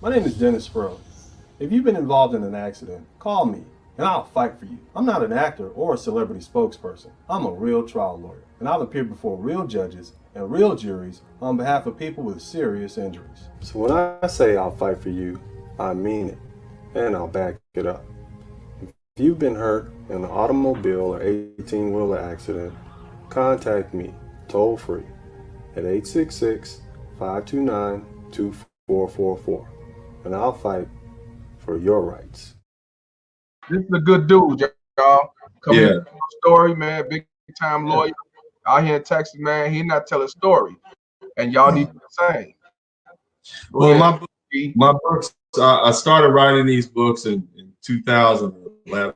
My name is Dennis Sperling. If you've been involved in an accident, call me and I'll fight for you. I'm not an actor or a celebrity spokesperson. I'm a real trial lawyer, and I'll appear before real judges and real juries on behalf of people with serious injuries. So when I say I'll fight for you, I mean it, and I'll back it up. If you've been hurt in an automobile or 18-wheeler accident, contact me toll free at 866-529-2444, and I'll fight for your rights. This is a good dude, y'all. Coming in story, man, big time lawyer out here in Texas, man. He not telling a story, and y'all need to do the same. Well, my books, I started writing these books in 2011.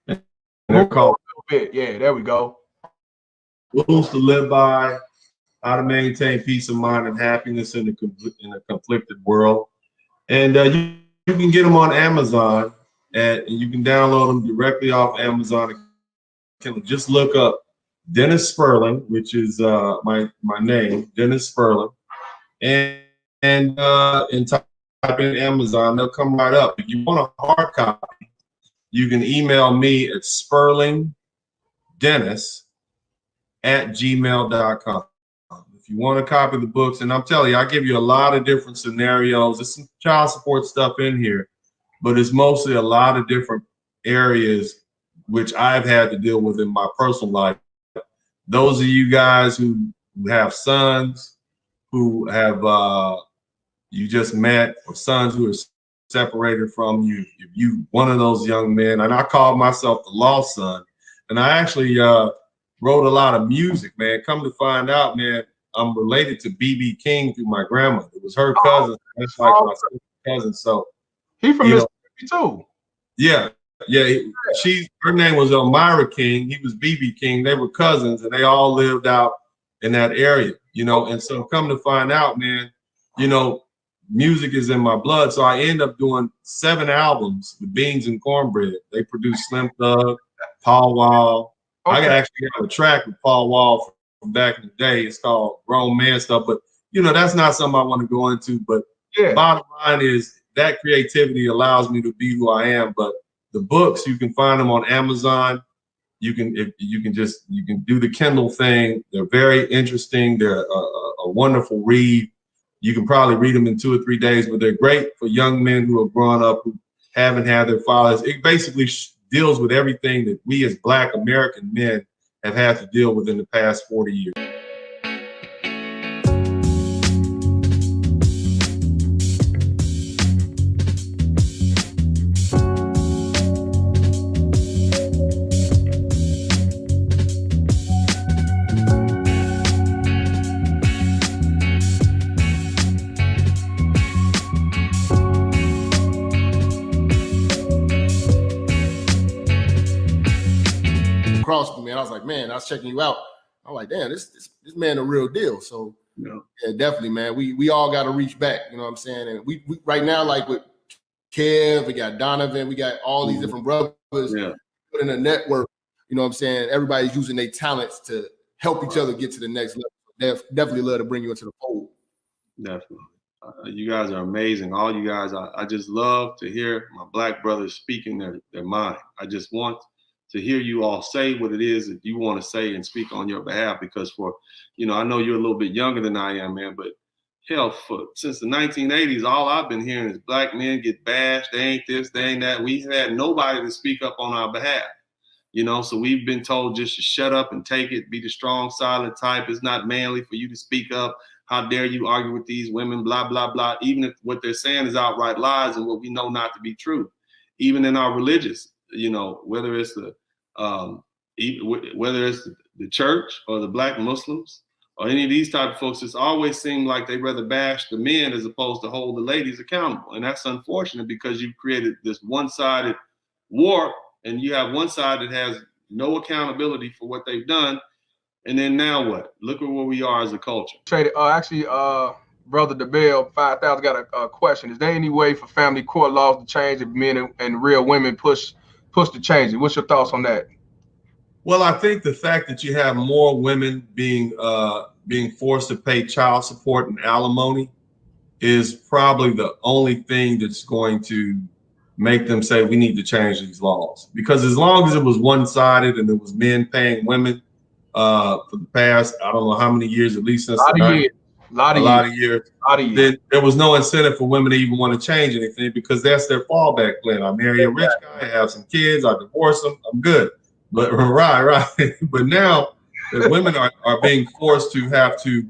And they're called Yeah, there we go. Rules to Live By, How to Maintain Peace of Mind and Happiness in a Conflicted World. And you can get them on Amazon, and you can download them directly off Amazon. Just look up Dennis Sperling, which is my name, Dennis Sperling, and type in Amazon. They'll come right up. If you want a hard copy, you can email me at sperlingdennis@gmail.com. If you want a copy of the books, and I'm telling you, I give you a lot of different scenarios. There's some child support stuff in here, but it's mostly a lot of different areas which I've had to deal with in my personal life. Those of you guys who have sons who have you just met, or sons who are separated from you, if you one of those young men, and I call myself the lost son, and I actually wrote a lot of music, man. Come to find out, man, I'm related to B.B. King through my grandmother. It was her cousin, just like my cousin. So he from Mississippi too. Yeah. Her name was Elmira King. He was B.B. King. They were cousins, and they all lived out in that area, And so come to find out, man, music is in my blood. So I end up doing 7 albums with Beans and Cornbread. They produced Slim Thug, Paul Wall. Okay. I actually have a track with Paul Wall from back in the day. It's called Grown Man Stuff, but that's not something I want to go into. But bottom line is that creativity allows me to be who I am. But the books, you can find them on Amazon. You can do the Kindle thing. They're very interesting. They're a wonderful read. You can probably read them in 2 or 3 days, but they're great for young men who have grown up, who haven't had their fathers. It basically deals with everything that we as Black American men have had to deal with in the past 40 years. Man, I was like, man, I was checking you out. I'm like, damn, this man a real deal. So yeah, definitely, man. We all got to reach back. You know what I'm saying? And we right now, like with Kev, we got Donovan, we got all these different brothers put in a network. You know what I'm saying? Everybody's using their talents to help each other get to the next level. Definitely love to bring you into the fold. Definitely. You guys are amazing. All you guys, I just love to hear my Black brothers speaking their mind. I just want to hear you all say what it is that you want to say and speak on your behalf, because I know you're a little bit younger than I am, man, but hell, since the 1980s, all I've been hearing is Black men get bashed. They ain't this, they ain't that. We've had nobody to speak up on our behalf, so we've been told just to shut up and take it, be the strong, silent type. It's not manly for you to speak up. How dare you argue with these women, blah, blah, blah, even if what they're saying is outright lies and what we know not to be true. Even in our religious, whether it's the church or the Black Muslims or any of these type of folks, it's always seemed like they rather bash the men as opposed to hold the ladies accountable. And that's unfortunate, because you've created this one-sided war, and you have one side that has no accountability for what they've done. And then now what? Look at where we are as a culture. Brother DeBell 5000 got a question. Is there any way for family court laws to change if men and real women push to change it? What's your thoughts on that? Well, I think the fact that you have more women being forced to pay child support and alimony is probably the only thing that's going to make them say we need to change these laws. Because as long as it was one-sided and it was men paying women for the past, I don't know how many years, at least since A lot of years. then there was no incentive for women to even want to change anything, because that's their fallback plan. I marry a rich guy, have some kids, I divorce them, I'm good. But right. But now that women are being forced to have to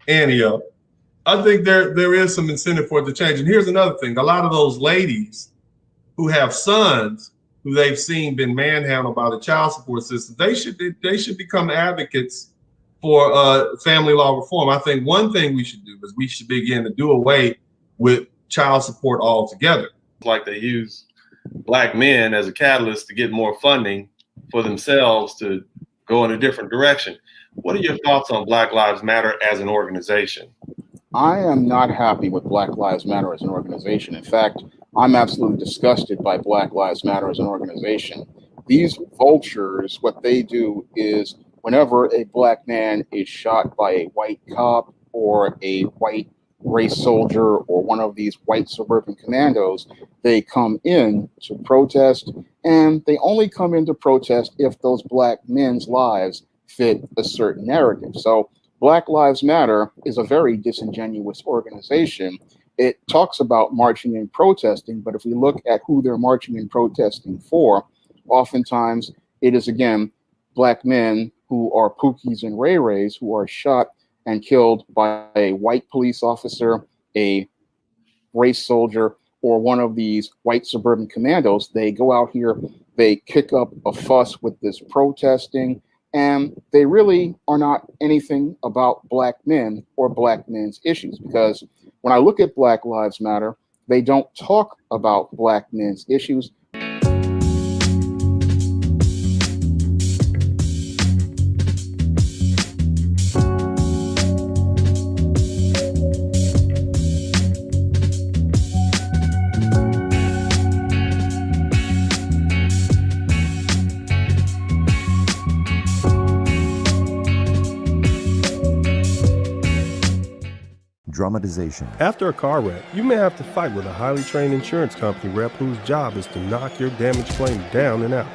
ante up, I think there is some incentive for it to change. And here's another thing: a lot of those ladies who have sons who they've seen been manhandled by the child support system, they should become advocates for family law reform. I think one thing we should do is we should begin to do away with child support altogether. Like they use Black men as a catalyst to get more funding for themselves to go in a different direction. What are your thoughts on Black Lives Matter as an organization? I am not happy with Black Lives Matter as an organization. In fact, I'm absolutely disgusted by Black Lives Matter as an organization. These vultures, what they do is whenever a Black man is shot by a white cop or a white race soldier or one of these white suburban commandos, they come in to protest, and they only come in to protest if those Black men's lives fit a certain narrative. So Black Lives Matter is a very disingenuous organization. It talks about marching and protesting, but if we look at who they're marching and protesting for, oftentimes it is, again, Black men who are Pookies and Ray Rays who are shot and killed by a white police officer, a race soldier, or one of these white suburban commandos. They go out here, they kick up a fuss with this protesting, and they really are not anything about Black men or Black men's issues, because when I look at Black Lives Matter, they don't talk about Black men's issues. Dramatization. After a car wreck, you may have to fight with a highly trained insurance company rep whose job is to knock your damaged plane down and out.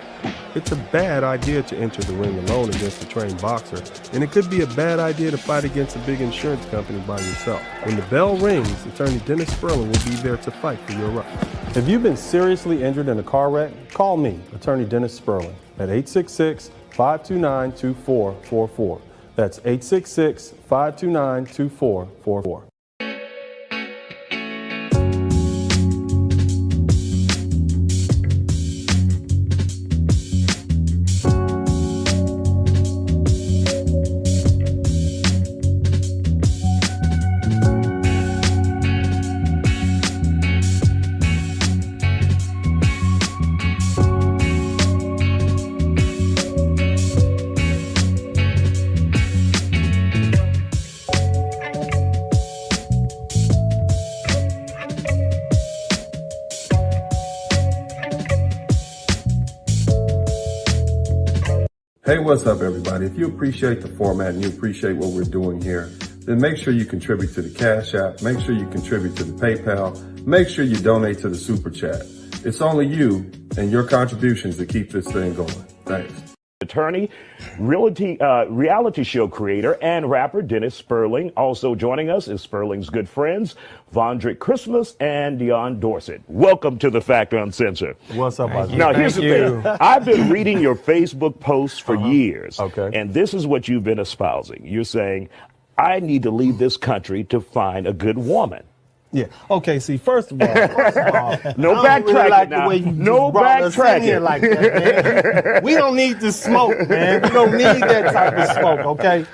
It's a bad idea to enter the ring alone against a trained boxer, and it could be a bad idea to fight against a big insurance company by yourself. When the bell rings, Attorney Dennis Sperling will be there to fight for your rights. If you've been seriously injured in a car wreck, call me, Attorney Dennis Sperling, at 866-529-2444. That's 866-529-2444. Hey, what's up, everybody? If you appreciate the format and you appreciate what we're doing here, then make sure you contribute to the Cash App, make sure you contribute to the PayPal, make sure you donate to the Super Chat. It's only you and your contributions that keep this thing going. Thanks. Attorney, reality show creator, and rapper Dennis Sperling. Also joining us is Sperling's good friends, Vondrick Christmas and Dion Dorsett. Welcome to The Fact Uncensored. What's up, buddy? Now, here's the thing. I've been reading your Facebook posts for years, and this is what you've been espousing. You're saying, I need to leave this country to find a good woman. Yeah. Okay. See, first of all, no backtracking. No backtracking. Like that, man. We don't need the smoke, man. We don't need that type of smoke. Okay.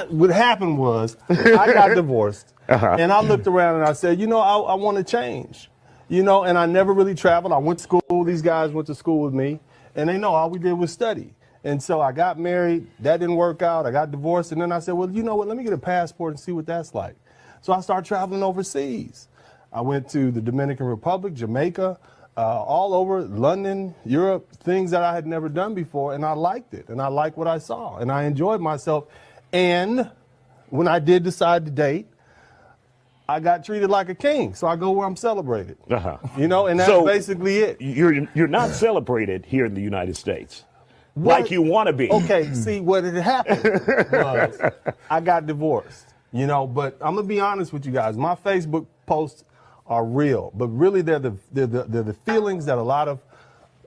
What happened was I got divorced, and I looked around and I said, I want to change, and I never really traveled. I went to school. These guys went to school with me, and they know all we did was study. And so I got married. That didn't work out. I got divorced, and then I said, well, you know what? Let me get a passport and see what that's like. So I started traveling overseas. I went to the Dominican Republic, Jamaica, all over London, Europe, things that I had never done before, and I liked it, and I liked what I saw, and I enjoyed myself. And when I did decide to date, I got treated like a king, so I go where I'm celebrated. Uh-huh. And that's basically it. You're not celebrated here in the United States like you want to be. Okay, see what had happened was I got divorced. But I'm gonna be honest with you guys. My Facebook posts are real, but really they're the feelings that a lot of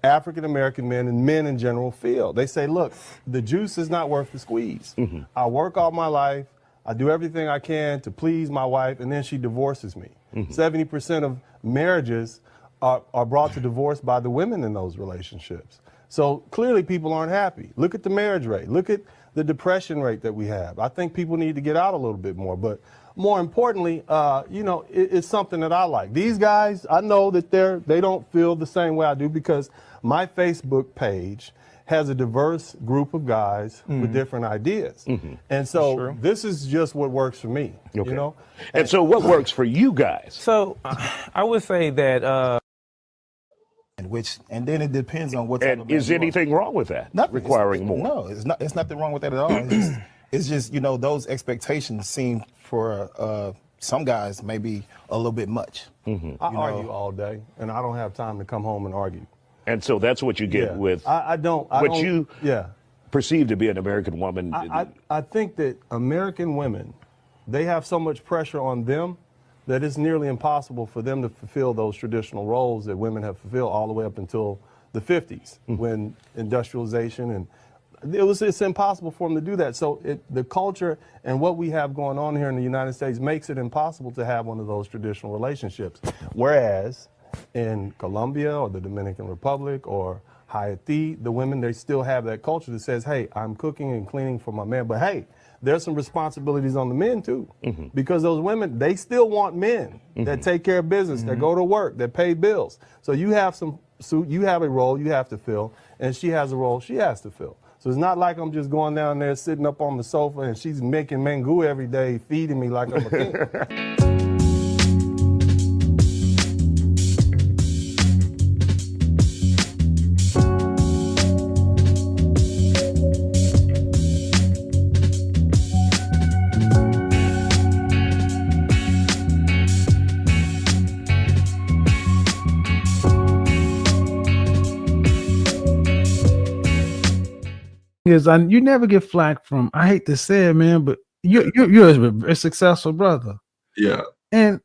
African American men and men in general feel. They say, look, the juice is not worth the squeeze. I work all my life. I do everything I can to please my wife, and then she divorces me. 70% of marriages are brought to divorce by the women in those relationships. So clearly people aren't happy. Look at the marriage rate. Look at the depression rate that we have. I think people need to get out a little bit more. But more importantly, it's something that I like. These guys, I know that they don't feel the same way I do because my Facebook page has a diverse group of guys with different ideas. And so this is just what works for me, And so what works for you guys? So I would say that and then it depends on what type And of man is you are. anything wrong with that? Nothing. Requiring more? No, it's nothing wrong with that at all. It's just those expectations seem for some guys maybe a little bit much. I argue all day, and I don't have time to come home and argue. And so that's what you get with what you perceive to be an American woman. I think that American women, they have so much pressure on them that it's nearly impossible for them to fulfill those traditional roles that women have fulfilled all the way up until the 50s when industrialization and it's impossible for them to do that. So the culture and what we have going on here in the United States makes it impossible to have one of those traditional relationships. Whereas in Colombia or the Dominican Republic or Haiti, the women, they still have that culture that says, hey, I'm cooking and cleaning for my man. But hey, there's some responsibilities on the men too, because those women, they still want men that take care of business, that go to work, that pay bills. So you have you have a role you have to fill, and she has a role she has to fill. So it's not like I'm just going down there sitting up on the sofa and she's making mango every day, feeding me like I'm a king. you never get flack from, I hate to say it, man, but you're a successful brother. Yeah. And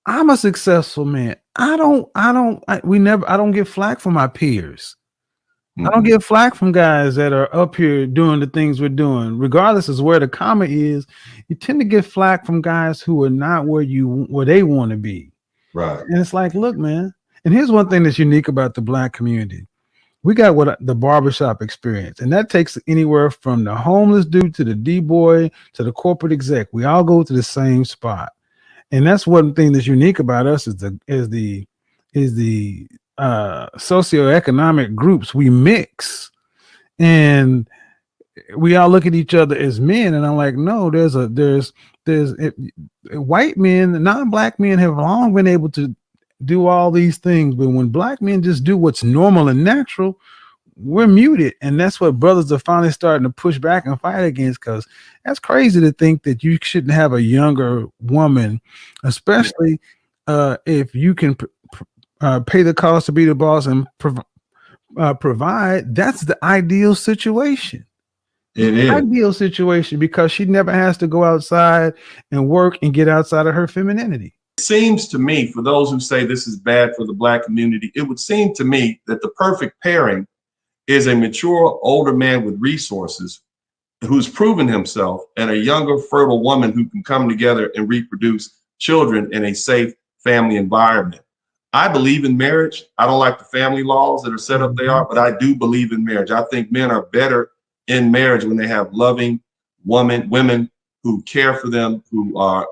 I'm a successful man. I don't get flack from my peers. I don't get flack from guys that are up here doing the things we're doing. Regardless of where the comma is, you tend to get flack from guys who are not where they want to be. Right. And it's like, look, man, and here's one thing that's unique about the Black community. We got the barbershop experience, and that takes anywhere from the homeless dude to the D-boy to the corporate exec. We all go to the same spot. And that's one thing that's unique about us is the socioeconomic groups. We mix, and we all look at each other as men. And I'm like, no, there's white men, non-Black men have long been able to do all these things, but when Black men just do what's normal and natural, we're muted. And that's what brothers are finally starting to push back and fight against, because that's crazy to think that you shouldn't have a younger woman, especially if you can pay the cost to be the boss and provide. That's the ideal situation. It is ideal situation because she never has to go outside and work and get outside of her femininity. It seems to me, for those who say this is bad for the Black community, it would seem to me that the perfect pairing is a mature older man with resources who's proven himself, and a younger fertile woman who can come together and reproduce children in a safe family environment. I believe in marriage. I don't like the family laws that are set up there, but I do believe in marriage. I think men are better in marriage when they have loving women who care for them, who are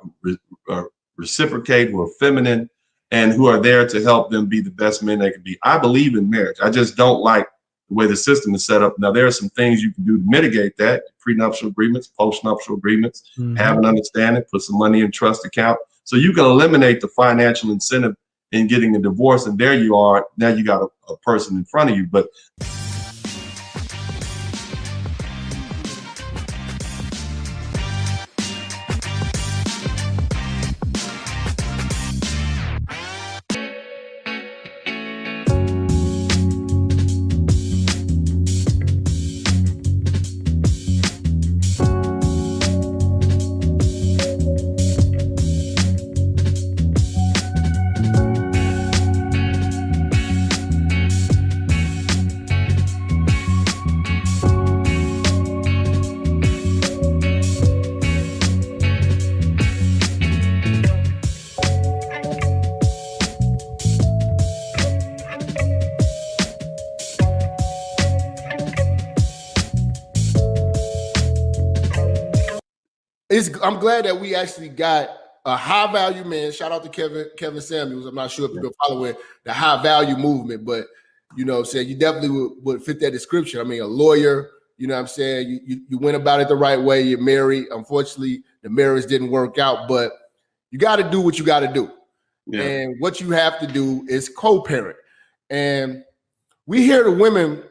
reciprocate, who are feminine, and who are there to help them be the best men they can be. I believe in marriage. I just don't like the way the system is set up. Now, there are some things you can do to mitigate that: prenuptial agreements, postnuptial agreements, have an understanding, put some money in trust account. So you can eliminate the financial incentive in getting a divorce, and there you are. Now you got a person in front of you. But I'm glad that we actually got a high value man. Shout out to Kevin Samuels. I'm not sure if you've been following the high value movement, but you know what I'm saying, you definitely would fit that description. I mean, a lawyer, you know what I'm saying? You went about it the right way. You're married. Unfortunately, the marriage didn't work out, but you got to do what you got to do. Yeah. And what you have to do is co-parent. And we hear the women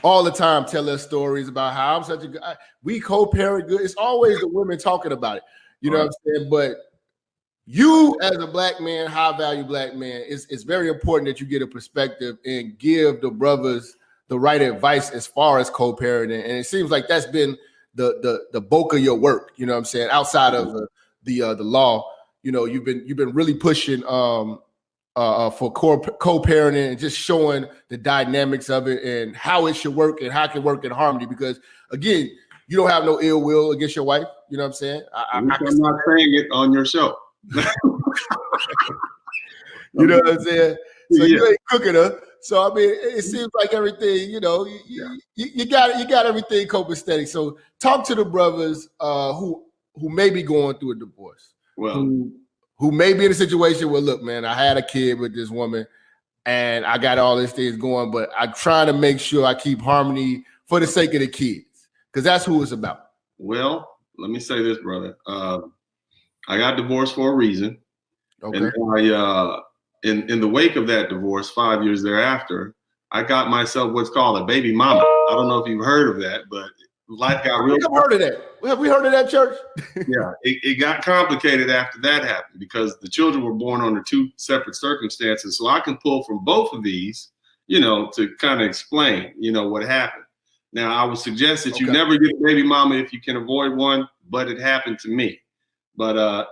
all the time tell us stories about how I'm such a good, we co-parent good. It's always the women talking about it. You know what I'm saying? But you as a black man, high value black man, it's very important that you get a perspective and give the brothers the right advice as far as co-parenting. And it seems like that's been the bulk of your work, you know what I'm saying? Outside of the law, you know, you've been really pushing for co-parenting and just showing the dynamics of it and how it should work and how it can work in harmony. Because again, you don't have no ill will against your wife. You know what I'm saying? I'm not saying it on your show. You know what I'm saying? So you ain't cooking her. So I mean, it seems like everything, you know, you got everything copacetic. So talk to the brothers who may be going through a divorce. Well, who may be in a situation where, look, man, I had a kid with this woman and I got all these things going, but I'm trying to make sure I keep harmony for the sake of the kids, because that's who it's about. Well, let me say this, brother. I got divorced for a reason. Okay. And I, in the wake of that divorce, 5 years thereafter, I got myself what's called a baby mama. I don't know if you've heard of that, but life got real. I've heard of that. Have we heard of that, church? Yeah, it got complicated after that happened because the children were born under two separate circumstances. So I can pull from both of these, you know, to kind of explain, you know, what happened. Now, I would suggest that you never get a baby mama if you can avoid one, but it happened to me. But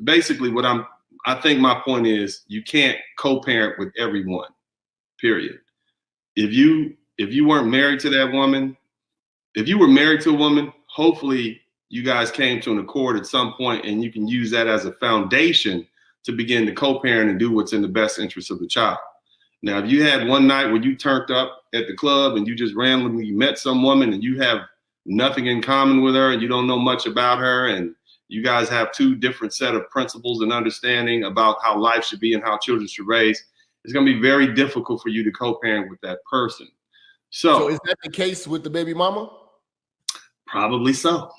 basically I think my point is you can't co-parent with everyone, period. If you weren't married to that woman, if you were married to a woman, hopefully you guys came to an accord at some point and you can use that as a foundation to begin to co-parent and do what's in the best interest of the child. Now, if you had one night where you turned up at the club and you just randomly met some woman and you have nothing in common with her and you don't know much about her and you guys have two different set of principles and understanding about how life should be and how children should raise, it's going to be very difficult for you to co-parent with that person. So is that the case with the baby mama? Probably so.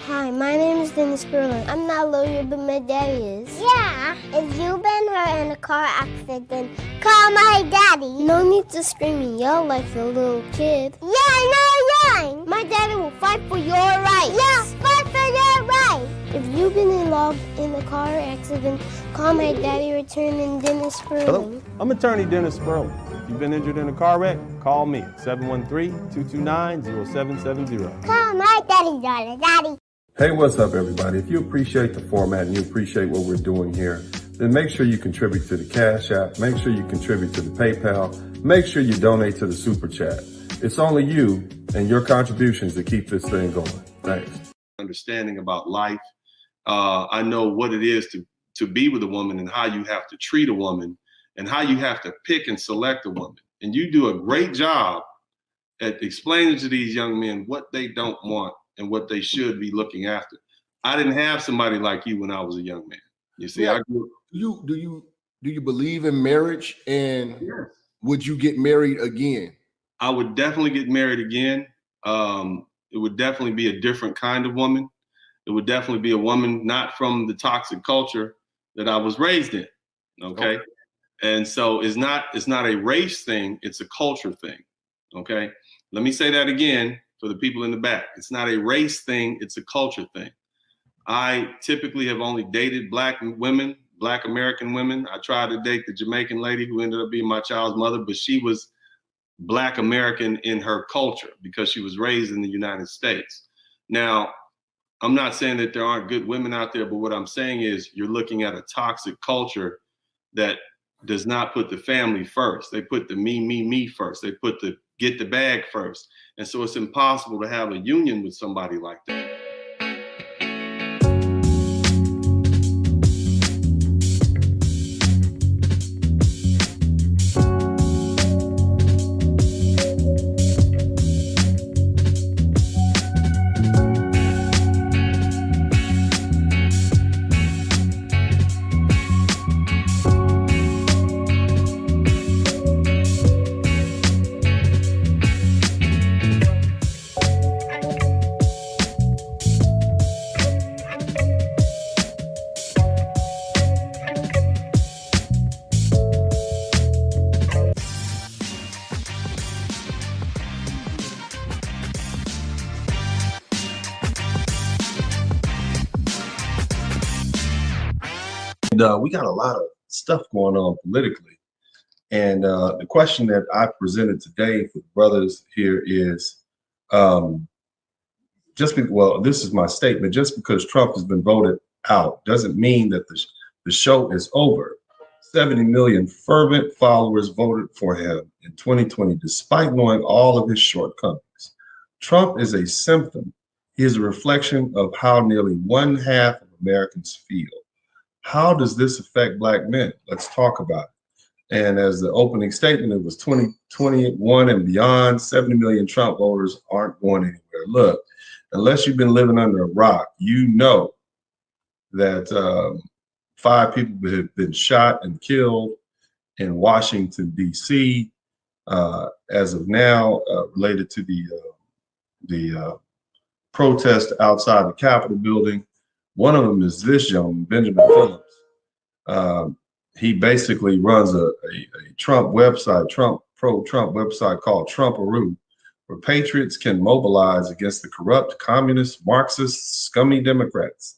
Hi, my name is Dennis Sperling. I'm not a lawyer, but my daddy is. Yeah, if you've been hurt in a car accident, then call my daddy. No need to scream and yell like a little kid. Yeah, no yelling. My daddy will fight for your rights. Yeah, fight for your rights. If you've been involved in a car accident, call my daddy, returning Dennis Sperling. Hello, I'm attorney Dennis Sperling. If you've been injured in a car wreck, call me at 713-229-0770. Call my daddy. Hey, what's up, everybody? If you appreciate the format and you appreciate what we're doing here, then make sure you contribute to the Cash App, make sure you contribute to the PayPal, make sure you donate to the Super Chat. It's only you and your contributions that keep this thing going. Thanks. Understanding about life. I know what it is to be with a woman and how you have to treat a woman and how you have to pick and select a woman. And you do a great job at explaining to these young men what they don't want and what they should be looking after. I didn't have somebody like you when I was a young man. You see, yeah. Do you believe in marriage, and would you get married again? I would definitely get married again. It would definitely be a different kind of woman. It would definitely be a woman not from the toxic culture that I was raised in. Okay. And so it's not a race thing, it's a culture thing. Okay. Let me say that again for the people in the back. It's not a race thing, it's a culture thing. I typically have only dated Black women, Black American women. I tried to date the Jamaican lady who ended up being my child's mother, but she was Black American in her culture because she was raised in the United States. Now, I'm not saying that there aren't good women out there, but what I'm saying is you're looking at a toxic culture that does not put the family first. They put the me first. They put the get the bag first. And so it's impossible to have a union with somebody like that. And we got a lot of stuff going on politically. And the question that I presented today for the brothers here is, this is my statement. Just because Trump has been voted out doesn't mean that the show is over. 70 million fervent followers voted for him in 2020, despite knowing all of his shortcomings. Trump is a symptom. He is a reflection of how nearly 1/2 of Americans feel. How does this affect Black men? Let's talk about it. And as the opening statement, it was 2021 and beyond, 70 million Trump voters aren't going anywhere. Look, unless you've been living under a rock, you know that 5 people have been shot and killed in Washington, D.C. As of now, related to the protest outside the Capitol building. One of them is this gentleman, Benjamin Phillips. He basically runs a Trump website, pro-Trump website called Trumparoo, where patriots can mobilize against the corrupt, communist, Marxist, scummy Democrats.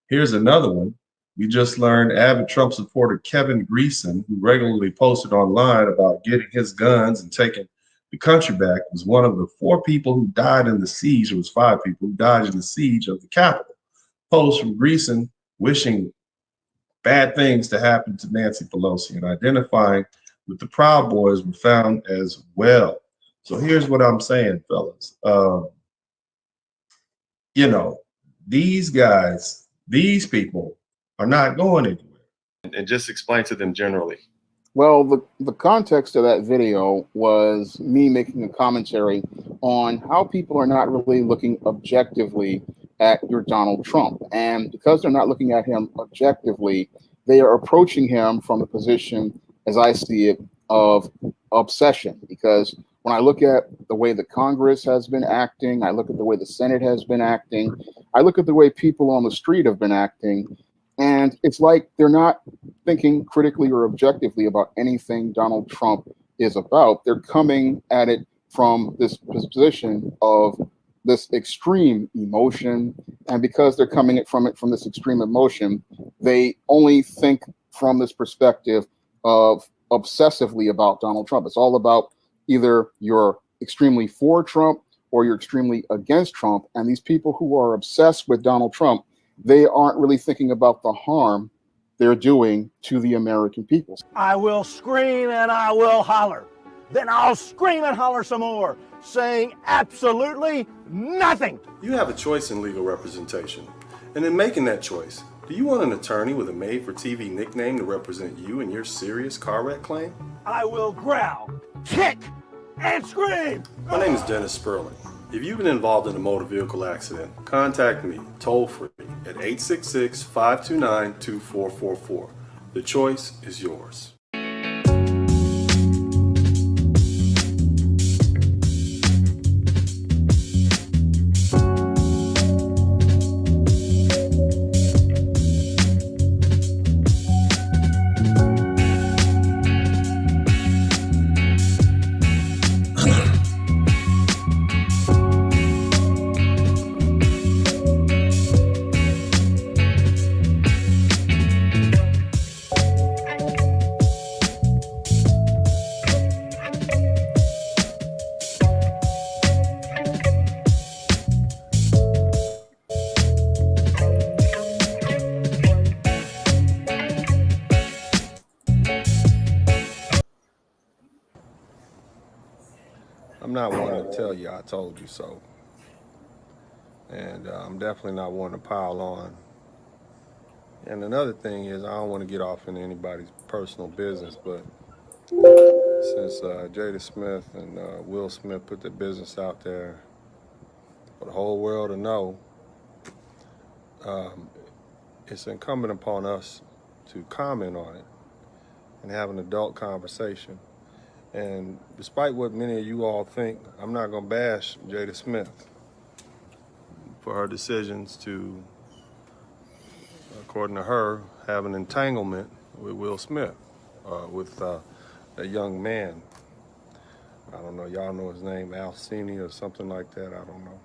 Here's another one. We just learned avid Trump supporter Kevin Greeson, who regularly posted online about getting his guns and taking the country back, was one of the 4 people who died in the siege. It was 5 people who died in the siege of the Capitol. Post from Greeson wishing bad things to happen to Nancy Pelosi and identifying with the Proud Boys were found as well. So here's what I'm saying, fellas. You know, these guys, these people are not going anywhere. And just explain to them generally. Well, the context of that video was me making a commentary on how people are not really looking objectively at your Donald Trump. And because they're not looking at him objectively, they are approaching him from the position, as I see it, of obsession. Because when I look at the way the Congress has been acting, I look at the way the Senate has been acting, I look at the way people on the street have been acting, and it's like they're not thinking critically or objectively about anything Donald Trump is about. They're coming at it from this position of this extreme emotion. And because they're coming from this extreme emotion, they only think from this perspective of obsessively about Donald Trump. It's all about either you're extremely for Trump or you're extremely against Trump. And these people who are obsessed with Donald Trump, they aren't really thinking about the harm they're doing to the American people. I will scream and I will holler. Then I'll scream and holler some more, saying absolutely nothing. You have a choice in legal representation. And in making that choice, do you want an attorney with a made-for-TV nickname to represent you in your serious car wreck claim? I will growl, kick, and scream. My name is Dennis Sperling. If you've been involved in a motor vehicle accident, contact me toll-free at 866-529-2444. The choice is yours. I'm not one to tell you I told you so. And I'm definitely not one to pile on. And another thing is I don't want to get off into anybody's personal business, but since Jada Smith and Will Smith put their business out there for the whole world to know, it's incumbent upon us to comment on it and have an adult conversation. And despite what many of you all think, I'm not going to bash Jada Smith for her decisions to, according to her, have an entanglement with Will Smith, with a young man. I don't know, y'all know his name, Alcini or something like that, I don't know.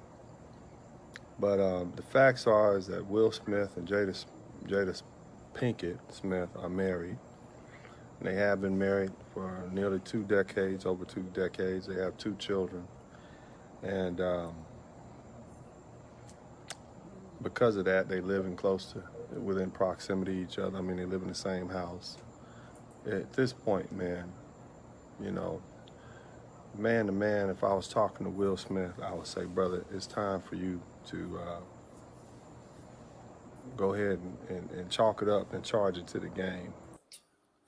But the facts are is that Will Smith and Jada's Pinkett Smith are married. And they have been married for nearly 2 decades, over 2 decades. They have 2 children. And because of that, they live within proximity to each other. I mean, they live in the same house. At this point, man, you know, man to man, if I was talking to Will Smith, I would say, brother, it's time for you to go ahead and chalk it up and charge it to the game.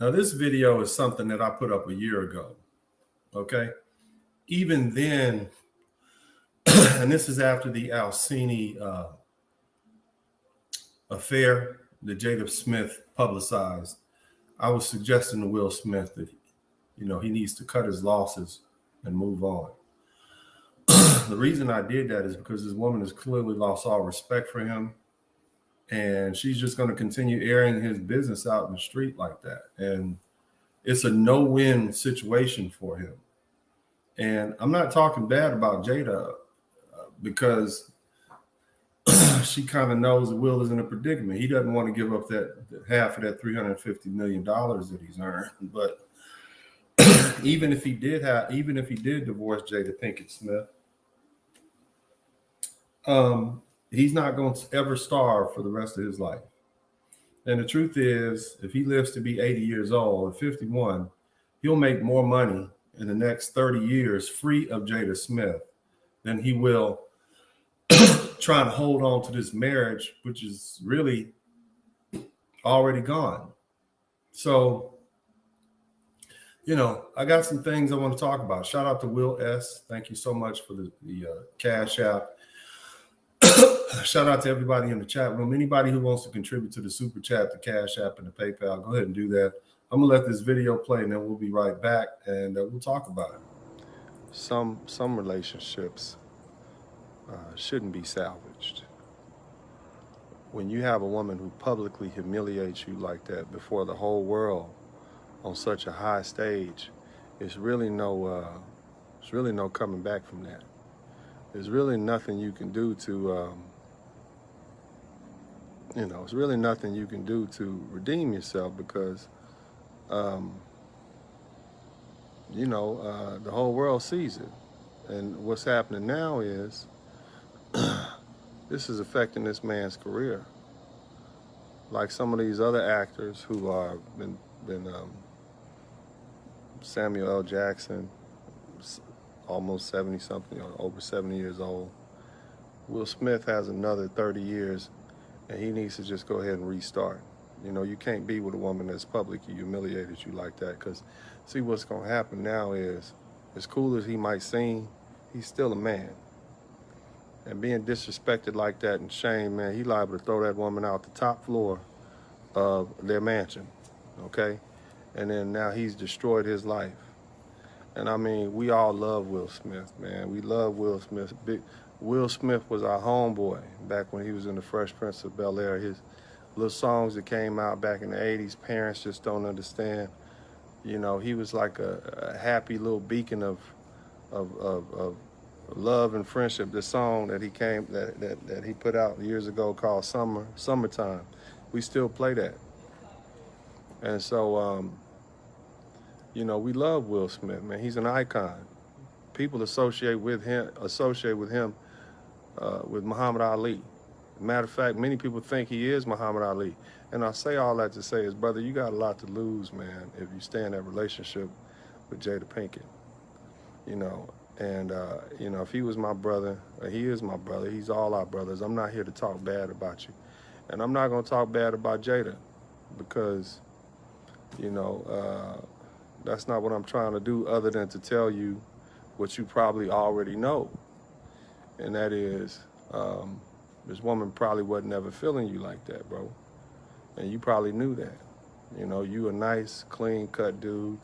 Now, this video is something that I put up a year ago, okay? Even then, and this is after the Alcini affair that Jada Smith publicized, I was suggesting to Will Smith that, you know, he needs to cut his losses and move on. The reason I did that is because this woman has clearly lost all respect for him, and she's just going to continue airing his business out in the street like that. And it's a no-win situation for him. And I'm not talking bad about Jada because she kind of knows that Will is in a predicament. He doesn't want to give up that half of that $350 million that he's earned. But even if he did divorce Jada Pinkett Smith, he's not going to ever starve for the rest of his life. And the truth is, if he lives to be 80 years old, at 51, he'll make more money in the next 30 years free of Jada Smith than he will trying to hold on to this marriage, which is really already gone. So, you know, I got some things I want to talk about. Shout out to Will S. Thank you so much for the Cash App. Shout out to everybody in the chat room. Anybody who wants to contribute to the Super Chat, the Cash App, and the PayPal, go ahead and do that. I'm going to let this video play, and then we'll be right back, and we'll talk about it. Some relationships shouldn't be salvaged. When you have a woman who publicly humiliates you like that before the whole world on such a high stage, it's really no coming back from that. There's really nothing you can do to, it's really nothing you can do to redeem yourself because, the whole world sees it. And what's happening now is this is affecting this man's career. Like some of these other actors who are been Samuel L. Jackson, almost 70 something, or over 70 years old. Will Smith has another 30 years and he needs to just go ahead and restart. You know, you can't be with a woman that's publicly humiliated you like that, because see what's gonna happen now is, as cool as he might seem, he's still a man. And being disrespected like that and shamed, man, he liable to throw that woman out the top floor of their mansion, okay? And then now he's destroyed his life. And I mean, we all love Will Smith, man. We love Will Smith. Will Smith was our homeboy back when he was in the Fresh Prince of Bel-Air. His little songs that came out back in the 80s, parents just don't understand. You know, he was like a happy little beacon of love and friendship. The song that he put out years ago called Summertime, we still play that. And so, you know, we love Will Smith, man. He's an icon. People associate with him with Muhammad Ali. Matter of fact, many people think he is Muhammad Ali. And I say all that to say is, brother, you got a lot to lose, man, if you stay in that relationship with Jada Pinkett. You know, and, you know, if he was my brother, he is my brother, he's all our brothers. I'm not here to talk bad about you. And I'm not going to talk bad about Jada because, you know, that's not what I'm trying to do, other than to tell you what you probably already know. And that is, this woman probably wasn't ever feeling you like that, bro. And you probably knew that. You know, you a nice, clean-cut dude.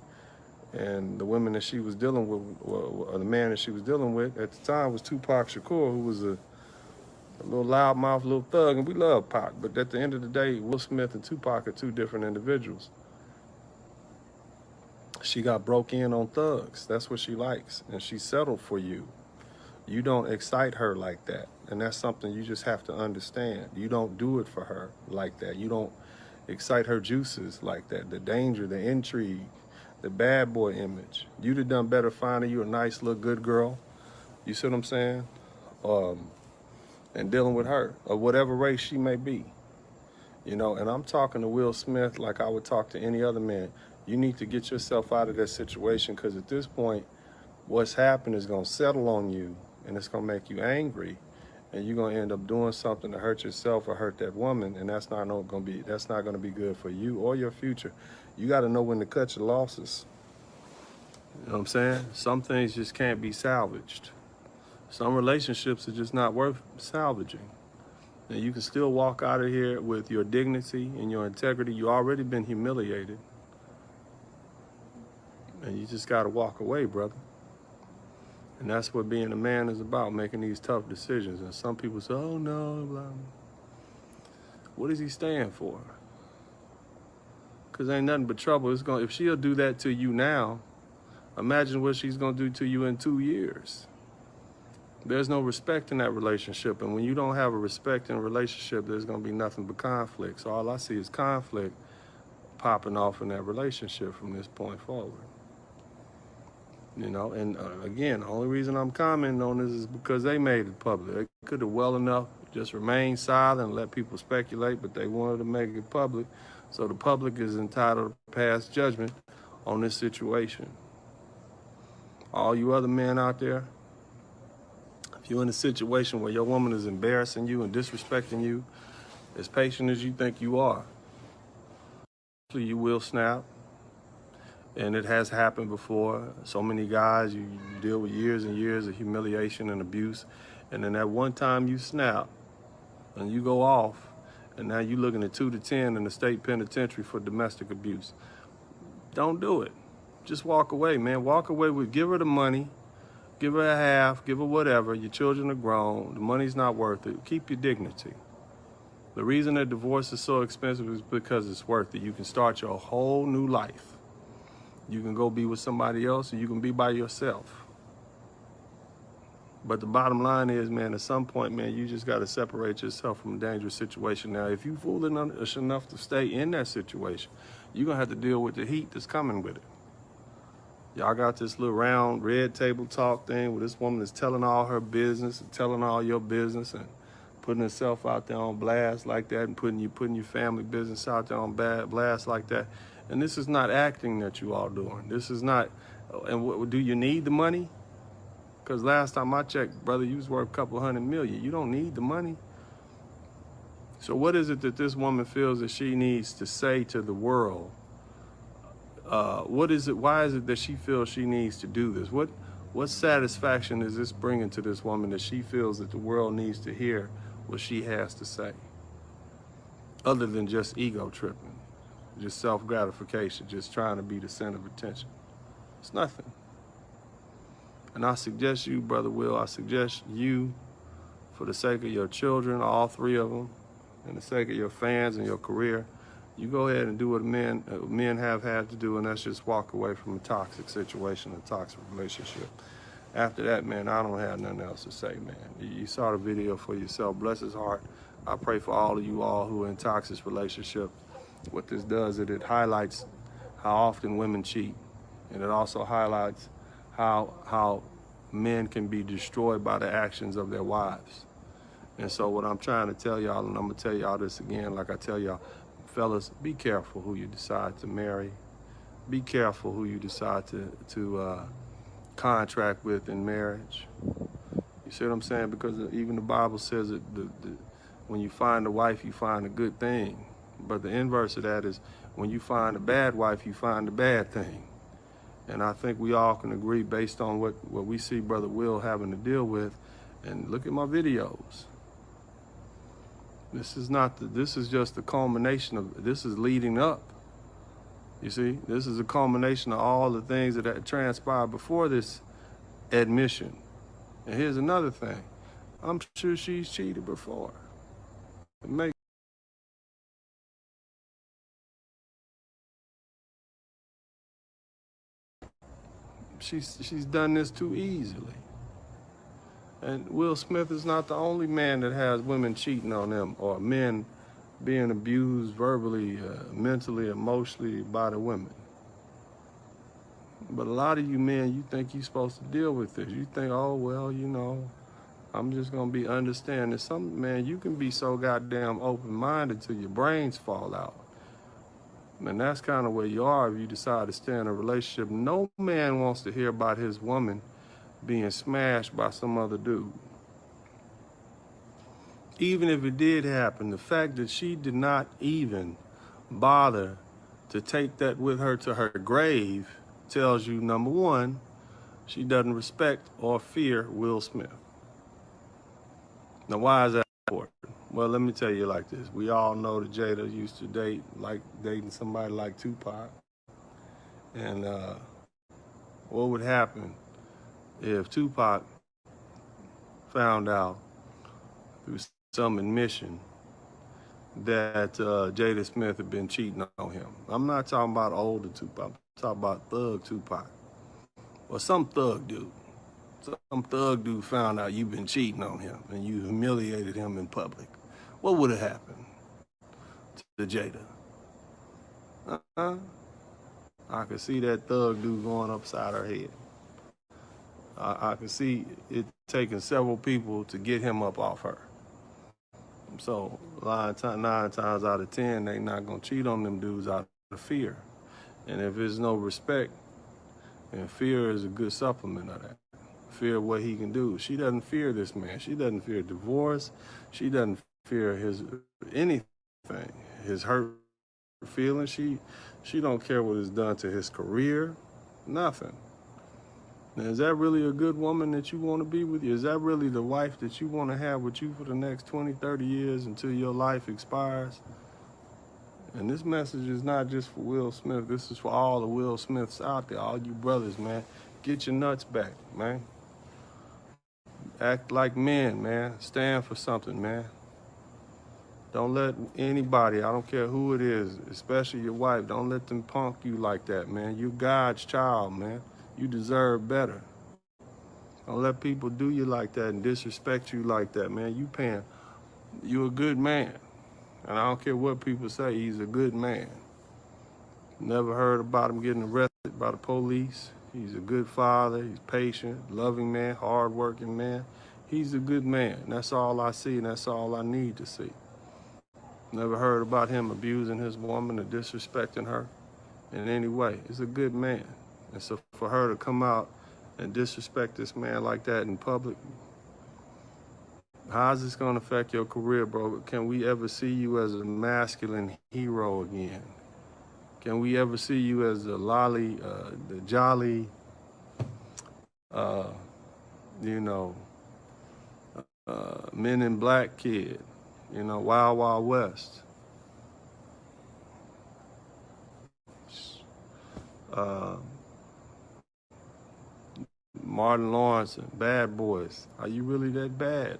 And the women that she was dealing with, or the man that she was dealing with at the time was Tupac Shakur, who was a little loudmouth, little thug, and we love Pac. But at the end of the day, Will Smith and Tupac are two different individuals. She got broke in on thugs. That's what she likes. And she settled for you. You don't excite her like that. And that's something you just have to understand. You don't do it for her like that. You excite her juices like that. The danger, the intrigue, the bad boy image. You'd have done better finding you a nice little good girl. You see what I'm saying? And dealing with her, of whatever race she may be. You know, and I'm talking to Will Smith like I would talk to any other man. You need to get yourself out of that situation, because at this point, what's happened is going to settle on you, and it's going to make you angry, and you're going to end up doing something to hurt yourself or hurt that woman, and that's not going to be good for you or your future. You got to know when to cut your losses. You know what I'm saying? Some things just can't be salvaged. Some relationships are just not worth salvaging. And you can still walk out of here with your dignity and your integrity. You already been humiliated. And you just got to walk away, brother. And that's what being a man is about, making these tough decisions. And some people say, oh, no, blah. What does he stand for? Because ain't nothing but trouble. If she'll do that to you now, imagine what she's going to do to you in 2 years. There's no respect in that relationship. And when you don't have a respect in a relationship, there's going to be nothing but conflict. So all I see is conflict popping off in that relationship from this point forward. You know, and again, the only reason I'm commenting on this is because they made it public. They could have well enough just remained silent and let people speculate, but they wanted to make it public. So the public is entitled to pass judgment on this situation. All you other men out there, if you're in a situation where your woman is embarrassing you and disrespecting you, as patient as you think you are, you will snap. And it has happened before. So many guys, you deal with years and years of humiliation and abuse. And then that one time you snap and you go off, and now you're looking at 2 to 10 in the state penitentiary for domestic abuse. Don't do it. Just walk away, man. Walk away with, give her the money, give her a half, give her whatever. Your children are grown. The money's not worth it. Keep your dignity. The reason that divorce is so expensive is because it's worth it. You can start your whole new life. You can go be with somebody else, or you can be by yourself. But the bottom line is, man, at some point, man, you just got to separate yourself from a dangerous situation. Now, if you foolish enough to stay in that situation, you're going to have to deal with the heat that's coming with it. Y'all got this little round red table talk thing where this woman is telling all her business and telling all your business and putting herself out there on blast like that and putting your family business out there on blast like that. And this is not acting that you all doing. This is not, and do you need the money? Because last time I checked, brother, you was worth a couple $100 million. You don't need the money. So what is it that this woman feels that she needs to say to the world? What is it? Why is it that she feels she needs to do this? What satisfaction is this bringing to this woman that she feels that the world needs to hear what she has to say? Other than just ego tripping. Just self-gratification, just trying to be the center of attention. It's nothing. And I suggest you, Brother Will, I suggest you, for the sake of your children, all 3 of them, and the sake of your fans and your career, you go ahead and do what men have had to do, and that's just walk away from a toxic situation, a toxic relationship. After that, man, I don't have nothing else to say, man. You saw the video for yourself. Bless his heart. I pray for all of you all who are in toxic relationships. What this does is it highlights how often women cheat, and it also highlights how men can be destroyed by the actions of their wives. And so what I'm trying to tell y'all, and I'm gonna tell y'all this again, like I tell y'all, fellas, be careful who you decide to marry. Be careful who you decide to contract with in marriage. You see what I'm saying? Because even the Bible says that when you find a wife, you find a good thing. But the inverse of that is when you find a bad wife, you find a bad thing. And I think we all can agree based on what we see Brother Will having to deal with. And look at my videos. This is just the culmination of, this is leading up. You see, this is a culmination of all the things that had transpired before this admission. And here's another thing. I'm sure she's cheated before. She's done this too easily. And Will Smith is not the only man that has women cheating on him or men being abused verbally, mentally, emotionally by the women. But a lot of you men, you think you're supposed to deal with this. You think, oh, well, you know, I'm just going to be understanding. Some, man, you can be so goddamn open-minded till your brains fall out. And that's kind of where you are if you decide to stay in a relationship. No man wants to hear about his woman being smashed by some other dude. Even if it did happen, the fact that she did not even bother to take that with her to her grave tells you, number one, she doesn't respect or fear Will Smith. Now, why is that important? Well, let me tell you like this. We all know that Jada used to dating somebody like Tupac. And what would happen if Tupac found out through some admission that Jada Smith had been cheating on him? I'm not talking about older Tupac. I'm talking about thug Tupac. Or some thug dude. Some thug dude found out you've been cheating on him and you humiliated him in public. What would have happened to Jada? I could see that thug dude going upside her head. I could see it taking several people to get him up off her. So 9 times out of 10, they not gonna cheat on them dudes out of fear. And if there's no respect, and fear is a good supplement of that. Fear of what he can do. She doesn't fear this man. She doesn't fear divorce. She doesn't fear his anything, his hurt feelings. She don't care what is done to his career, nothing. Now, is that really a good woman that you want to be with you? Is that really the wife that you want to have with you for the next 20, 30 years until your life expires? And this message is not just for Will Smith. This is for all the Will Smiths out there, all you brothers, man. Get your nuts back, man. Act like men, man. Stand for something, man. Don't let anybody, I don't care who it is, especially your wife, don't let them punk you like that, man. You're God's child, man. You deserve better. Don't let people do you like that and disrespect you like that, man. You're a good man. And I don't care what people say, he's a good man. Never heard about him getting arrested by the police. He's a good father, he's patient, loving man, hardworking man. He's a good man. That's all I see and that's all I need to see. Never heard about him abusing his woman or disrespecting her in any way. He's a good man. And so for her to come out and disrespect this man like that in public, how's this gonna affect your career, bro? Can we ever see you as a masculine hero again? Can we ever see you as the jolly, Men in Black kid, Wild Wild West? Martin Lawrence and Bad Boys. Are you really that bad?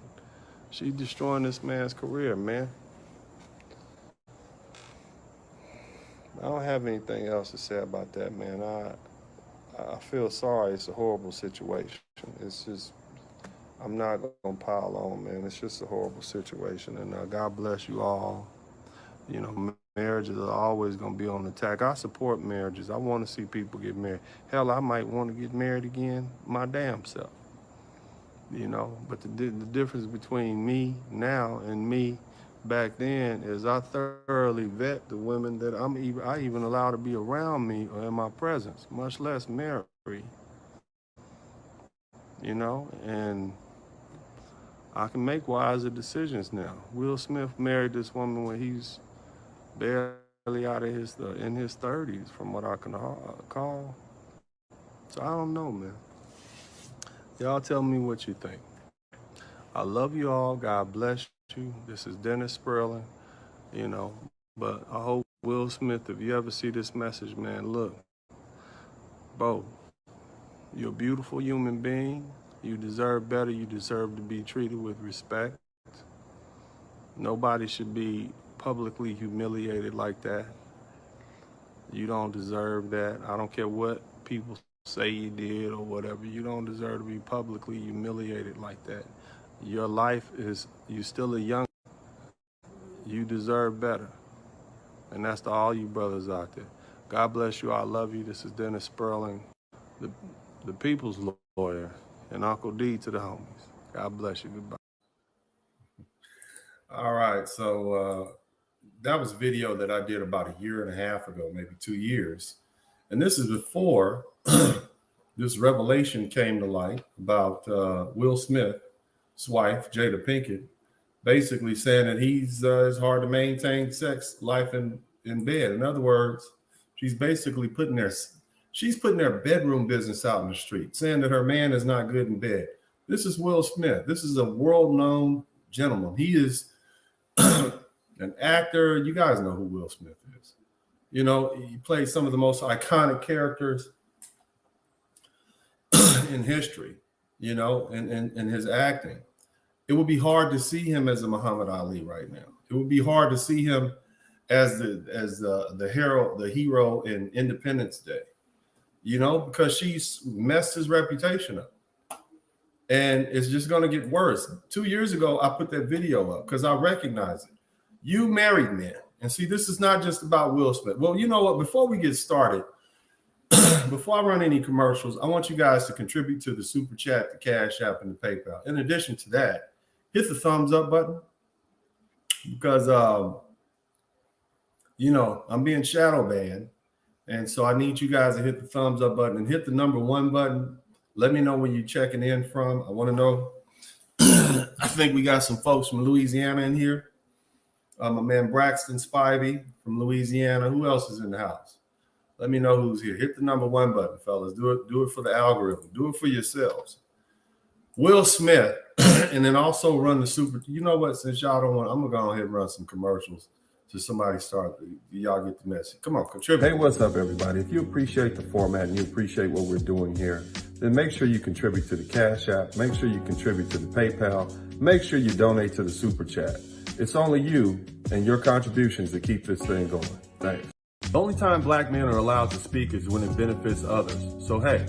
She's destroying this man's career, man. I don't have anything else to say about that, man. I feel sorry. It's a horrible situation. It's just, I'm not gonna pile on, man. It's just a horrible situation, and God bless you all. Marriages are always gonna be on attack. I support marriages. I want to see people get married. Hell, I might want to get married again my damn self. But the difference between me now and me back then is I thoroughly vet the women that I even allow to be around me or in my presence, much less marry. And I can make wiser decisions now. Will Smith married this woman when he's barely out of in his 30s, from what I can call. So I don't know, man. Y'all tell me what you think. I love you all. God bless you. This is Dennis Sperling, but I hope Will Smith, if you ever see this message, man, look, bro, you're a beautiful human being. You deserve better. You deserve to be treated with respect. Nobody should be publicly humiliated like that. You don't deserve that. I don't care what people say you did or whatever. You don't deserve to be publicly humiliated like that. Your life you're still a young, You deserve better. And that's to all you brothers out there. God bless you. I love you. This is Dennis Sperling, the people's lawyer, and Uncle D to the homies. God bless you. Goodbye. All right. So that was a video that I did about a year and a half ago, maybe 2 years. And this is before this revelation came to light about Will Smith's wife, Jada Pinkett, basically saying that it's hard to maintain sex life in bed. In other words, she's basically putting their bedroom business out in the street, saying that her man is not good in bed. This is Will Smith. This is a world-known gentleman. He is an actor. You guys know who Will Smith is. You know, he plays some of the most iconic characters in history, you know, in his acting. It would be hard to see him as a Muhammad Ali right now. It would be hard to see him as the hero in Independence Day, you know, because she's messed his reputation up. And it's just going to get worse. 2 years ago, I put that video up because I recognize it. You married men. And see, this is not just about Will Smith. Well, you know what? Before we get started, before I run any commercials, I want you guys to contribute to the Super Chat, the Cash App, and the PayPal. In addition to that, hit the thumbs up button because, you know, I'm being shadow banned. And so I need you guys to hit the thumbs up button and hit the number 1 button. Let me know where you're checking in from. I want to know. I think we got some folks from Louisiana in here. My man Braxton Spivey from Louisiana. Who else is in the house? Let me know who's here. Hit the number 1 button, fellas. Do it for the algorithm. Do it for yourselves. Will Smith, and then also run the super. You know what? Since y'all don't want, I'm gonna go ahead and run some commercials to somebody start. Y'all get the message. Come on, contribute. Hey, what's up, everybody? If you appreciate the format and you appreciate what we're doing here, then make sure you contribute to the Cash App. Make sure you contribute to the PayPal. Make sure you donate to the Super Chat. It's only you and your contributions that keep this thing going. Thanks. The only time black men are allowed to speak is when it benefits others. So, hey,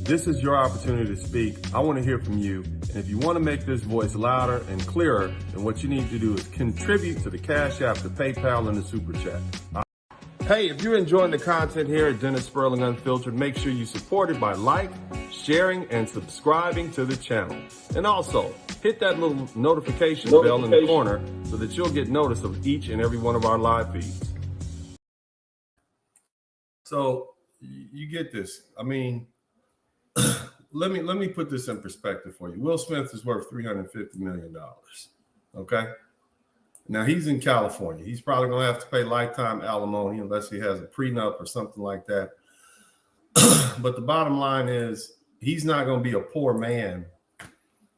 this is your opportunity to speak. I want to hear from you. And if you want to make this voice louder and clearer, then what you need to do is contribute to the Cash App, the PayPal, and the Super Chat. Hey, if you're enjoying the content here at Dennis Sperling Unfiltered, make sure you support it by sharing, and subscribing to the channel. And also, hit that little notification bell in the corner so that you'll get notice of each and every one of our live feeds. So you get this. I mean, let me put this in perspective for you. Will Smith is worth $350 million. Okay. Now he's in California. He's probably going to have to pay lifetime alimony unless he has a prenup or something like that. But the bottom line is he's not going to be a poor man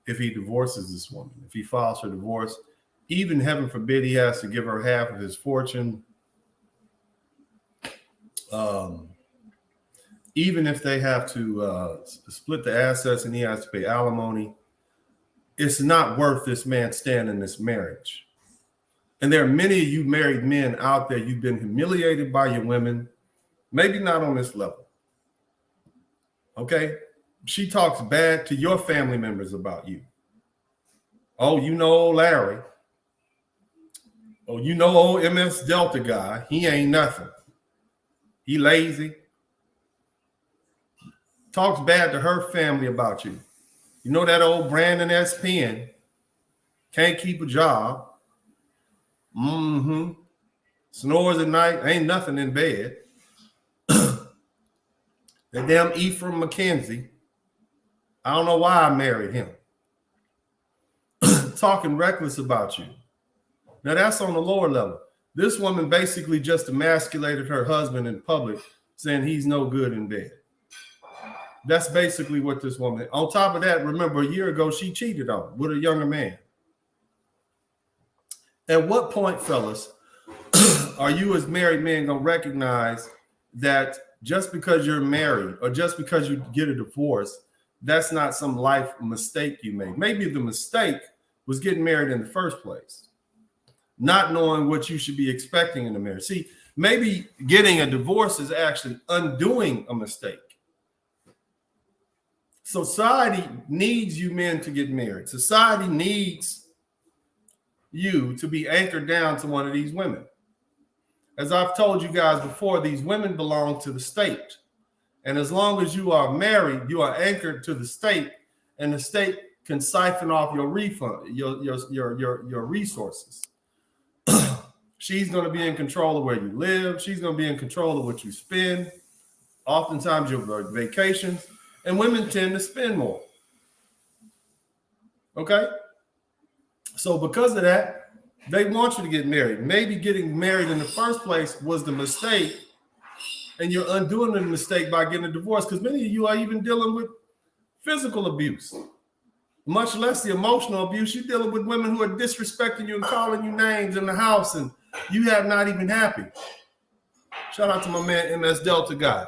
if he divorces this woman. If he files for divorce, even heaven forbid he has to give her half of his fortune. Even if they have to split the assets and he has to pay alimony, it's not worth this man staying in this marriage. And there are many of you married men out there, you've been humiliated by your women, maybe not on this level. Okay? She talks bad to your family members about you. Oh, you know old Larry. Oh, you know old MS Delta guy. He ain't nothing. He lazy. Talks bad to her family about you. You know that old Brandon S. Penn can't keep a job. Snores at night, ain't nothing in bed. That damn Ephraim McKenzie. I don't know why I married him. Talking reckless about you. Now that's on the lower level. This woman basically just emasculated her husband in public, saying he's no good in bed. That's basically what this woman. On top of that, remember a year ago she cheated on him with a younger man. At what point, fellas, are you as married men going to recognize that just because you're married or just because you get a divorce, that's not some life mistake you made? Maybe the mistake was getting married in the first place, not knowing what you should be expecting in a marriage. See, maybe getting a divorce is actually undoing a mistake. Society needs you men to get married. Society needs you to be anchored down to one of these women. As I've told you guys before, these women belong to the state. And as long as you are married, you are anchored to the state, and the state can siphon off your refund, your resources. She's going to be in control of where you live. She's going to be in control of what you spend. Oftentimes your vacations, and women tend to spend more. Okay? So because of that, they want you to get married. Maybe getting married in the first place was the mistake, and you're undoing the mistake by getting a divorce, because many of you are even dealing with physical abuse, much less the emotional abuse. You're dealing with women who are disrespecting you and calling you names in the house, and you have not even happy. Shout out to my man, MS Delta guy.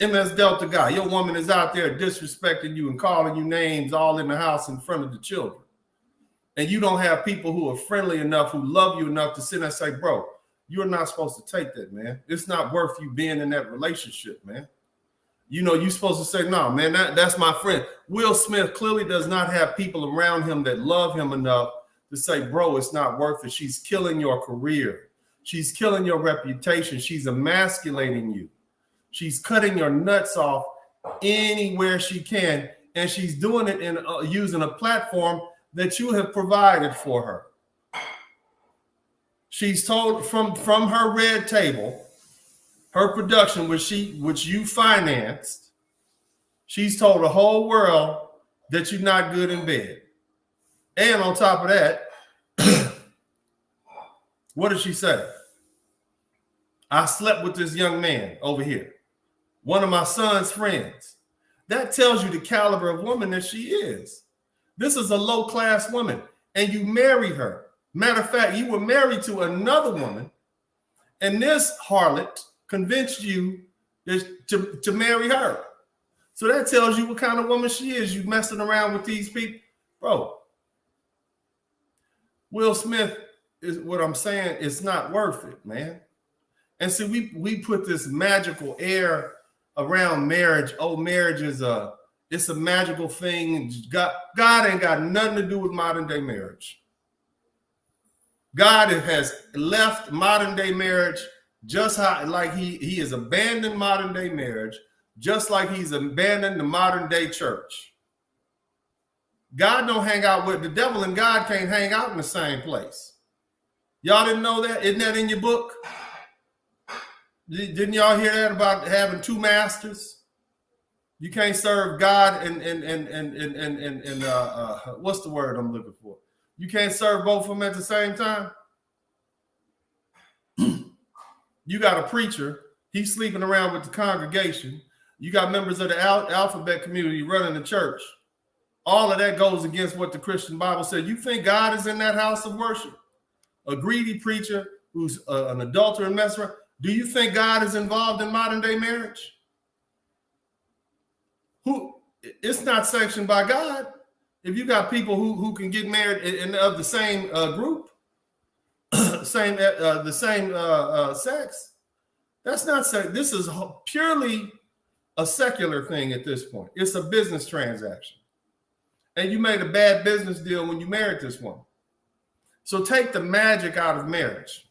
MS Delta guy, your woman is out there disrespecting you and calling you names all in the house in front of the children. And you don't have people who are friendly enough, who love you enough to sit there and say, bro, you're not supposed to take that, man. It's not worth you being in that relationship, man. You know, you're supposed to say, no, man, that's my friend. Will Smith clearly does not have people around him that love him enough to say, bro, it's not worth it. She's killing your career. She's killing your reputation. She's emasculating you. She's cutting your nuts off anywhere she can. And she's doing it in using a platform that you have provided for her. She's told from her red table, her production, which you financed, she's told the whole world that you're not good in bed. And on top of that, what did she say? I slept with this young man over here, one of my son's friends. That tells you the caliber of woman that she is. This is a low-class woman, and you married her. Matter of fact, you were married to another woman, and this harlot convinced you to marry her. So that tells you what kind of woman she is. You messing around with these people. Bro, Will Smith is what I'm saying. It's not worth it, man. And see, we put this magical air around marriage. Oh, marriage is it's a magical thing. God ain't got nothing to do with modern day marriage. God has left modern day marriage just how, like he has abandoned modern day marriage, just like he's abandoned the modern day church. God don't hang out with the devil, and God can't hang out in the same place. Y'all didn't know that? Isn't that in your book? Didn't y'all hear that about having two masters? You can't serve God and what's the word I'm looking for? You can't serve both of them at the same time. You got a preacher, he's sleeping around with the congregation. You got members of the alphabet community running the church. All of that goes against what the Christian Bible said. You think God is in that house of worship? A greedy preacher who's an adulterer and messer. Do you think God is involved in modern day marriage? It's not sanctioned by God. If you got people who can get married of the same group, the same sex, that's not sex. This is purely a secular thing at this point. It's a business transaction, and you made a bad business deal when you married this woman. So take the magic out of marriage.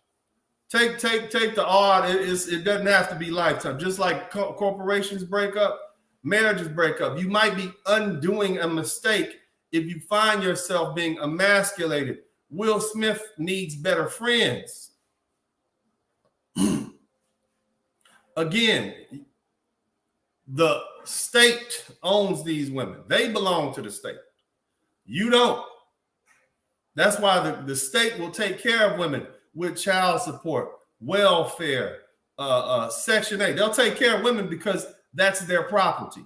Take the odd. It doesn't have to be lifetime. Just like corporations break up, marriages break up. You might be undoing a mistake if you find yourself being emasculated. Will Smith needs better friends. Again, the state owns these women. They belong to the state. You don't. That's why the state will take care of women with child support, welfare, Section 8. They'll take care of women because that's their property.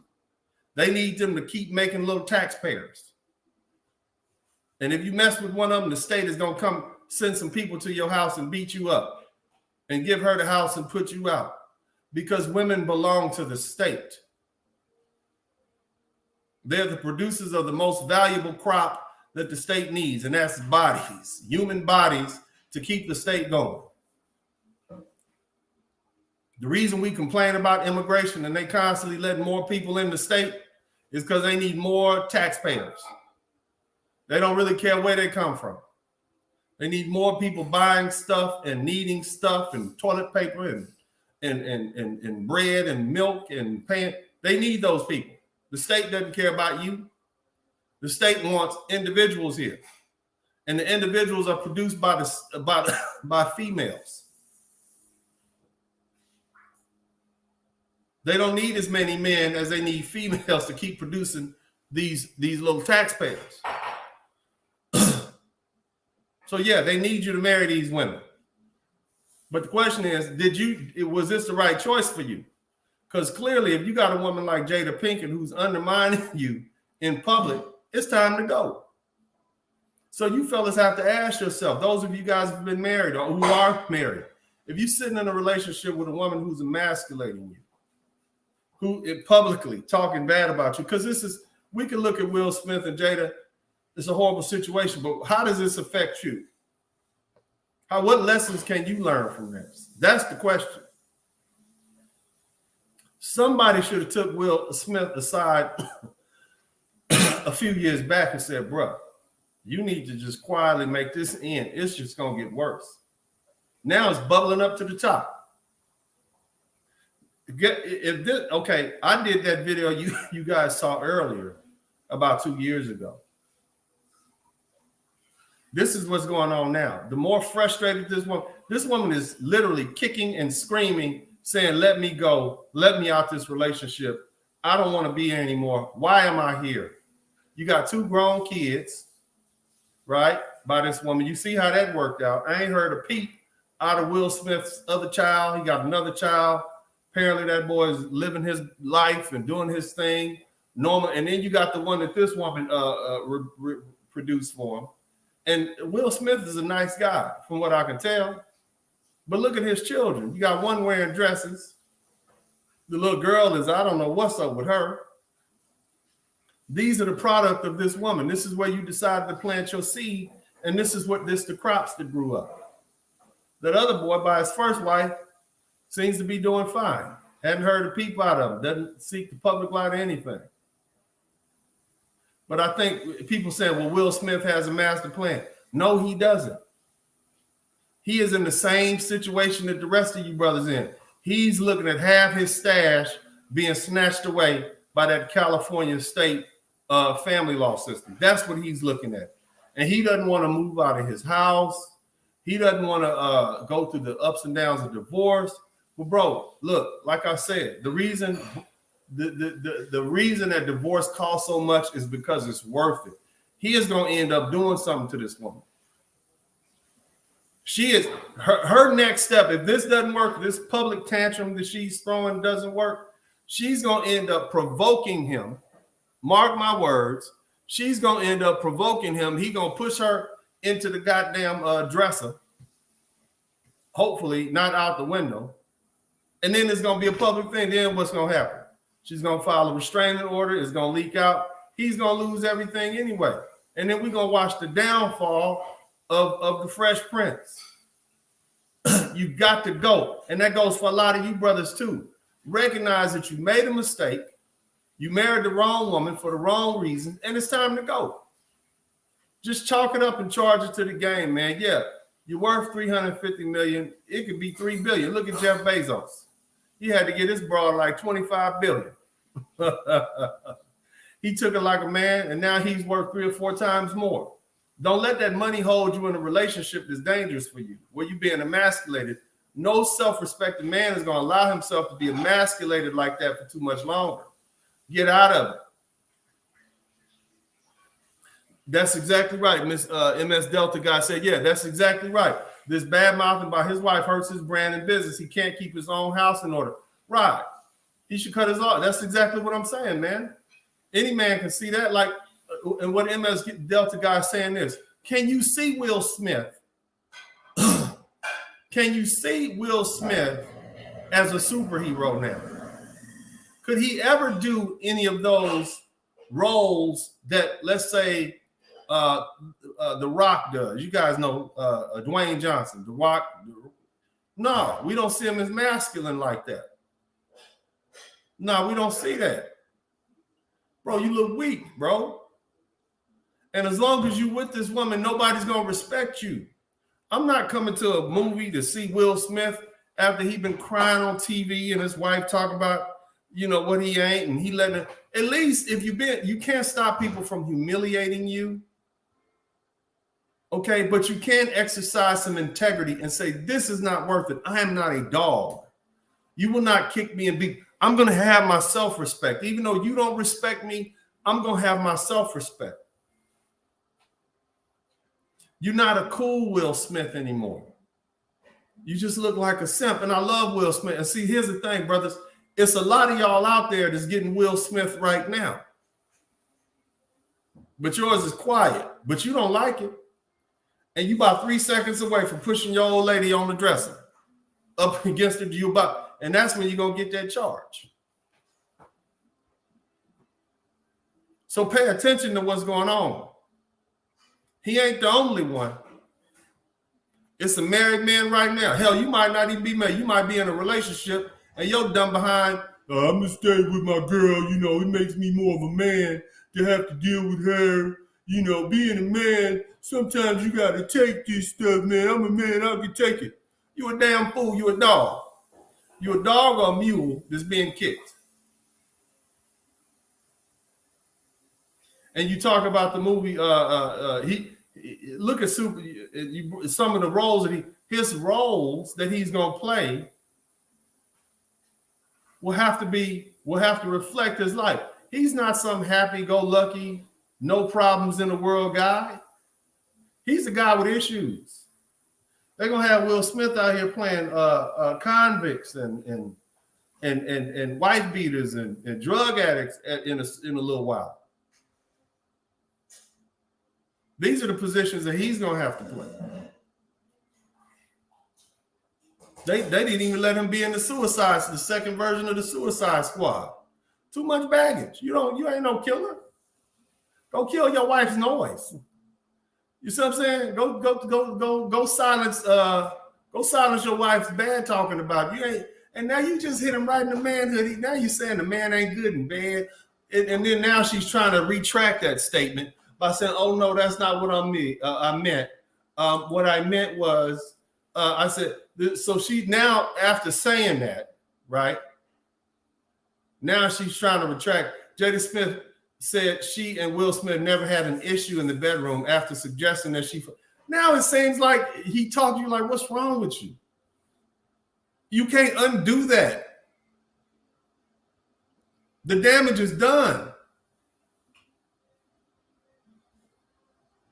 They need them to keep making little taxpayers. And if you mess with one of them, the state is going to come send some people to your house and beat you up and give her the house and put you out, because women belong to the state. They're the producers of the most valuable crop that the state needs, and that's bodies, human bodies, to keep the state going. The reason we complain about immigration and they constantly let more people in the state is because they need more taxpayers. They don't really care where they come from. They need more people buying stuff and needing stuff and toilet paper and bread and milk and paying. They need those people. The state doesn't care about you. The state wants individuals here. And the individuals are produced by females. They don't need as many men as they need females to keep producing these little taxpayers. So yeah, they need you to marry these women. But the question is, was this the right choice for you? Because clearly, if you got a woman like Jada Pinkett who's undermining you in public, it's time to go. So you fellas have to ask yourself, those of you guys who've been married or who are married, if you're sitting in a relationship with a woman who's emasculating you, who is publicly talking bad about you, because we can look at Will Smith and Jada, it's a horrible situation, but how does this affect you? What lessons can you learn from this? That's the question. Somebody should have took Will Smith aside a few years back and said, bro, you need to just quietly make this end. It's just going to get worse. Now it's bubbling up to the top. Okay, I did that video you guys saw earlier about 2 years ago. This is what's going on now. The more frustrated this woman is literally kicking and screaming, saying, let me go, let me out this relationship. I don't want to be here anymore. Why am I here? You got 2 grown kids, right, by this woman. You see how that worked out. I ain't heard a peep out of Will Smith's other child. He got another child. Apparently that boy is living his life and doing his thing normal. And then you got the one that this woman produced for him. And Will Smith is a nice guy, from what I can tell. But look at his children. You got one wearing dresses. The little girl is, I don't know what's up with her. These are the product of this woman. This is where you decided to plant your seed. And this is the crops that grew up. That other boy, by his first wife, seems to be doing fine. Hadn't heard a peep out of him. Doesn't seek the public light or anything. But I think people say, well, Will Smith has a master plan. No, he doesn't. He is in the same situation that the rest of you brothers in. He's looking at half his stash being snatched away by that California state family law system. That's what he's looking at. And he doesn't want to move out of his house. He doesn't want to go through the ups and downs of divorce. Well, bro, look, like I said, the reason that divorce costs so much is because it's worth it. He is going to end up doing something to this woman. She is her next step. If this doesn't work, this public tantrum that she's throwing doesn't work, she's going to end up provoking him. Mark my words. She's going to end up provoking him. He's going to push her into the goddamn dresser. Hopefully not out the window. And then it's going to be a public thing. Then what's going to happen? She's going to file a restraining order. It's going to leak out. He's going to lose everything anyway. And then we're going to watch the downfall of the Fresh Prince. You got to go. And that goes for a lot of you brothers too. Recognize that you made a mistake. You married the wrong woman for the wrong reason. And it's time to go. Just chalk it up and charge it to the game, man. Yeah, you're worth $350 million. It could be $3 billion. Look at Jeff Bezos. He had to get his broad like $25 billion. He took it like a man, and now he's worth 3 or 4 times more. Don't let that money hold you in a relationship that's dangerous for you, where you're being emasculated. No self-respecting man is going to allow himself to be emasculated like that for too much longer. Get out of it. That's exactly right. MS Delta guy said, yeah, that's exactly right. This bad mouthing by his wife hurts his brand and business. He can't keep his own house in order. Right. He should cut his off. That's exactly what I'm saying, man. Any man can see that. Like, and what MS Delta guy is saying is, can you see Will Smith? Can you see Will Smith as a superhero now? Could he ever do any of those roles that, let's say, The Rock does? You guys know Dwayne Johnson, The Rock. No, we don't see him as masculine like that. No, we don't see that. Bro, you look weak, bro. And as long as you with this woman, nobody's gonna respect you. I'm not coming to a movie to see Will Smith after he been crying on TV and his wife talk about, you know, what he ain't, and he letting it. At least if you can't stop people from humiliating you. Okay, but you can exercise some integrity and say, this is not worth it. I am not a dog. You will not kick me and be, I'm going to have my self-respect. Even though you don't respect me, I'm going to have my self-respect. You're not a cool Will Smith anymore. You just look like a simp. And I love Will Smith. And see, here's the thing, brothers. It's a lot of y'all out there that's getting Will Smith right now. But yours is quiet. But you don't like it. And you about 3 seconds away from pushing your old lady on the dresser up against her. And that's when you're going to get that charge. So pay attention to what's going on. He ain't the only one. It's a married man right now. Hell, you might not even be married. You might be in a relationship and you're dumb behind, I'm going to stay with my girl. You know, it makes me more of a man to have to deal with her. You know, being a man, sometimes you got to take this stuff, man. I'm a man, I can take it. You a damn fool. You a dog. You a dog or a mule that's being kicked. And you talk about the movie, look at some of the roles his roles that he's going to play will have to reflect his life. He's not some happy-go-lucky, no problems in the world guy. He's a guy with issues. They're gonna have Will Smith out here playing convicts and wife beaters and drug addicts in a little while. These are the positions that he's gonna have to play. They didn't even let him be in the second version of the Suicide Squad. Too much baggage. You ain't no killer. Go kill your wife's noise. You see what I'm saying? Go silence your wife's bad talking about you. And now you just hit him right in the manhood. Now you're saying the man ain't good and bad. And then now she's trying to retract that statement by saying, oh no, that's not what I meant. What I meant was, I said, so she now, after saying that, right? Now she's trying to retract. Jada Smith said she and Will Smith never had an issue in the bedroom after suggesting that now it seems like he talked to you like, what's wrong with you? You can't undo that. The damage is done.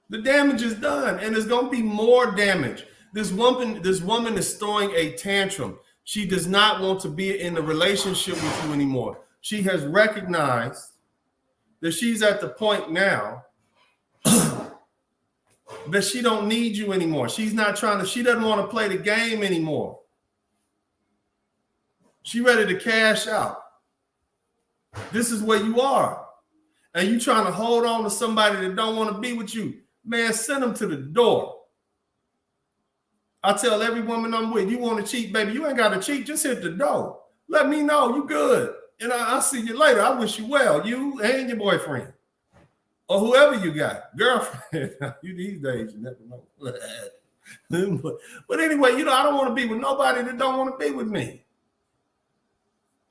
The damage is done, and there's going to be more damage. This woman is throwing a tantrum. She does not want to be in a relationship with you anymore. She has recognized that she's at the point now that she don't need you anymore. She doesn't want to play the game anymore. She ready to cash out. This is where you are. And you trying to hold on to somebody that don't want to be with you. Man, send them to the door. I tell every woman I'm with, you want to cheat, baby, you ain't got to cheat. Just hit the door. Let me know you good. And I'll see you later. I wish you well, you and your boyfriend. Or whoever you got. Girlfriend. You these days, you never know. But anyway, I don't want to be with nobody that don't want to be with me.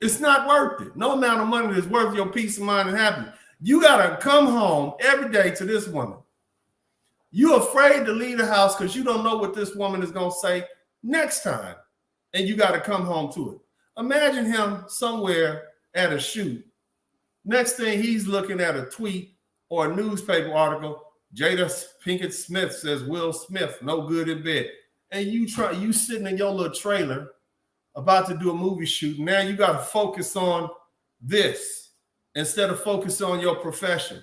It's not worth it. No amount of money is worth your peace of mind and happiness. You got to come home every day to this woman. You're afraid to leave the house because you don't know what this woman is going to say next time. And you got to come home to it. Imagine him somewhere at a shoot. Next thing he's looking at a tweet or a newspaper article. Jada Pinkett Smith says Will Smith no good in bed. And you sitting in your little trailer about to do a movie shoot. Now you got to focus on this instead of focus on your profession.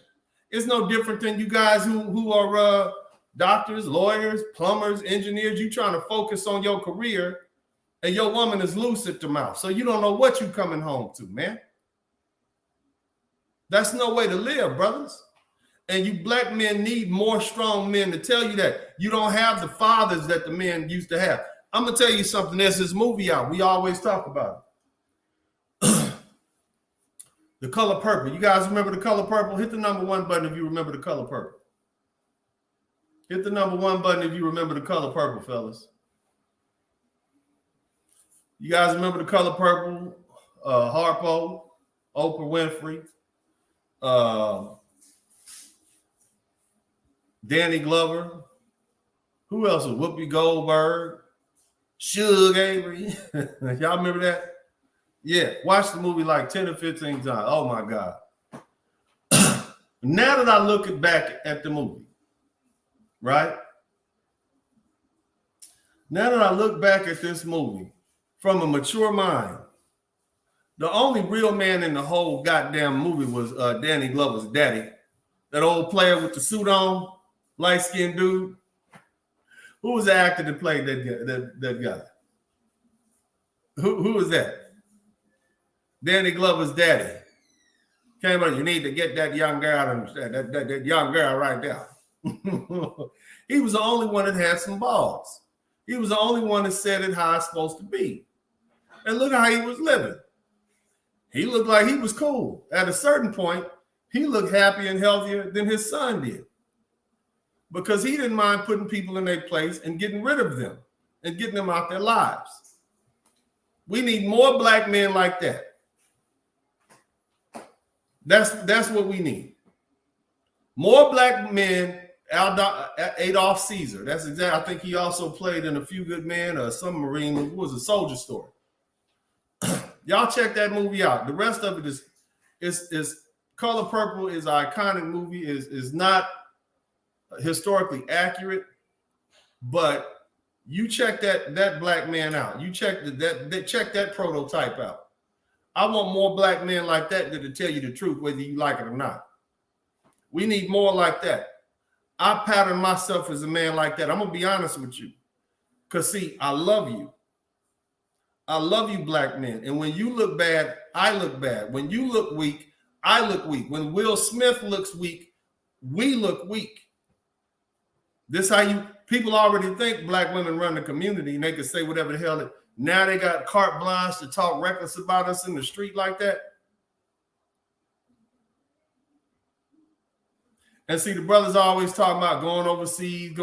It's no different than you guys who are doctors, lawyers, plumbers, engineers. You trying to focus on your career and your woman is loose at the mouth. So you don't know what you coming home to, man. That's no way to live, brothers. And you black men need more strong men to tell you that. You don't have the fathers that the men used to have. I'm going to tell you something. There's this movie out. We always talk about it. The Color Purple. You guys remember The Color Purple? Hit the number 1 button if you remember The Color Purple. Hit the number 1 button if you remember the color purple, fellas. You guys remember the color purple? Harpo, Oprah Winfrey, Danny Glover. Who else was Whoopi Goldberg? Suge Avery. Y'all remember that? Yeah, watch the movie like 10 or 15 times. Oh my God. Now that I look back at the movie, right? Now that I look back at this movie from a mature mind, the only real man in the whole goddamn movie was Danny Glover's daddy, that old player with the suit on, light-skinned dude. Who was the actor that played that guy? Who was that? Danny Glover's daddy. Came up, you need to get that young girl, that young girl right there. He was the only one that had some balls. He was the only one that said it how it's supposed to be. And look how he was living. He looked like he was cool. At a certain point, he looked happier and healthier than his son did, because he didn't mind putting people in their place and getting rid of them and getting them out their lives. We need more black men like that. That's what we need. More black men. Adolf Caesar. That's exactly. I think he also played in A Few Good Men or some Marine. It was a soldier story. Y'all check that movie out. The rest of it is Color Purple is an iconic movie. Is not historically accurate, but you check that black man out. You check check that prototype out. I want more black men like that to tell you the truth, whether you like it or not. We need more like that. I pattern myself as a man like that. I'm going to be honest with you. Because, see, I love you. I love you, black men. And when you look bad, I look bad. When you look weak, I look weak. When Will Smith looks weak, we look weak. This how people already think black women run the community and they can say whatever the hell. Now they got carte blanche to talk reckless about us in the street like that. And see, the brothers always talking about going overseas.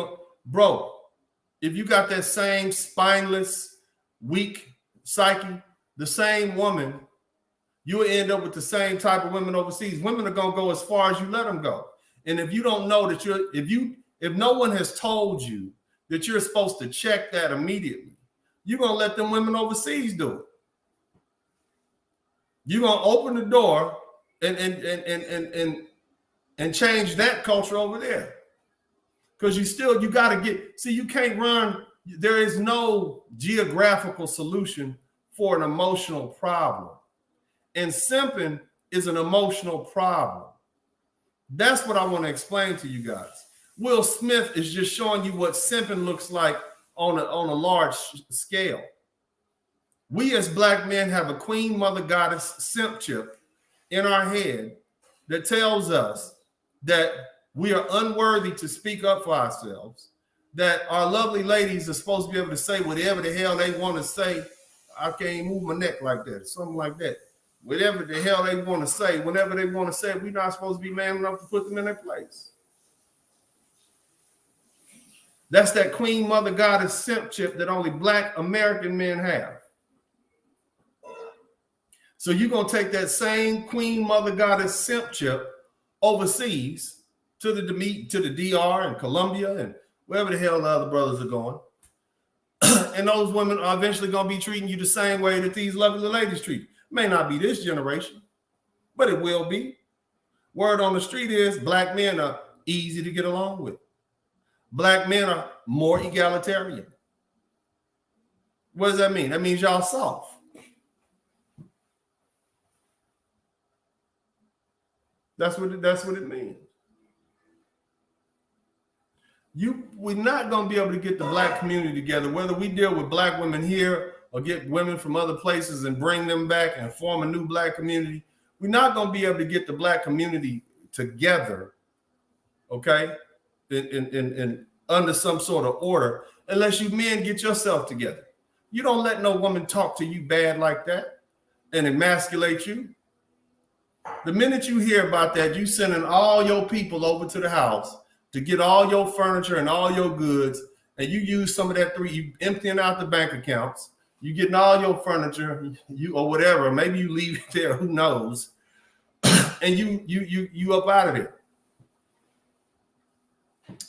Bro, if you got that same spineless, weak psyche, the same woman, you'll end up with the same type of women overseas. Women are going to go as far as you let them go. And if you don't know that if no one has told you that you're supposed to check that immediately, you're going to let them women overseas do it. You're going to open the door and change that culture over there. Because you got to you can't run. There is no geographical solution for an emotional problem. And simping is an emotional problem. That's what I want to explain to you guys. Will Smith is just showing you what simping looks like on a large scale. We as black men have a queen mother goddess simp chip in our head that tells us that we are unworthy to speak up for ourselves, that our lovely ladies are supposed to be able to say whatever the hell they want to say. I can't move my neck like that, something like that. Whatever the hell they want to say, whenever they want to say, we're not supposed to be man enough to put them in their place. That's that queen mother goddess simp chip that only black American men have. So you're going to take that same queen mother goddess simp chip overseas to the DR and Colombia and wherever the hell the other brothers are going. And those women are eventually going to be treating you the same way that these lovely ladies treat you. May not be this generation, but it will be. Word on the street is black men are easy to get along with. Black men are more egalitarian. What does that mean? That means y'all soft. That's what it means. We're not going to be able to get the black community together, whether we deal with black women here or get women from other places and bring them back and form a new black community. We're not going to be able to get the black community together, okay, in under some sort of order, unless you men get yourself together. You don't let no woman talk to you bad like that and emasculate you. The minute you hear about that, you sending all your people over to the house to get all your furniture and all your goods, and you use some of that you emptying out the bank accounts, you getting all your furniture, you or whatever, maybe you leave it there, who knows, and you up out of there.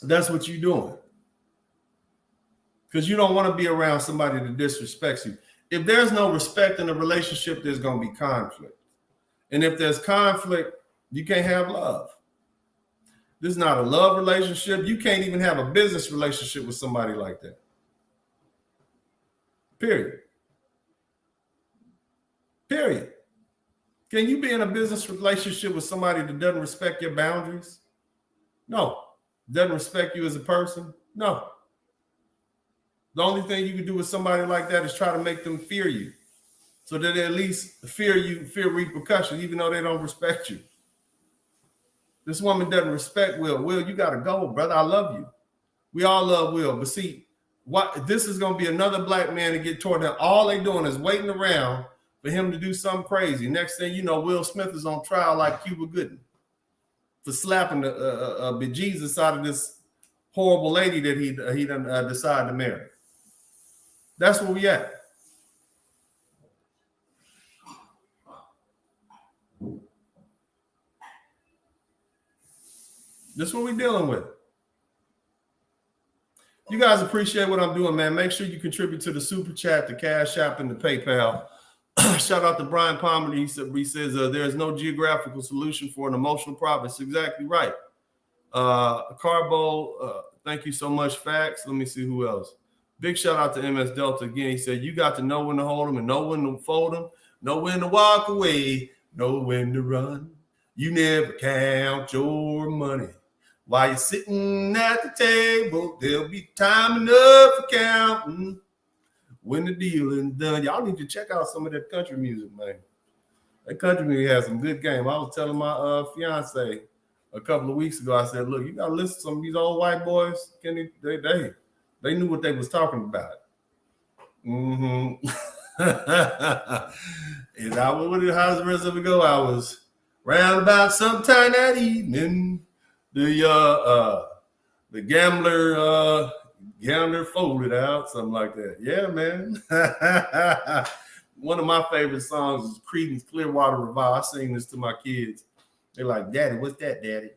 That's what you're doing. Because you don't want to be around somebody that disrespects you. If there's no respect in a relationship, there's going to be conflict. And if there's conflict, you can't have love. This is not a love relationship. You can't even have a business relationship with somebody like that. Period. Period. Can you be in a business relationship with somebody that doesn't respect your boundaries? No. Doesn't respect you as a person? No. The only thing you can do with somebody like that is try to make them fear you, so that they at least fear you, fear repercussions, even though they don't respect you. This woman doesn't respect Will. Will, you got to go, brother. I love you. We all love Will. But see, this is going to be another black man to get toward them. All they doing is waiting around for him to do something crazy. Next thing you know, Will Smith is on trial like Cuba Gooding for slapping the bejesus out of this horrible lady that he done decided to marry. That's where we at. This is what we're dealing with. You guys appreciate what I'm doing, man. Make sure you contribute to the Super Chat, the Cash App, and the PayPal. Shout out to Brian Palmer. He says there is no geographical solution for an emotional problem. That's exactly right. Carbo, thank you so much. Facts. Let me see who else. Big shout out to MS Delta again. He said, you got to know when to hold them and know when to fold them, know when to walk away, know when to run. You never count your money. While you're sitting at the table, there'll be time enough for counting when the deal is done. Y'all need to check out some of that country music, man. That country music has some good game. I was telling my fiance a couple of weeks ago, I said, look, you got to listen to some of these old white boys. They knew what they was talking about. Mm-hmm. And how's the rest of it go? I was round about sometime that evening. The gambler folded out, something like that. Yeah, man. One of my favorite songs is Creedence Clearwater Revival. I sing this to my kids. They're like, Daddy, what's that, Daddy?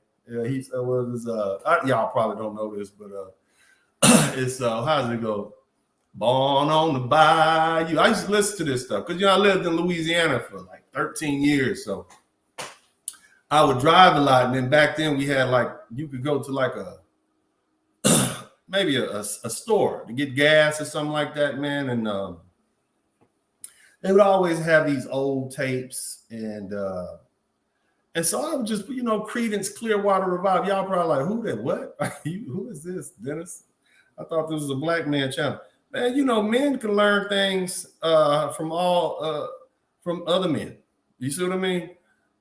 He said, y'all probably don't know this, but it's how's it go? Born on the bayou. I used to listen to this stuff because I lived in Louisiana for like 13 years, so I would drive a lot. And then back then we had you could go to like maybe a store to get gas or something like that, man. And they would always have these old tapes, and so I would just, Creedence Clearwater Revival. Y'all probably like, who that? What? Who is this, Dennis? I thought this was a black man channel. Man, men can learn things from other men. You see what I mean?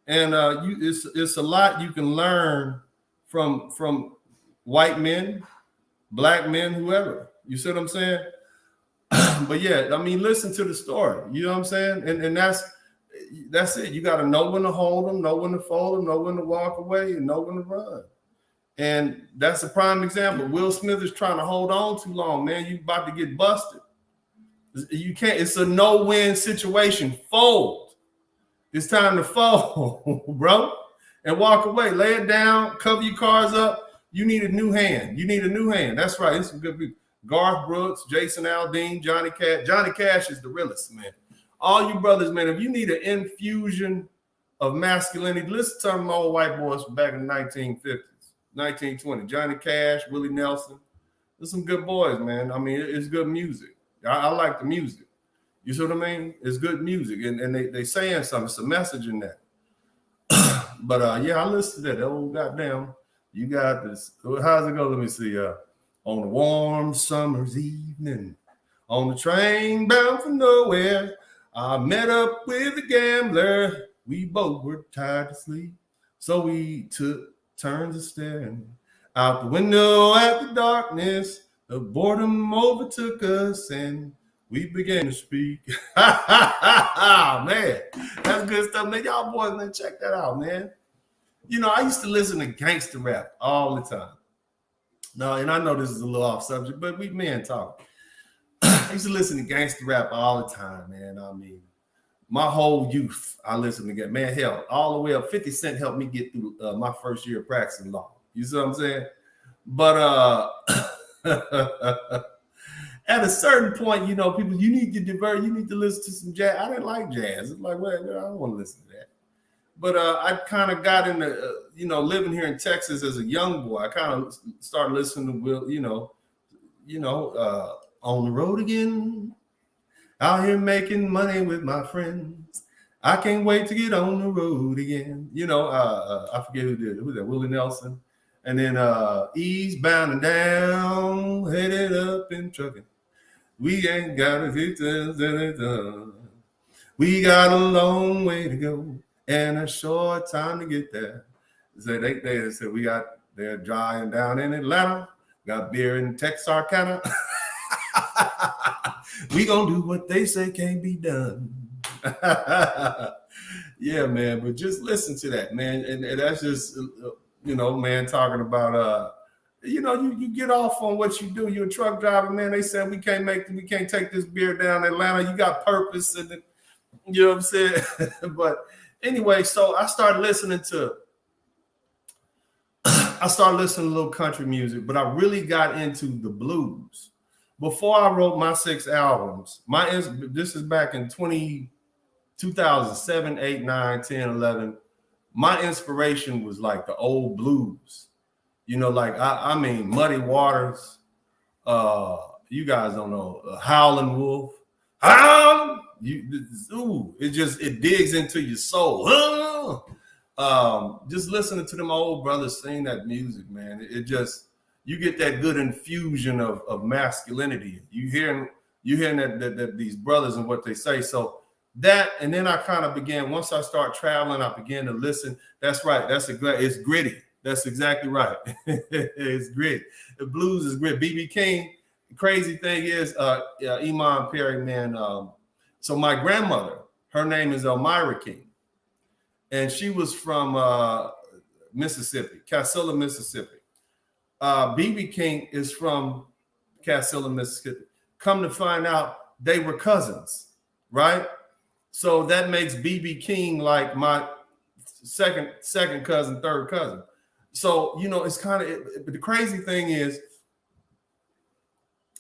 And it's a lot you can learn from white men, black men, whoever. You see what I'm saying? But yeah, I mean, listen to the story. You know what I'm saying? And that's it. You got to know when to hold them, know when to fold them, know when to walk away, and know when to run. And that's a prime example. Will Smith is trying to hold on too long, man. You about to get busted. You can't. It's a no-win situation. Fold. It's time to fold, bro, and walk away. Lay it down. Cover your cars up. You need a new hand. That's right. It's some good people. Garth Brooks, Jason Aldean, Johnny Cash. Johnny Cash is the realest, man. All you brothers, man, if you need an infusion of masculinity, listen to some old white boys from back in the 1950s, 1920. Johnny Cash, Willie Nelson. There's some good boys, man. I mean, it's good music. I like the music. You see what I mean? It's good music, and they saying something. It's a message in that. But yeah, I listened to that. Oh, goddamn, you got this. How's it go? Let me see. On a warm summer's evening, on the train bound for nowhere, I met up with a gambler. We both were tired to sleep, so we took turns of staring out the window at the darkness. The boredom overtook us, and we began to speak. Man, that's good stuff, man. Y'all boys, man, check that out, man. I used to listen to gangster rap all the time. No, and I know this is a little off subject, but we men talk. I used to listen to gangster rap all the time, man. I mean, my whole youth, I listened to get man, hell, all the way up. 50 Cent helped me get through my first year of practicing law. You see what I'm saying? But at a certain point, you know, people, you need to divert, you need to listen to some jazz. I didn't like jazz. It's like, well, I don't want to listen to that. But I kind of got into, you know, living here in Texas as a young boy. I kind of started listening to Will, on the road again, out here making money with my friends. I can't wait to get on the road again. You know, I forget who did it. Who was that? Willie Nelson. And then eastbound and down, headed up in trucking. We ain't got a done. We got a long way to go and a short time to get there. So they said they're drying down in Atlanta, got beer in Texarkana. We gonna do what they say can't be done. Yeah, man, but just listen to that, man. And that's just, you know, man, talking about, you get off on what you do. You're a truck driver, man. They said we can't take this beer down in Atlanta. You got purpose, and you know what I'm saying? But anyway, so I started listening to a little country music, but I really got into the blues. Before I wrote my 6 albums, this is back in 2007, 8, 9, 10, 11. My inspiration was like the old blues. You know, like, I mean, Muddy Waters. You guys don't know. Howlin' Wolf. It digs into your soul. Just listening to them old brothers sing that music, man. You get that good infusion of masculinity. You hearing that these brothers and what they say. So that, and then I kind of began, once I start traveling, I began to listen. That's right. It's gritty. That's exactly right. It's gritty. The blues is gritty. B.B. King, the crazy thing is, Iman Perry, man. So my grandmother, her name is Elmira King. And she was from Mississippi, Casilla, Mississippi. B.B. King is from Casilla, Mississippi. Come to find out, they were cousins, right? So that makes B.B. King like my second cousin, third cousin. So, you know, it's kind of, but the crazy thing is,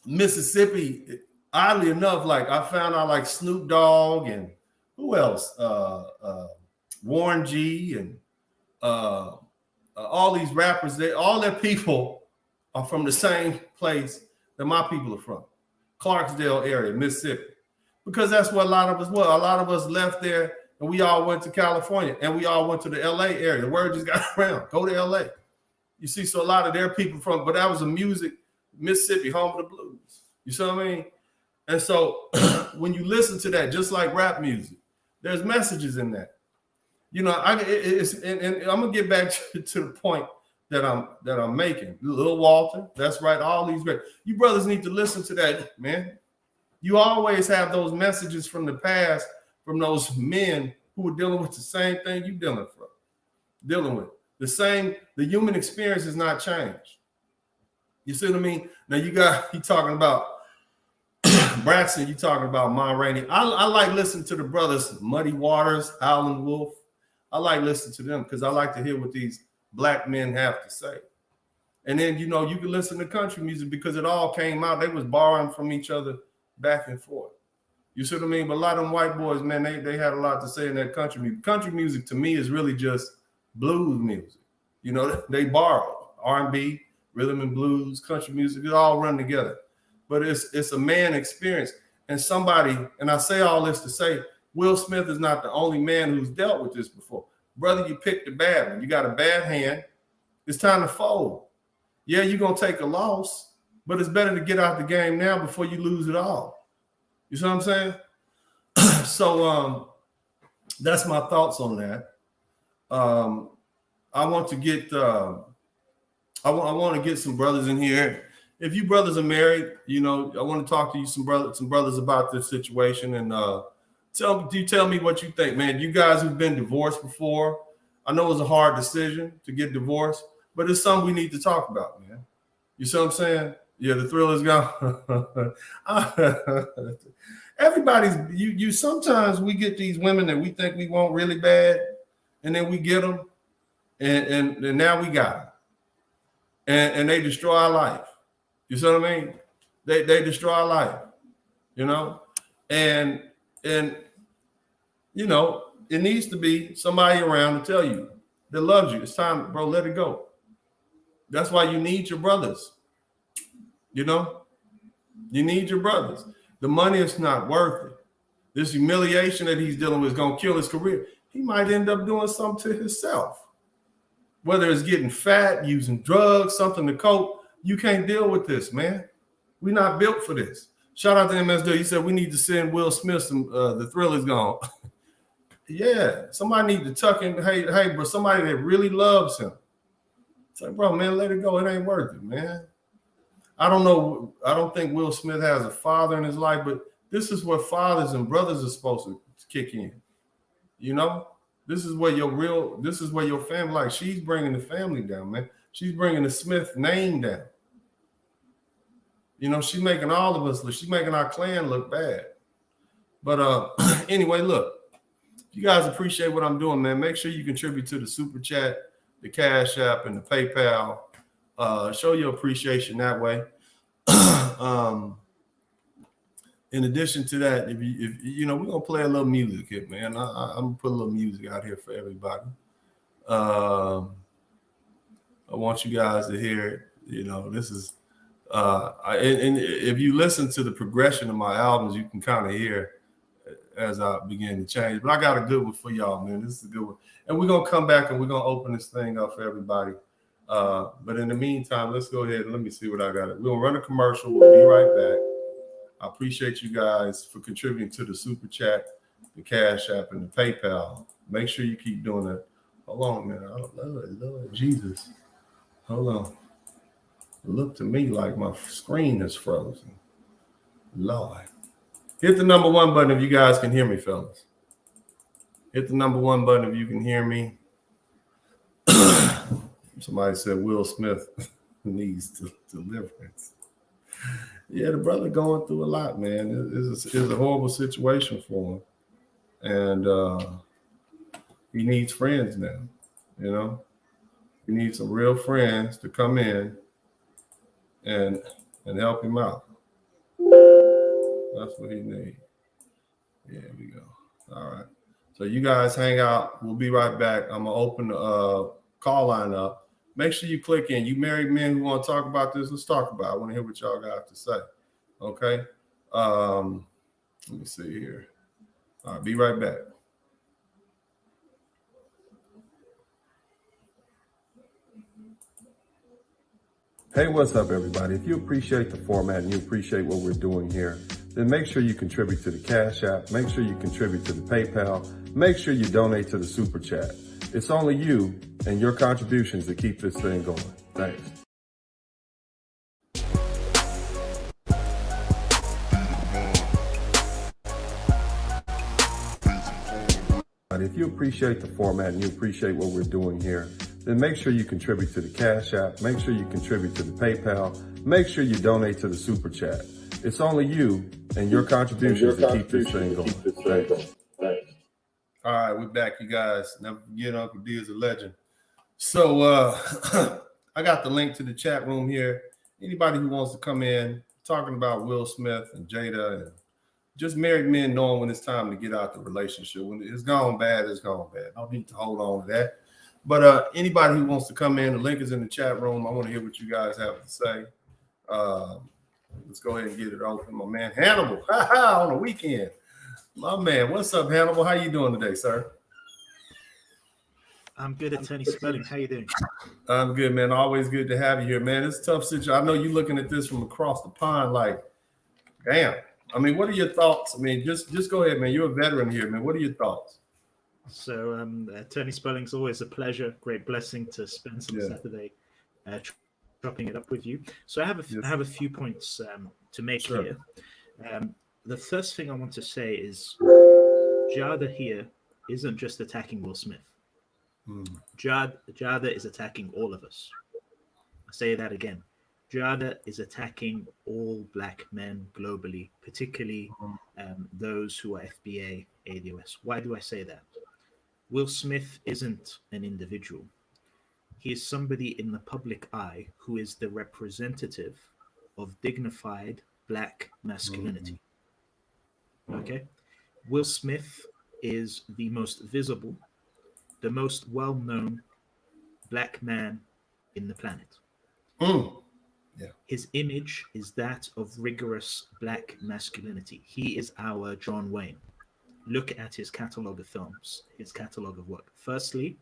Mississippi, oddly enough, like I found out like Snoop Dogg and who else? Warren G and all these rappers, all their people are from the same place that my people are from, Clarksdale area, Mississippi, because that's where a lot of us were. A lot of us left there, and we all went to California, and we all went to the LA area. The word just got around, go to LA. You see, so a lot of their people but that was a music, Mississippi, home of the blues. You see what I mean? And so when you listen to that, just like rap music, there's messages in that. You know, and I'm gonna get back to the point that I'm making. Lil Walter, that's right. All these great, you brothers need to listen to that, man. You always have those messages from the past, from those men who were dealing with the same thing you dealing with. The human experience has not changed. You see what I mean? Now you talking about Braxton, you talking about Ma Rainey. I like listening to the brothers Muddy Waters, Howlin' Wolf. I like listening to them because I like to hear what these black men have to say. And then, you know, you can listen to country music because it all came out. They was borrowing from each other back and forth. You see what I mean? But a lot of them white boys, man, they had a lot to say in that country music. Country music to me is really just blues music. You know, they borrow R&B, rhythm and blues, country music. It all run together. But it's a man experience. And I say all this to say, Will Smith is not the only man who's dealt with this before. Brother, you picked a bad one. You got a bad hand. It's time to fold. Yeah, you're going to take a loss, but it's better to get out the game now before you lose it all. You see what I'm saying? So that's my thoughts on that. I want to get I want to get some brothers in here. If you brothers are married, you know, I want to talk to you some brothers about this situation, and tell me what you think, man. You guys who've been divorced before, I know it was a hard decision to get divorced, but it's something we need to talk about, man. You see what I'm saying? Yeah, the thrill is gone. Everybody's you. Sometimes we get these women that we think we want really bad, and then we get them, and now we got them, and they destroy our life. You see what I mean? They destroy our life, you know, and you know, it needs to be somebody around to tell you that loves you. It's time, bro. Let it go. That's why you need your brothers. You know, you need your brothers. The money is not worth it. This humiliation that he's dealing with is going to kill his career. He might end up doing something to himself. Whether it's getting fat, using drugs, something to cope, you can't deal with this, man. We're not built for this. Shout out to MSW. He said we need to send Will Smith some. The thrill is gone. Yeah, somebody need to tuck him. Hey, bro, somebody that really loves him. It's like, bro, man, let it go. It ain't worth it, man. I don't know. I don't think Will Smith has a father in his life, but this is what fathers and brothers are supposed to kick in. You know, this is where your family, like, she's bringing the family down, man. She's bringing the Smith name down. You know, she's making all of us look, she's making our clan look bad. But anyway, look, if you guys appreciate what I'm doing, man, make sure you contribute to the Super Chat, the Cash App, and the PayPal. Show your appreciation that way. In addition to that, if you know, we're gonna play a little music here, man. I'm gonna put a little music out here for everybody. I want you guys to hear it. You know, this is and if you listen to the progression of my albums, you can kind of hear as I begin to change. But I got a good one for y'all, man. This is a good one. And we're gonna come back and we're gonna open this thing up for everybody. But in the meantime, let's go ahead and let me see what I got. We'll run a commercial. We'll be right back. I appreciate you guys for contributing to the Super Chat, the Cash App, and the PayPal. Make sure you keep doing that. Hold on, man. Oh, Lord Jesus. Hold on. It looked to me like my screen is frozen. Lord. Hit the number 1 button if you guys can hear me, fellas. Hit the number 1 button if you can hear me. Somebody said Will Smith needs deliverance. Yeah, the brother going through a lot, man. It's a horrible situation for him. And he needs friends now, you know. He needs some real friends to come in and help him out. That's what he needs. Yeah, we go. All right. So you guys hang out. We'll be right back. I'm going to open the call line up. Make sure you click in. You married men who want to talk about this, let's talk about it. I want to hear what y'all got to say. Okay. Let me see here. All right, be right back. Hey, what's up, everybody? If you appreciate the format and you appreciate what we're doing here, then make sure you contribute to the Cash App. Make sure you contribute to the PayPal. Make sure you donate to the Super Chat. It's only you and your contributions that keep this thing going. Thanks. If you appreciate the format and you appreciate what we're doing here, then make sure you contribute to the Cash App. Make sure you contribute to the PayPal. Make sure you donate to the Super Chat. It's only you and your contributions that keep this thing going. Thanks. All right, we're back, you guys. Never forget, Uncle D is a legend. So I got the link to the chat room here. Anybody who wants to come in, talking about Will Smith and Jada and just married men knowing when it's time to get out the relationship. When it's gone bad, it's gone bad. No need to hold on to that. But anybody who wants to come in, the link is in the chat room. I want to hear what you guys have to say. Let's go ahead and get it open. My man Hannibal, on the weekend. My man, what's up, Hannibal? How you doing today, sir? I'm good, Attorney Spelling. How you doing? I'm good, man. Always good to have you here, man. It's a tough situation. I know you're looking at this from across the pond like, damn. I mean, what are your thoughts? I mean, just go ahead, man. You're a veteran here, man. What are your thoughts? So, Attorney Spelling's always a pleasure. Great blessing to spend some Saturday chopping it up with you. So I have a few points to make here. The first thing I want to say is Jada here isn't just attacking Will Smith. Jada is attacking all of us. I say that again. Jada is attacking all black men globally, particularly those who are FBA, ADOS. Why do I say that? Will Smith isn't an individual. He is somebody in the public eye who is the representative of dignified black masculinity. Okay? Will Smith is the most visible, the most well-known black man in the planet. Yeah. His image is that of rigorous black masculinity. He is our John Wayne. Look at his catalog of films, his catalog of work. Firstly,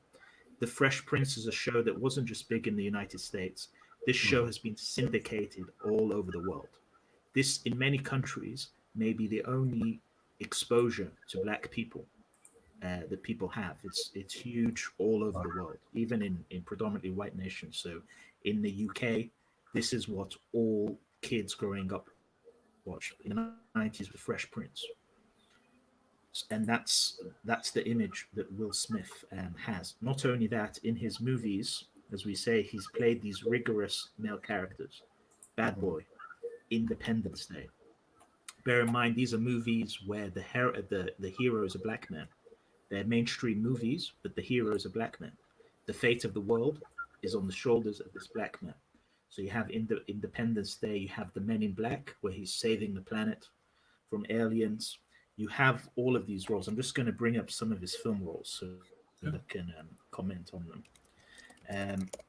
The Fresh Prince is a show that wasn't just big in the United States. This show has been syndicated all over the world. This, in many countries, may be the only exposure to black people that people have. It's huge all over the world, even in predominantly white nations. So in the UK, this is what all kids growing up watched in the 90s with Fresh Prince. And that's the image that Will Smith has. Not only that, in his movies, as we say, he's played these rigorous male characters. Bad Boy, Independence Day. Bear in mind, these are movies where the hero is a black man. They're mainstream movies, but the hero is a black man. The fate of the world is on the shoulders of this black man. So you have Independence Day, you have the Men in Black, where he's saving the planet from aliens. You have all of these roles. I'm just going to bring up some of his film roles so that I can comment on them.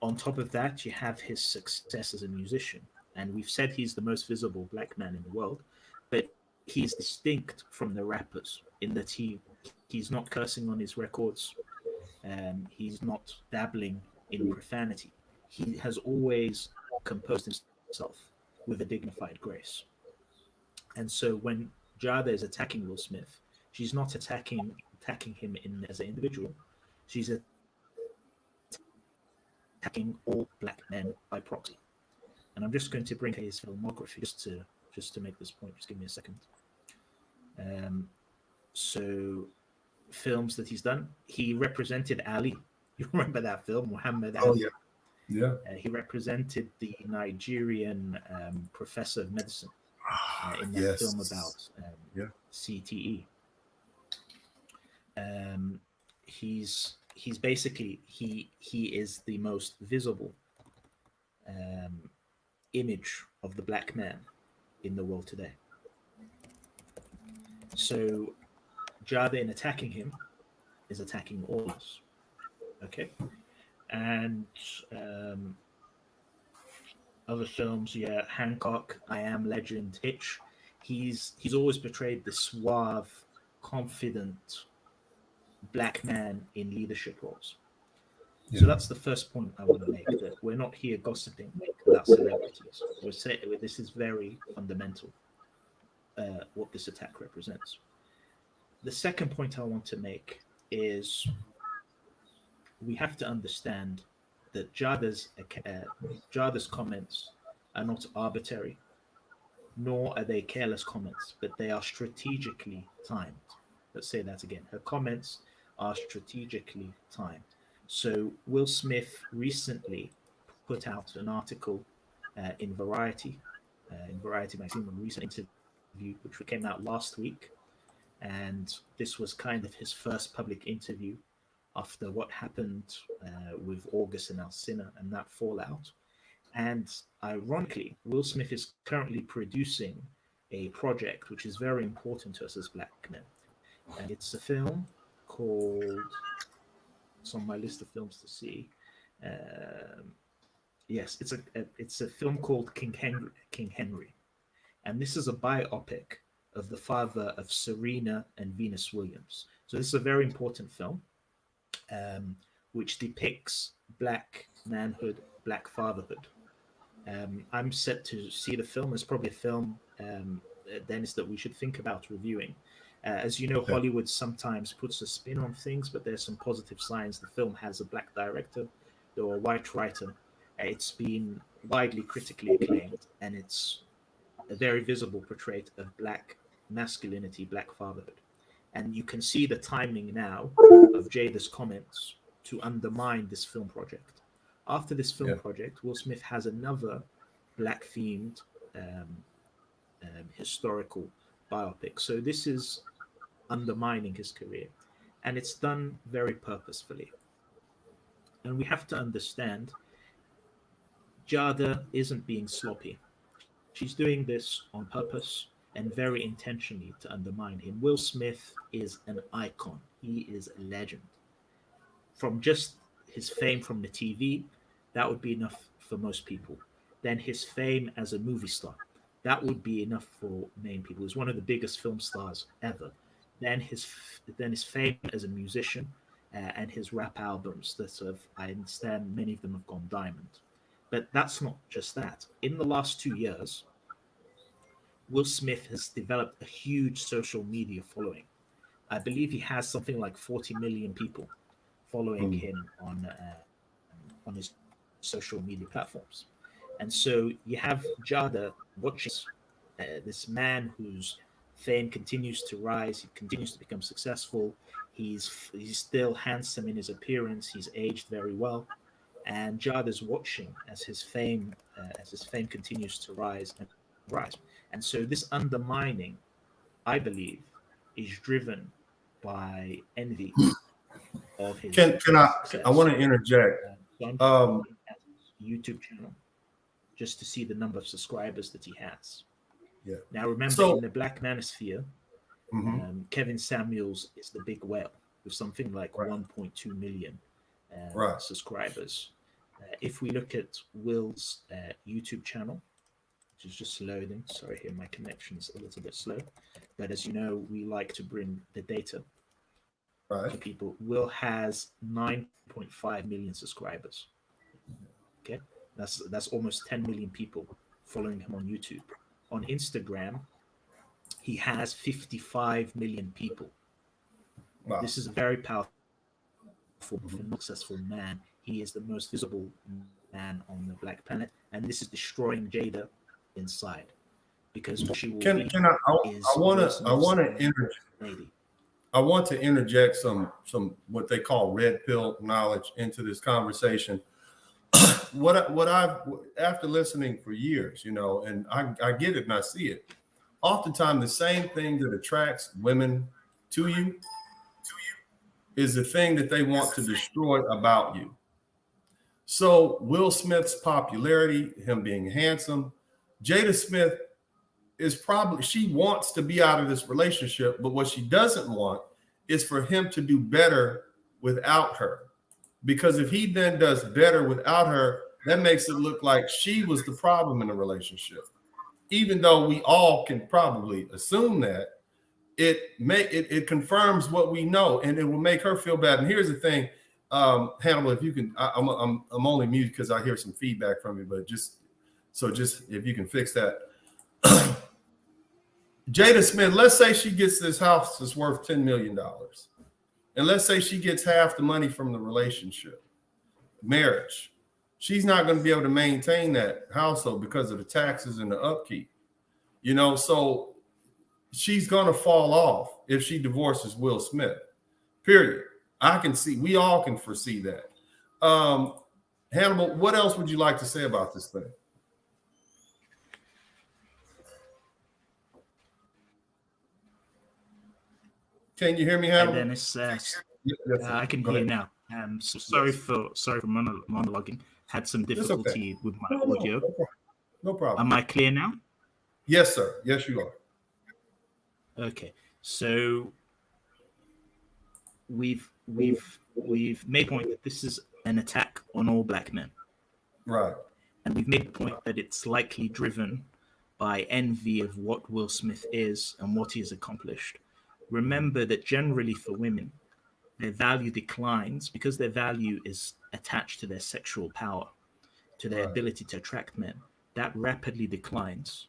On top of that, you have his success as a musician. And we've said he's the most visible black man in the world, but he's distinct from the rappers in that he's not cursing on his records. He's not dabbling in profanity. He has always composed himself with a dignified grace. And so when Jada is attacking Will Smith, she's not attacking him as an individual. She's attacking all black men by proxy. And I'm just going to bring his filmography just to make this point. Just give me a second. So films that he's done, he represented Ali. You remember that film, Muhammad Ali? Oh yeah, yeah. He represented the Nigerian professor of medicine in that film about CTE. He's basically he is the most visible image of the black man in the world today. So Jada, in attacking him, is attacking all of us. Okay, and other films, Hancock, I Am Legend, Hitch. He's always portrayed the suave, confident black man in leadership roles. So that's the first point I want to make, that we're not here gossiping about celebrities. We're saying this is very fundamental, what this attack represents. The second point I want to make is we have to understand that Jada's comments are not arbitrary, nor are they careless comments, but they are strategically timed. Let's say that again. Her comments are strategically timed. So Will Smith recently put out an article in Variety magazine, a recent interview, which came out last week. And this was kind of his first public interview after what happened with August and Alcina and that fallout. And ironically, Will Smith is currently producing a project which is very important to us as black men. And it's a film called, it's on my list of films to see. Yes, it's a film called King Henry. And this is a biopic of the father of Serena and Venus Williams. So this is a very important film, which depicts black manhood, black fatherhood. I'm set to see the film. It's probably a film, Dennis, that we should think about reviewing. As you know, Hollywood sometimes puts a spin on things, but there's some positive signs. The film has a black director or a white writer. It's been widely critically acclaimed, and it's a very visible portrait of black masculinity, black fatherhood. And you can see the timing now of Jada's comments to undermine this film project. After this film project, Will Smith has another black themed historical biopic. So this is undermining his career, and it's done very purposefully. And we have to understand Jada isn't being sloppy. She's doing this on purpose and very intentionally to undermine him. Will Smith is an icon. He is a legend. From just his fame from the TV, that would be enough for most people. Then his fame as a movie star, that would be enough for many people. He's one of the biggest film stars ever. Then his fame as a musician and his rap albums that have, I understand, many of them have gone diamond. But that's not just that. In the last 2 years, Will Smith has developed a huge social media following. I believe he has something like 40 million people following him on his social media platforms. And so you have Jada watching this man whose fame continues to rise. He continues to become successful. He's still handsome in his appearance. He's aged very well. And Jada's watching as his fame continues to rise and rise. And so this undermining, I believe, is driven by envy of his I want to interject. YouTube channel just to see the number of subscribers that he has. Yeah. Now remember, in the Black manosphere, Kevin Samuels is the big whale with something like 1.2 million subscribers. If we look at Will's YouTube channel, which is just loading. Sorry, here my connection's a little bit slow, but as you know, we like to bring the data to people. Will has 9.5 million subscribers. Okay, that's almost 10 million people following him on YouTube. On Instagram, he has 55 million people. Wow. This is a very powerful, successful man. He is the most visible man on the Black planet, and this is destroying Jada inside because she will I want to interject some what they call red pill knowledge into this conversation. what I've after listening for years, and I get it and I see it. Oftentimes, the same thing that attracts women to you is the thing that they want to destroy about you. So Will Smith's popularity, him being handsome, Jada Smith she wants to be out of this relationship, but what she doesn't want is for him to do better without her. Because if he then does better without her, that makes it look like she was the problem in the relationship. Even though we all can probably assume that, it confirms what we know, and it will make her feel bad. And here's the thing, Hannibal, if you can, I'm only muted because I hear some feedback from you, but just if you can fix that. Jada Smith, let's say she gets this house that's worth $10 million. And let's say she gets half the money from the relationship, marriage. She's not going to be able to maintain that household because of the taxes and the upkeep. So she's going to fall off if she divorces Will Smith, period. We all can foresee that. Hannibal, what else would you like to say about this thing? Can you hear me, Hannibal? Dennis, I can hear you now. So sorry for monologuing. Had some difficulty with my audio. No problem. Am I clear now? Yes, sir. Yes, you are. Okay. So we've made a point that this is an attack on all Black men. Right. And we've made the point that it's likely driven by envy of what Will Smith is and what he has accomplished. Remember that generally for women, their value declines because their value is attached to their sexual power, to their ability to attract men. That rapidly declines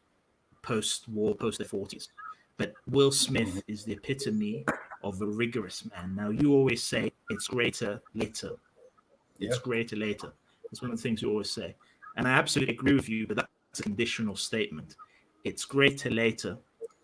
post-war, post their 40s. But Will Smith is the epitome of a rigorous man. Now, you always say it's greater later. It's greater later. That's one of the things you always say. And I absolutely agree with you, but that's a conditional statement. It's greater later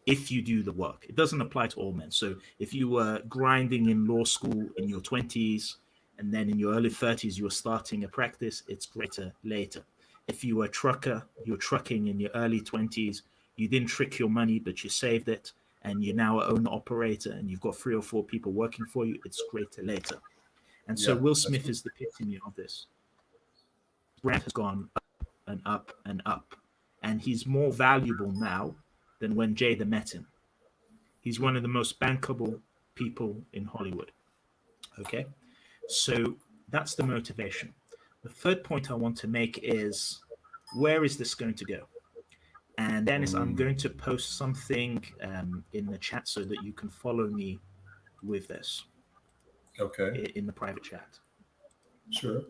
if you do the work. It doesn't apply to all men. So if you were grinding in law school in your 20s and then in your early 30s you were starting a practice, it's greater later. if you were a trucker, you were trucking in your early 20s, you didn't trick your money, but you saved it, and you're now an owner operator, and you've got 3 or 4 people working for you, it's greater later. And so Will Smith is the epitome of this. Brand has gone up and up and up, and he's more valuable now than when Jada met him. He's one of the most bankable people in Hollywood. Okay, so that's the motivation. The third point I want to make is, where is this going to go? And Dennis, I'm going to post something in the chat so that you can follow me with this. Okay. In the private chat. Sure.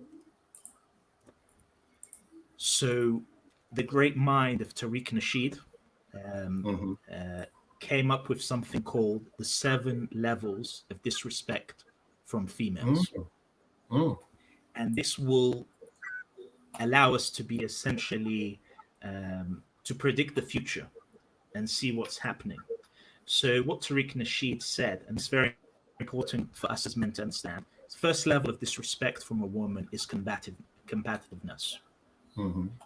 So the great mind of Tariq Nasheed came up with something called the 7 levels of disrespect from females. And this will allow us to be essentially to predict the future and see what's happening. So what Tariq Nasheed said, and it's very important for us as men to understand, the first level of disrespect from a woman is combativeness.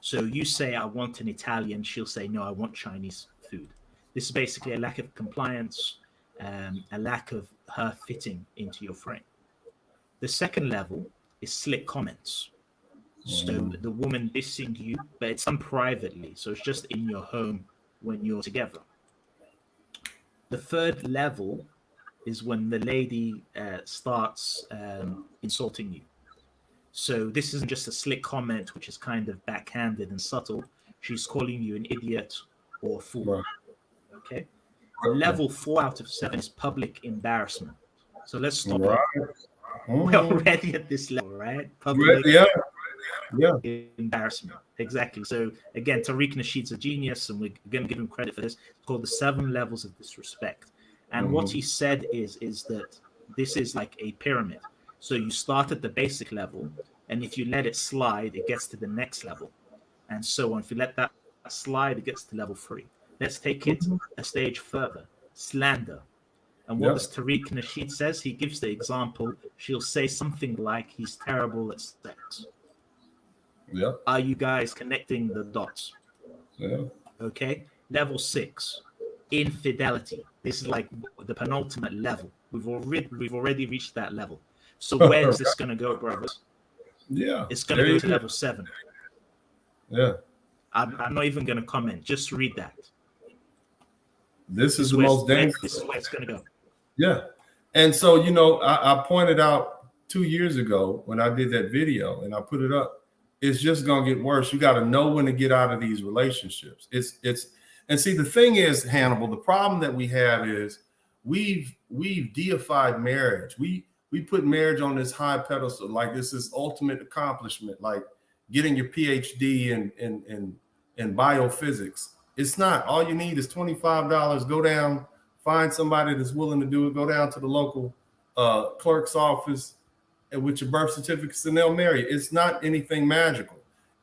So you say, I want an Italian, she'll say, no, I want Chinese food. This is basically a lack of compliance, a lack of her fitting into your frame. The second level is slick comments. So the woman dissing you, but it's done privately. So it's just in your home when you're together. The third level is when the lady starts insulting you. So this isn't just a slick comment, which is kind of backhanded and subtle. She's calling you an idiot or a fool. Okay. Level 4 out of 7 is public embarrassment. So let's stop. We're already at this level, right? Public embarrassment. Exactly. So again, Tariq Nasheed's a genius, and we're going to give him credit for this. It's called the 7 levels of disrespect. And what he said is that this is like a pyramid. So you start at the basic level, and if you let it slide, it gets to the next level, and so on. If you let that slide, it gets to level 3. Let's take it a stage further. Slander. And what does Tariq Nasheed says? He gives the example. She'll say something like, he's terrible at sex. Are you guys connecting the dots? Okay. Level 6, infidelity. This is like the penultimate level. We've already reached that level. So where is this going to go, brothers? It's going to go to level 7. I'm not even going to comment. Just read that. This is the most dangerous. This is where it's going to go. And so, I pointed out 2 years ago when I did that video and I put it up, it's just going to get worse. You got to know when to get out of these relationships. And see, the thing is, Hannibal, the problem that we have is we've deified marriage. We put marriage on this high pedestal, like this is ultimate accomplishment, like getting your PhD in biophysics. It's not. All you need is $25. Go down, find somebody that's willing to do it. Go down to the local clerk's office with your birth certificates, and they'll marry you. It's not anything magical.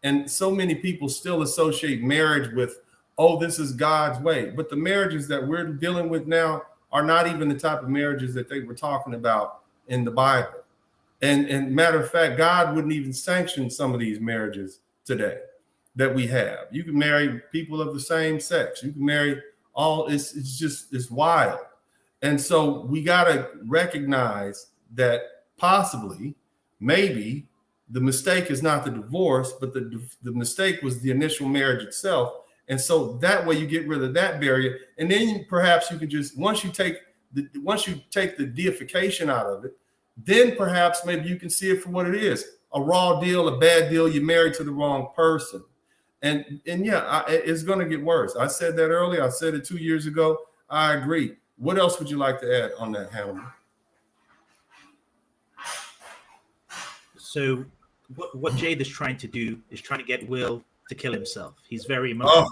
And so many people still associate marriage with, oh, this is God's way. But the marriages that we're dealing with now are not even the type of marriages that they were talking about in the Bible. And matter of fact, God wouldn't even sanction some of these marriages today that we have. You can marry people of the same sex. You can marry it's wild. And so we got to recognize that possibly, maybe the mistake is not the divorce, but the mistake was the initial marriage itself. And so that way you get rid of that barrier. And then perhaps you can just, once you take the deification out of it, then perhaps maybe you can see it for what it is. A raw deal, a bad deal, you're married to the wrong person. And it's going to get worse. I said that earlier. I said it 2 years ago. I agree. What else would you like to add on that, Hannibal? So what Jade is trying to do is trying to get Will to kill himself. He's very emotional.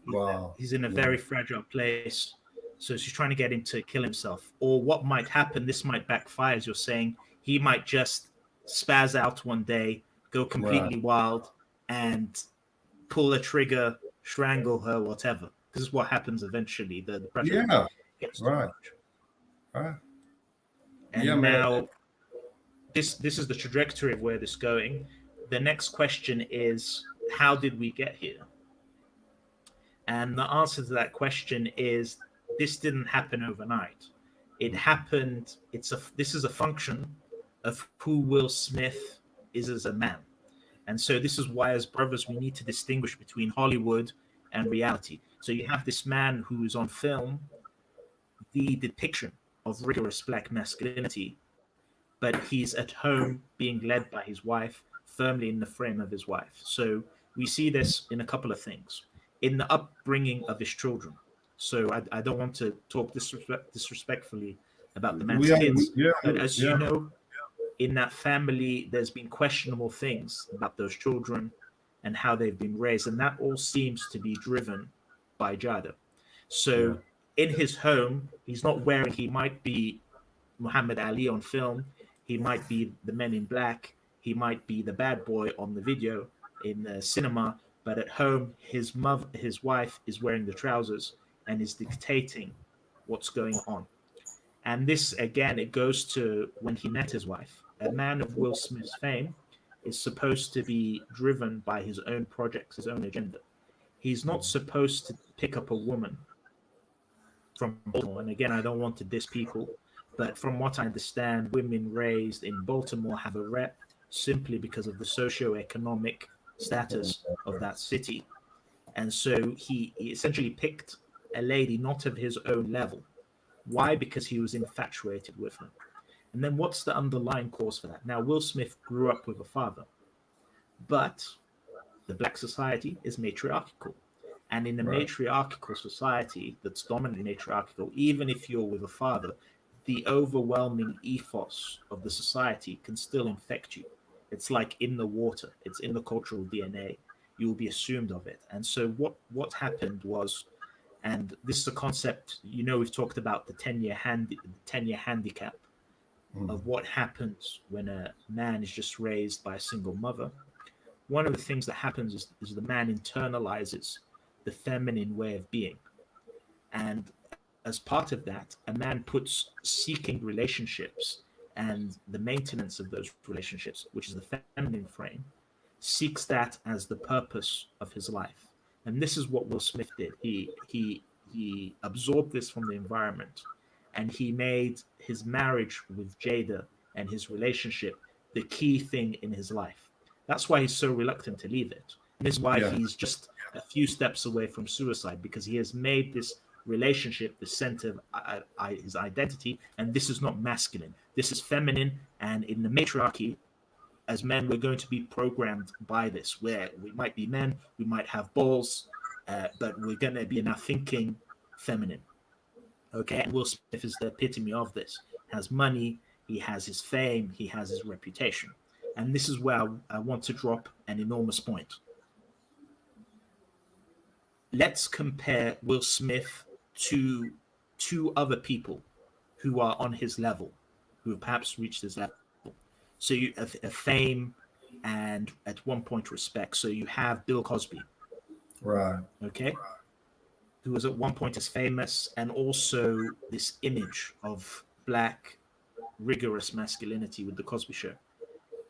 Wow. He's in a very fragile place. So she's trying to get him to kill himself. Or what might happen, this might backfire, as you're saying. He might just spaz out one day, go completely wild, and pull a trigger, strangle her, whatever. This is what happens eventually. The pressure gets too much. And now this is the trajectory of where this is going. The next question is, how did we get here? And the answer to that question is this didn't happen overnight. It happened. This is a function of who Will Smith is as a man. And so this is why, as brothers, we need to distinguish between Hollywood and reality. So you have this man who is on film, the depiction of rigorous black masculinity, but he's at home being led by his wife, firmly in the frame of his wife. So we see this in a couple of things. In the upbringing of his children. So I don't want to talk disrespectfully about the man's kids, but as you know, in that family, there's been questionable things about those children and how they've been raised, and that all seems to be driven by Jada. So in his home, he's not wearing, he might be Muhammad Ali on film, he might be the Men in Black, he might be the bad boy on the video in the cinema, but at home, his wife is wearing the trousers and is dictating what's going on. And this, again, it goes to when he met his wife. A man of Will Smith's fame is supposed to be driven by his own projects, his own agenda. He's not supposed to pick up a woman from Baltimore. And again, I don't want to diss people, but from what I understand, women raised in Baltimore have a rep simply because of the socioeconomic status of that city. And so he essentially picked a lady not of his own level. Why? Because he was infatuated with her. And then what's the underlying cause for that? Now, Will Smith grew up with a father, but the black society is matriarchal. And in a matriarchal society that's dominantly matriarchal, even if you're with a father, the overwhelming ethos of the society can still infect you. It's like in the water. It's in the cultural DNA. You will be assumed of it. And so what happened was, and this is a concept, we've talked about the 10-year handicap of what happens when a man is just raised by a single mother. One of the things that happens is the man internalizes the feminine way of being. And as part of that, a man puts seeking relationships and the maintenance of those relationships, which is the feminine frame, seeks that as the purpose of his life. And this is what Will Smith did. He absorbed this from the environment, and he made his marriage with Jada and his relationship the key thing in his life. That's why he's so reluctant to leave it. And this is why he's just a few steps away from suicide, because he has made this relationship the center of his identity, and this is not masculine. This is feminine, and in the matriarchy, as men, we're going to be programmed by this, where we might be men, we might have balls, but we're going to be in our thinking feminine. Okay, and Will Smith is the epitome of this. He has money, he has his fame, he has his reputation. And this is where I want to drop an enormous point. Let's compare Will Smith to two other people who are on his level, who have perhaps reached his level. So you have a fame and at one point respect. So you have Bill Cosby. Right. Okay. Who was at one point as famous, and also this image of black rigorous masculinity with the Cosby Show.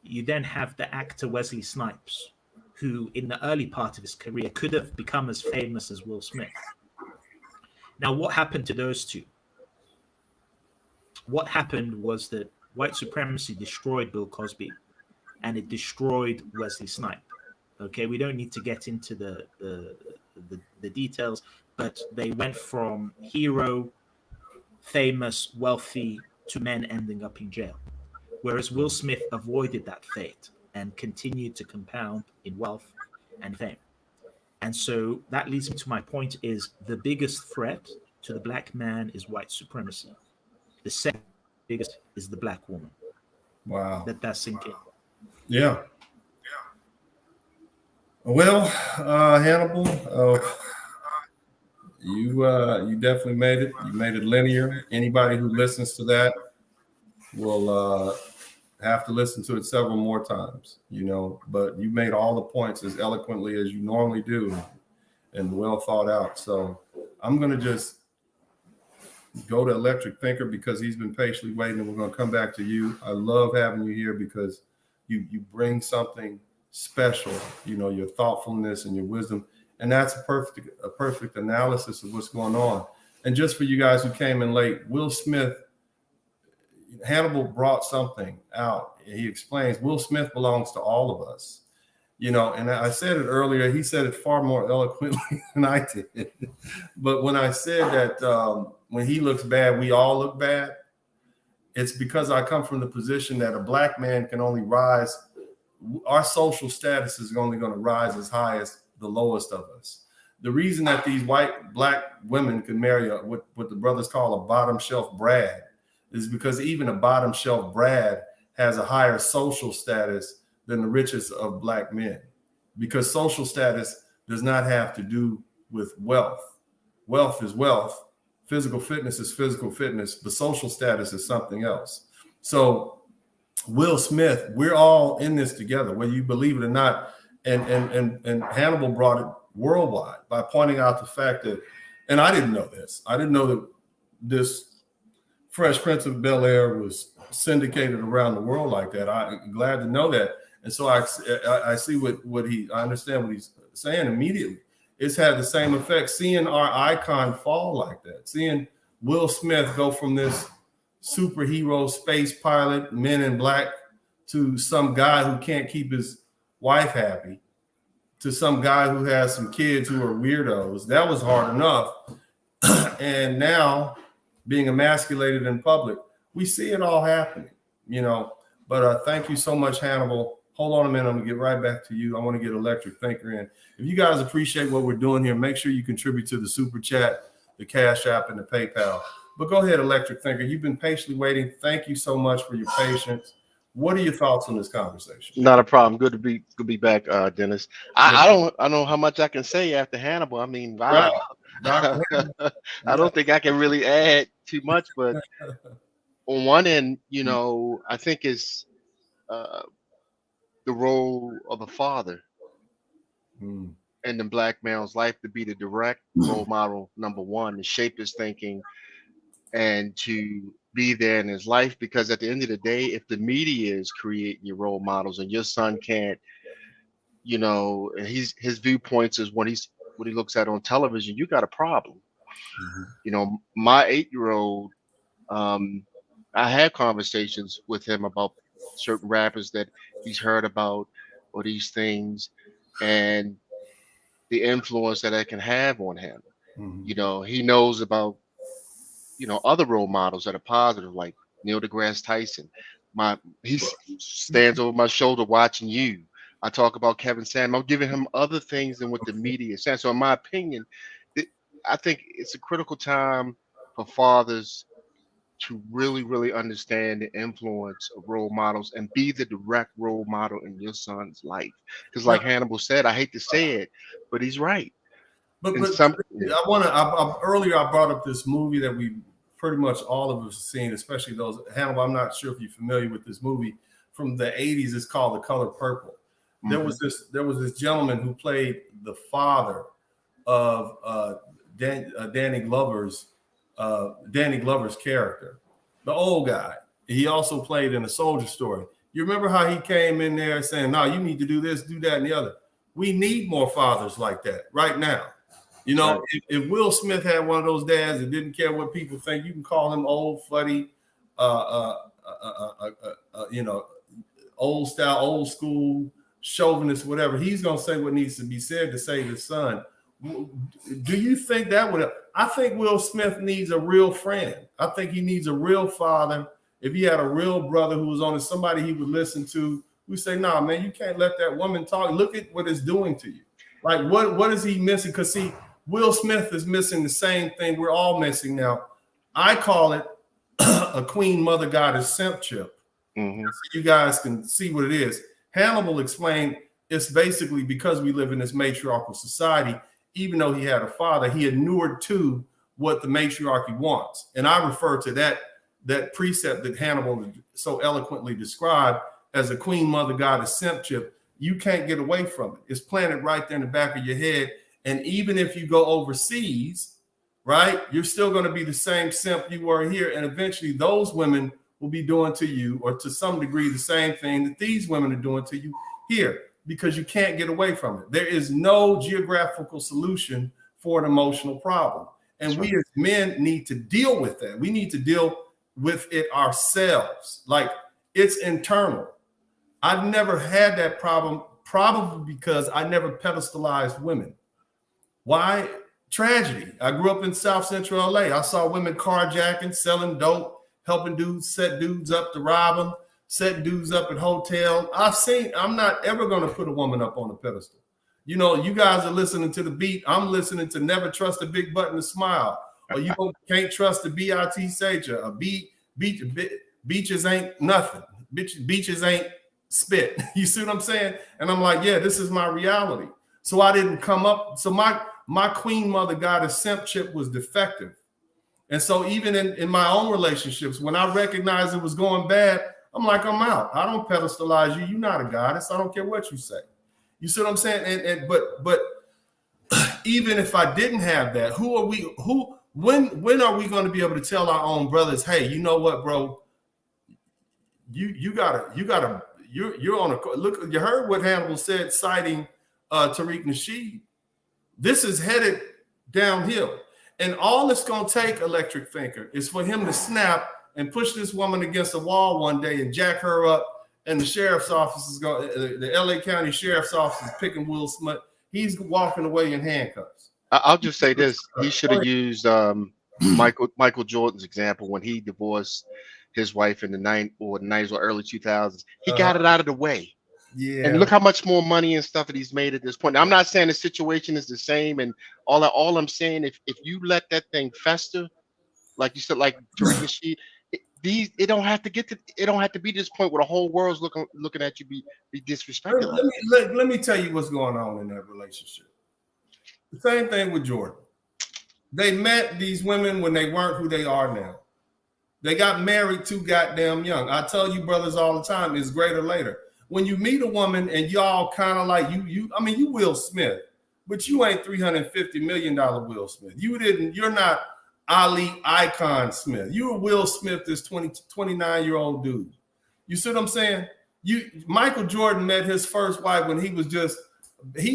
You then have the actor Wesley Snipes, who in the early part of his career could have become as famous as Will Smith. Now, what happened to those two? What happened was that white supremacy destroyed Bill Cosby, and it destroyed Wesley Snipes. Okay, we don't need to get into the details, but they went from hero, famous, wealthy, to men ending up in jail. Whereas Will Smith avoided that fate and continued to compound in wealth and fame. And so that leads me to my point is the biggest threat to the black man is white supremacy. The second biggest is the black woman. Wow. Let that sink in. Yeah. Well, Hannibal, you definitely made it. You made it linear. Anybody who listens to that will have to listen to it several more times, but you made all the points as eloquently as you normally do and well thought out. So I'm going to just go to Electric Thinker because he's been patiently waiting, and we're going to come back to you. I love having you here because you bring something special, you know, your thoughtfulness and your wisdom. And that's a perfect analysis of what's going on. And just for you guys who came in late, Will Smith, Hannibal brought something out. He explains Will Smith belongs to all of us. You know, and I said it earlier, he said it far more eloquently than I did. But when I said that when he looks bad, we all look bad, it's because I come from the position that a black man can only rise. Our social status is only going to rise as high as the lowest of us. The reason that these black women can marry what the brothers call a bottom shelf Brad is because even a bottom shelf Brad has a higher social status than the richest of black men, because social status does not have to do with wealth. Wealth is wealth. Physical fitness is physical fitness, but social status is something else. So Will Smith, we're all in this together, whether you believe it or not. And Hannibal brought it worldwide by pointing out the fact that, and I didn't know this. I didn't know that this Fresh Prince of Bel-Air was syndicated around the world like that. I'm glad to know that. And so I see I understand what he's saying immediately. It's had the same effect. Seeing our icon fall like that, seeing Will Smith go from this superhero space pilot, Men in Black, to some guy who can't keep his wife happy, to some guy who has some kids who are weirdos. That was hard enough. And now being emasculated in public, we see it all happening, you know. But thank you so much, Hannibal. Hold on a minute. I'm going to get right back to you. I want to get Electric Thinker in. If you guys appreciate what we're doing here, make sure you contribute to the Super Chat, the Cash App, and the PayPal. But go ahead, Electric Thinker. You've been patiently waiting. Thank you so much for your patience. What are your thoughts on this conversation? Not a problem. Good to be back, Dennis. I don't know how much I can say after Hannibal. I mean, wow. Right. I don't think I can really add too much, but on one end, you know, I think it's the role of the father in the black male's life to be the direct role model, number one, to shape his thinking and to be there in his life. Because at the end of the day, if the media is creating your role models and your son can't, you know, his viewpoints is what he looks at on television, you got a problem. You know, my 8-year-old, I had conversations with him about certain rappers that he's heard about or these things and the influence that can have on him. You know, he knows about, you know, other role models that are positive, like Neil deGrasse Tyson. He stands over my shoulder watching you. I talk about Kevin Samuels. I'm giving him other things than what the media is saying. So in my opinion, I think it's a critical time for fathers to really, really understand the influence of role models and be the direct role model in your son's life. Because like Hannibal said, I hate to say it, but he's right. But earlier I brought up this movie that we pretty much all of us have seen, especially those. Hannibal, I'm not sure if you're familiar with this movie from the 80s. It's called The Color Purple. There was this gentleman who played the father of Danny Glover's character, the old guy. He also played in A Soldier Story. You remember how he came in there saying, "No, you need to do this, do that, and the other." We need more fathers like that right now. You know, if Will Smith had one of those dads that didn't care what people think, you can call him old, fuddy, you know, old style, old school, chauvinist, whatever. He's going to say what needs to be said to save his son. Do you think that would? I think Will Smith needs a real friend. I think he needs a real father. If he had a real brother who was on somebody he would listen to, we say, "Nah, man, you can't let that woman talk. Look at what it's doing to you." Like, what is he missing? Because see, Will Smith is missing the same thing we're all missing now. I call it a queen mother goddess simp chip. So you guys can see what it is. Hannibal explained it's basically because we live in this matriarchal society. Even though he had a father, he inured to what the matriarchy wants. And I refer to that precept that Hannibal so eloquently described as a queen mother goddess simp chip. You can't get away from it. It's planted right there in the back of your head. And even if you go overseas, right, you're still going to be the same simp you were here. And eventually those women will be doing to you, or to some degree, the same thing that these women are doing to you here. because you can't get away from it. There is no geographical solution for an emotional problem. And we as men need to deal with that. We need to deal with it ourselves. Like, it's internal. I've never had that problem, probably because I never pedestalized women. Why? Tragedy. I grew up in South Central LA. I saw women carjacking, selling dope, helping dudes, set dudes up to rob them, set dudes up at hotels. I'm not ever going to put a woman up on a pedestal. You know, you guys are listening to the beat. I'm listening to Never Trust a Big Button to Smile. Or you can't trust the B.I.T. Sager. Beaches ain't nothing. Beaches ain't spit. You see what I'm saying? And I'm like, yeah, this is my reality. So I didn't come up. So my queen mother goddess simp chip was defective. And so even in my own relationships, when I recognized it was going bad, I'm like, I'm out. I don't pedestalize you. You're not a goddess. I don't care what you say. You see what I'm saying? But even if I didn't have that, when are we going to be able to tell our own brothers, hey, you know what, bro? You're on a look. You heard what Hannibal said, citing Tariq Nasheed. This is headed downhill. And all it's going to take, Electric Thinker, is for him to snap and push this woman against a wall one day and jack her up. And the sheriff's office is going, the LA County Sheriff's Office is picking Will Smith. He's walking away in handcuffs. I'll just say this. He should have used Michael Jordan's example when he divorced his wife in the 90s or early 2000s. He got it out of the way. Yeah. And look how much more money and stuff that he's made at this point. Now, I'm not saying the situation is the same, and all I'm saying, if you let that thing fester, like you said, like Tariq Nasheed, it don't have to be this point where the whole world's looking at you be disrespected. Let me tell you what's going on in that relationship. The same thing with Jordan. They met these women when they weren't who they are now. They got married too goddamn young. I tell you brothers all the time, it's greater later. When you meet a woman and y'all kind of like you Will Smith, but you ain't $350 million Will Smith. You're not Ali Icon Smith. You were Will Smith, this 29-year-old dude. You see what I'm saying? Michael Jordan met his first wife when he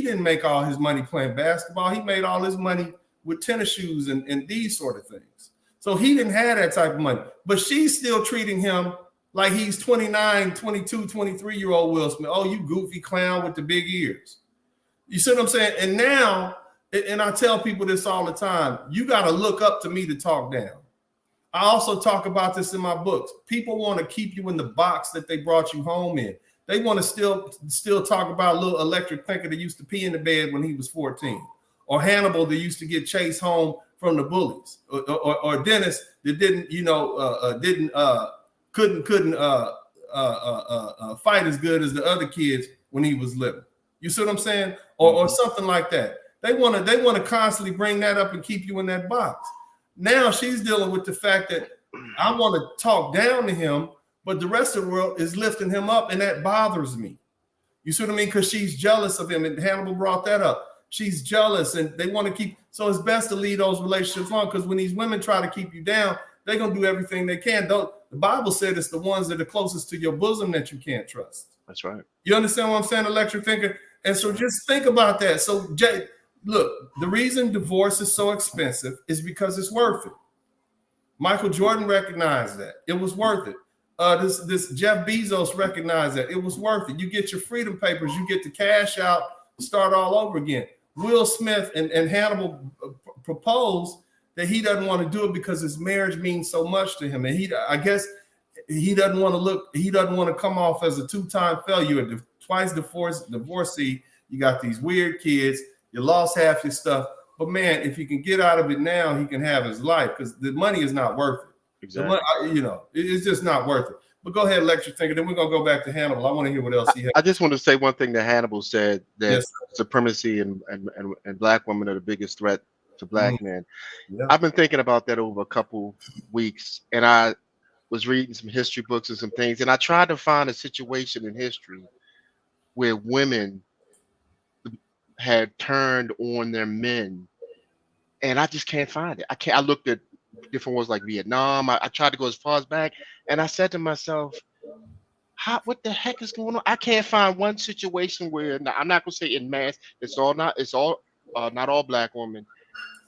didn't make all his money playing basketball. He made all his money with tennis shoes and these sort of things. So he didn't have that type of money, but she's still treating him like he's 29, 22, 23-year-old Will Smith. Oh, you goofy clown with the big ears. You see what I'm saying? And now, and I tell people this all the time, you got to look up to me to talk down. I also talk about this in my books. People want to keep you in the box that they brought you home in. They want to still talk about little Electric Thinker that used to pee in the bed when he was 14, or Hannibal that used to get chased home from the bullies, or Dennis that couldn't fight as good as the other kids when he was little. You see what I'm saying? Or something like that. They want to constantly bring that up and keep you in that box. Now she's dealing with the fact that I want to talk down to him, but the rest of the world is lifting him up, and that bothers me. You see what I mean? Because she's jealous of him, and Hannibal brought that up. She's jealous, and they want to keep. So it's best to leave those relationships on, because when these women try to keep you down, they're gonna do everything they can. The Bible said it's the ones that are closest to your bosom that you can't trust. That's right. You understand what I'm saying, Electric Thinker? And so just think about that. So Jay, look, the reason divorce is so expensive is because it's worth it. Michael Jordan recognized that. It was worth it. This Jeff Bezos recognized that. It was worth it. You get your freedom papers, you get to cash out, start all over again. Will Smith and Hannibal proposed that he doesn't want to do it because his marriage means so much to him. And I guess he doesn't want to come off as a two-time failure, twice divorcee. You got these weird kids, you lost half your stuff. But man, if he can get out of it now, he can have his life, because the money is not worth it. Exactly. It's just not worth it. But go ahead, Electric Thinker. Then we're gonna go back to Hannibal. I want to hear what else he has. I just want to say one thing that Hannibal said, that Yes, supremacy and black women are the biggest threat to black men. Yeah. I've been thinking about that over a couple weeks, and I was reading some history books and some things, and I tried to find a situation in history where women had turned on their men, and I just can't find it. I looked at different ones like Vietnam. I tried to go as far as back, and I said to myself, What the heck is going on? I can't find one situation where I'm not gonna say in mass. It's all not all black women,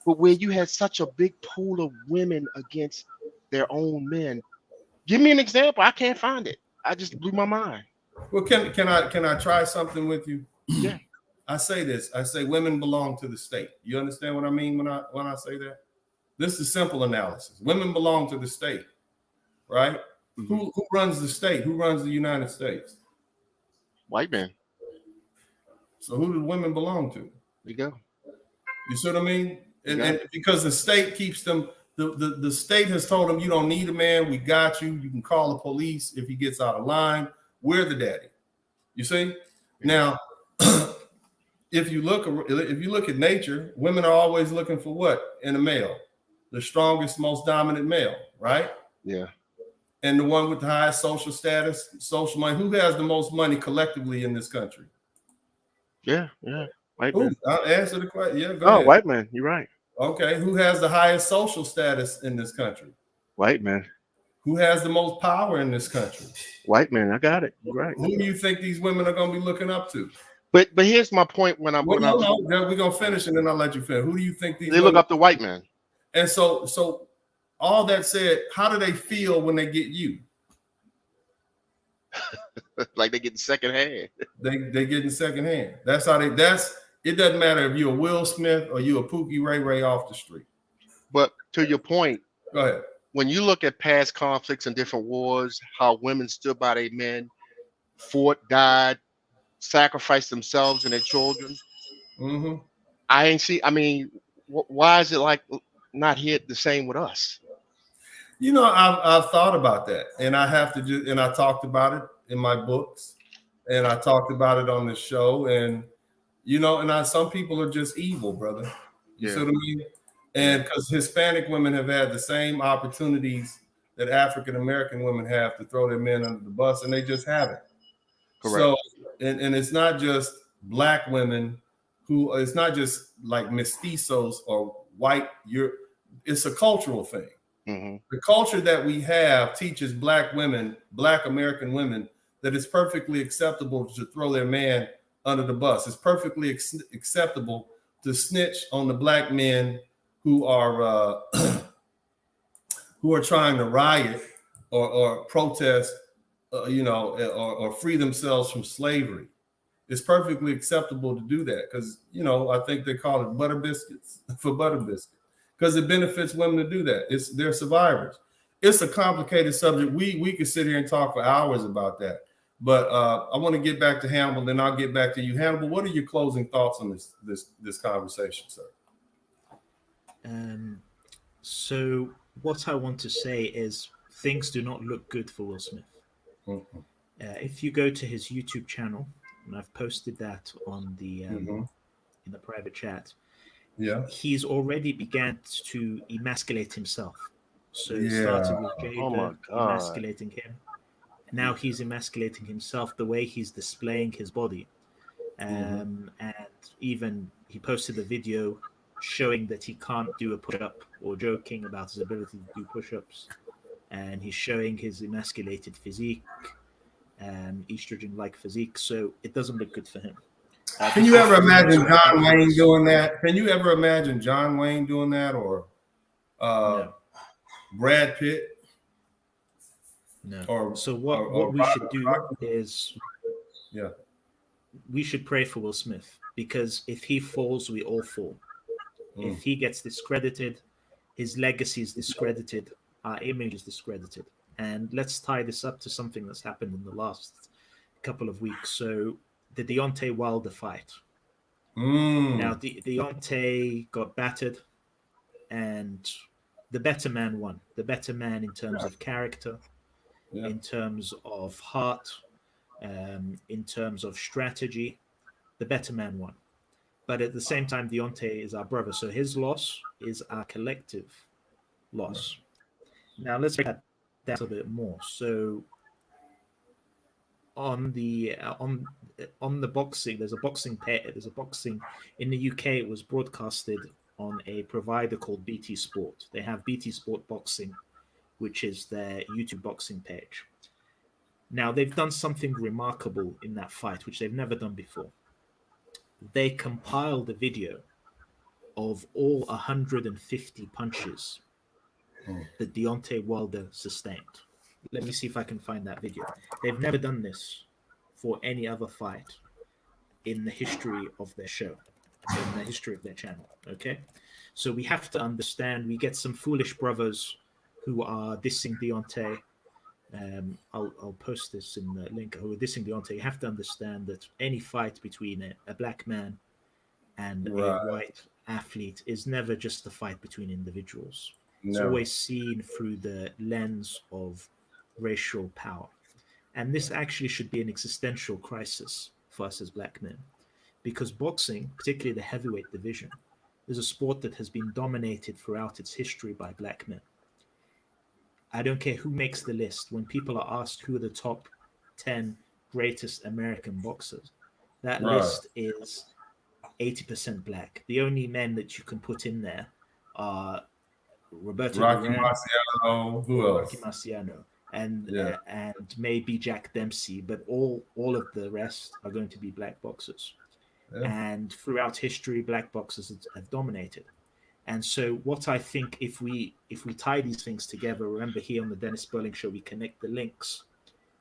but where you had such a big pool of women against their own men. Give me an example. I can't find it. I just blew my mind. Well, can I try something with you? Yeah. I say this. I say women belong to the state. You understand what I mean when I say that? This is simple analysis. Women belong to the state, right? Mm-hmm. Who runs the state? Who runs the United States? White men. So who do women belong to? There you go. You see what I mean? And because the state keeps them, the state has told them, you don't need a man. We got you. You can call the police if he gets out of line. We're the daddy. You see? Now, if you look at nature, women are always looking for what in a male? The strongest, most dominant male, right? Yeah. And the one with the highest social status, social money. Who has the most money collectively in this country? Yeah. White man. I'll answer the question. Yeah, go ahead. White man. You're right. Okay. Who has the highest social status in this country? White man. Who has the most power in this country? White man. I got it. You're right. Who do you think these women are going to be looking up to? But here's my point when I'm. We're gonna finish and then I'll let you finish. Who do you think they look up to? White man. And so all that said, how do they feel when they get you? Like they get second hand. They get in second hand. That's how it doesn't matter if you're a Will Smith or you're a Pookie Ray Ray off the street. But to your point, go ahead. When you look at past conflicts and different wars, how women stood by their men, fought, died, sacrificed themselves and their children. Mm-hmm. I mean, why is it like not hit the same with us? You know, I've thought about that, and I have to and I talked about it in my books, and I talked about it on the show, and you know, and some people are just evil, brother. You see what I mean? And because Hispanic women have had the same opportunities that African American women have to throw their men under the bus, and they just haven't. Correct. So, and it's not just black women who, it's not just like mestizos or white. It's a cultural thing. Mm-hmm. The culture that we have teaches black women, black American women, that it's perfectly acceptable to throw their man under the bus. It's perfectly acceptable to snitch on the black men who are trying to riot or protest, or free themselves from slavery. It's perfectly acceptable to do that because, I think they call it butter biscuits for butter biscuits because it benefits women to do that. They're survivors. It's a complicated subject. We could sit here and talk for hours about that. But I want to get back to Hannibal, then I'll get back to you. Hannibal, what are your closing thoughts on this conversation, sir? So what I want to say is things do not look good for Will Smith. Mm-hmm. If you go to his YouTube channel, and I've posted that on the in the private chat, he's already began to emasculate himself. So it started with Jada emasculating him. Now he's emasculating himself the way he's displaying his body. And even he posted a video showing that he can't do a push-up or joking about his ability to do push-ups. And he's showing his emasculated physique, estrogen-like physique. So it doesn't look good for him. Can you ever imagine John Wayne doing that? Can you ever imagine John Wayne doing that or No. Brad Pitt? No. So what we should do is we should pray for Will Smith because if he falls, we all fall. If he gets discredited, his legacy is discredited, our image is discredited. And let's tie this up to something that's happened in the last couple of weeks. So the Deontay Wilder fight. Now, Deontay got battered and the better man won. The better man in terms of character, in terms of heart, in terms of strategy, the better man won. But at the same time, Deontay is our brother. So his loss is our collective loss. Now, let's break that down a bit more. So on the boxing, there's a boxing in the UK. It was broadcasted on a provider called BT Sport. They have BT Sport Boxing, which is their YouTube boxing page. Now, they've done something remarkable in that fight, which they've never done before. They compiled a video of all 150 punches that Deontay Wilder sustained. Let me see if I can find that video. They've never done this for any other fight in the history of their show, in the history of their channel. Okay, so we have to understand. We get some foolish brothers who are dissing Deontay. I'll post this in the link. Who are dissing Deontay? You have to understand that any fight between a black man and a white athlete is never just a fight between individuals. It's always seen through the lens of racial power. And this actually should be an existential crisis for us as black men, because boxing, particularly the heavyweight division, is a sport that has been dominated throughout its history by black men. I don't care who makes the list. When people are asked who are the top 10 greatest American boxers, that list is 80% black. The only men that you can put in there are Roberto Rocky Duran, Marciano, who else? Rocky Marciano, and maybe Jack Dempsey, but all of the rest are going to be black boxers. And throughout history, black boxers have dominated. And so what I think, if we tie these things together, remember here on the Dennis Sperling Show, we connect the links.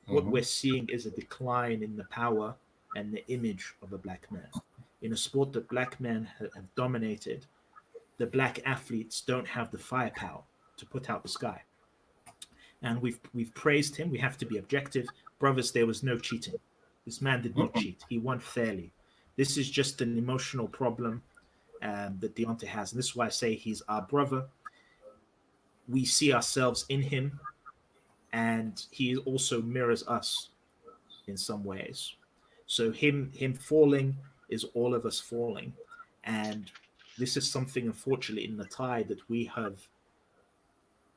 What we're seeing is a decline in the power and the image of a black man. In a sport that black men have dominated, the black athletes don't have the firepower to put out the sky. And we've praised him. We have to be objective. Brothers, there was no cheating. This man did not cheat. He won fairly. This is just an emotional problem that Deontay has. And this is why I say he's our brother. We see ourselves in him, and he also mirrors us in some ways. So him falling is all of us falling. And this is something, unfortunately, in the tide that we have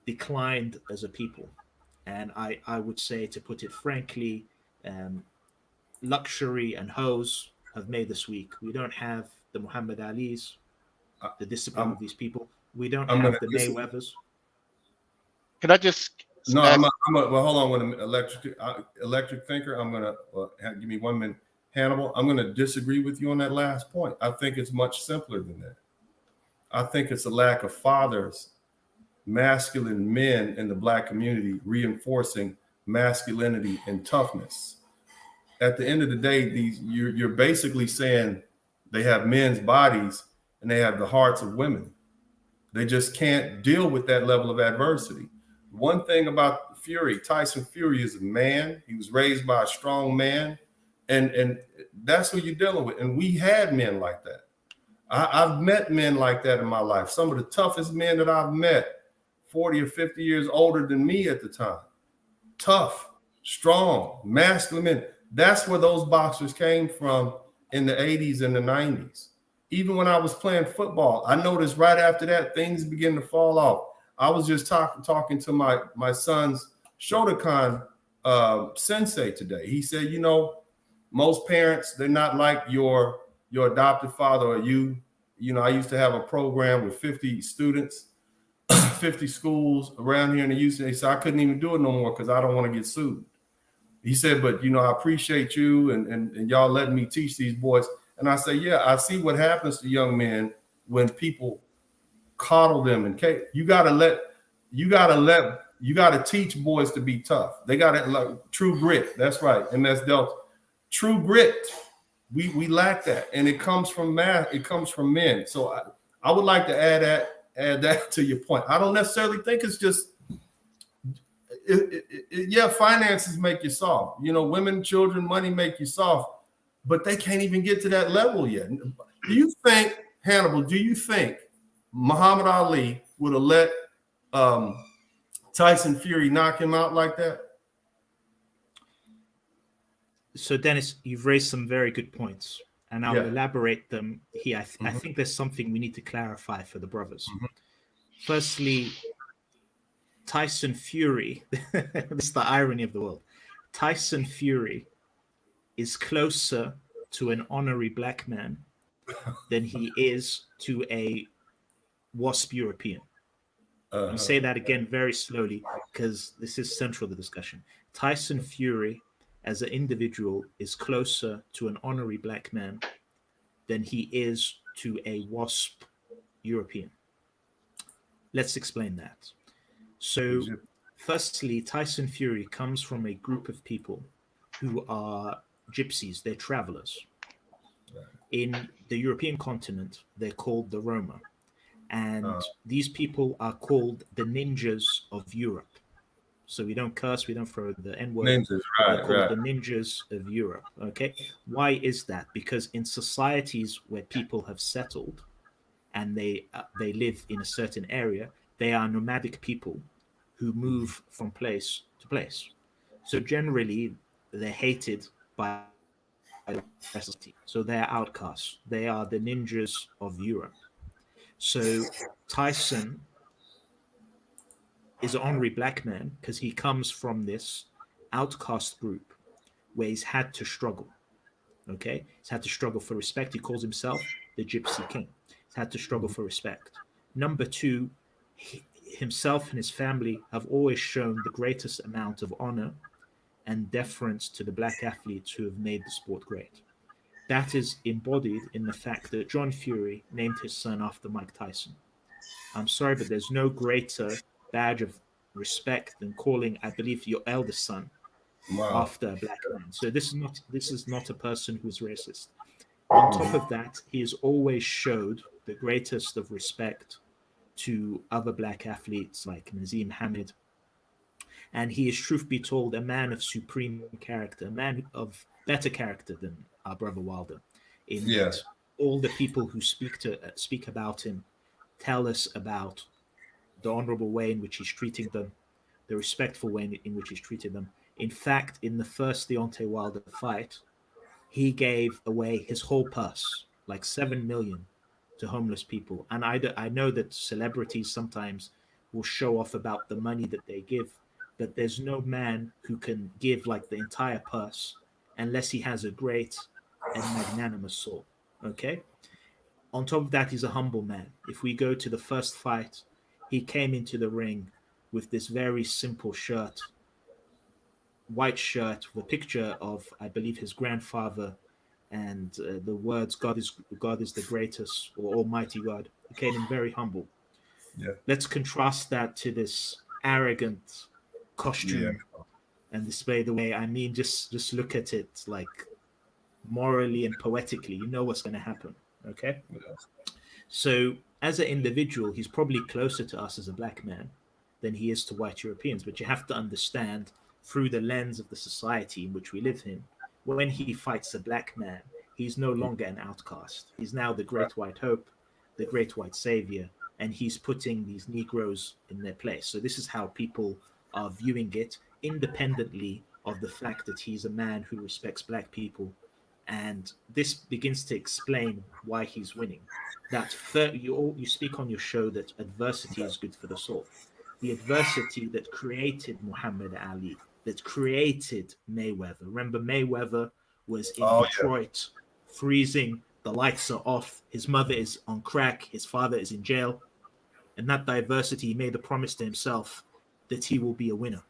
declined as a people. And I would say, to put it frankly, luxury and hoes have made us weak. We don't have the Muhammad Alis, the discipline of these people. We don't have the Mayweathers. Can I just? No, well, hold on with an electric thinker. I'm gonna give me 1 minute, Hannibal. I'm gonna disagree with you on that last point. I think it's much simpler than that. I think it's a lack of fathers, masculine men in the black community reinforcing masculinity and toughness. At the end of the day, you're basically saying they have men's bodies and they have the hearts of women. They just can't deal with that level of adversity. One thing about Fury, Tyson Fury is a man. He was raised by a strong man, and that's who you're dealing with. And we had men like that. I've met men like that in my life. Some of the toughest men that I've met, 40 or 50 years older than me at the time. Tough, strong, masculine men. That's where those boxers came from in the 80s and the 90s. Even when I was playing football, I noticed right after that, things began to fall off. I was just talking to my son's Shotokan sensei today. He said, you know, most parents, they're not like your adopted father or you. You know, I used to have a program with 50 students, 50 schools around here in the Houston. He said, I couldn't even do it no more because I don't want to get sued. He said, but, you know, I appreciate you and y'all letting me teach these boys. And I say, yeah, I see what happens to young men when people coddle them. And you got to teach boys to be tough. They got to, like, true grit. That's right. MS Delta. True grit. We lack that. And it comes from math. It comes from men. So I would like to add that to your point. I don't necessarily think it's just, yeah, finances make you soft. You know, women, children, money make you soft, but they can't even get to that level yet. Do you think, Hannibal, Muhammad Ali would have let Tyson Fury knock him out like that? So, Dennis, you've raised some very good points, and I'll elaborate them here. I think there's something we need to clarify for the brothers. Firstly, Tyson Fury, this is the irony of the world. Tyson Fury is closer to an honorary black man than he is to a WASP European. I'll say that again very slowly because this is central to the discussion. Tyson Fury, as an individual, is closer to an honorary black man than he is to a WASP European. Let's explain that. So, firstly, Tyson Fury comes from a group of people who are gypsies, they're travelers. In the European continent, they're called the Roma. And these people are called the ninjas of Europe. So we don't curse, we don't throw the N-word. Ninjas, right, They're called right. the ninjas of Europe. Okay. Why is that? Because in societies where people have settled and they live in a certain area, they are nomadic people who move from place to place. So generally, they're hated by the society. So they're outcasts. They are the ninjas of Europe. So Tyson is an honorary black man because he comes from this outcast group where he's had to struggle. Okay, he's had to struggle for respect. He calls himself the Gypsy King. He's had to struggle for respect. Number two, himself and his family have always shown the greatest amount of honor and deference to the black athletes who have made the sport great. That is embodied in the fact that John Fury named his son after Mike Tyson. I'm sorry, but there's no greater badge of respect than calling, I believe, your eldest son after a black man. So this is not a person who's racist. On top of that, he has always showed the greatest of respect to other black athletes like Nazim Hamid. And he is, truth be told, a man of supreme character, a man of better character than our brother Wilder. In that all the people who speak about him tell us about the honorable way in which he's treating them, the respectful way in which he's treated them. In fact, in the first Deontay Wilder fight, he gave away his whole purse, like 7 million, to homeless people. And I know that celebrities sometimes will show off about the money that they give, but there's no man who can give like the entire purse unless he has a great and magnanimous soul. Okay? On top of that, he's a humble man. If we go to the first fight, he came into the ring with this very simple shirt, white shirt with a picture of, I believe, his grandfather and the words God is the greatest, or Almighty God. He came in very humble. Let's contrast that to this arrogant costume and display the way. I mean, just look at it like morally and poetically. You know what's going to happen. Okay. So as an individual, he's probably closer to us as a black man than he is to white Europeans. But you have to understand, through the lens of the society in which we live in, when he fights a black man, he's no longer an outcast. He's now the great white hope, the great white savior, and he's putting these Negroes in their place. So this is how people are viewing it, independently of the fact that he's a man who respects black people. And this begins to explain why he's winning. That you speak on your show that adversity is good for the soul. The adversity that created Muhammad Ali, that created Mayweather. Remember, Mayweather was in Detroit, freezing, the lights are off, his mother is on crack, his father is in jail. And that diversity, he made a promise to himself that he will be a winner,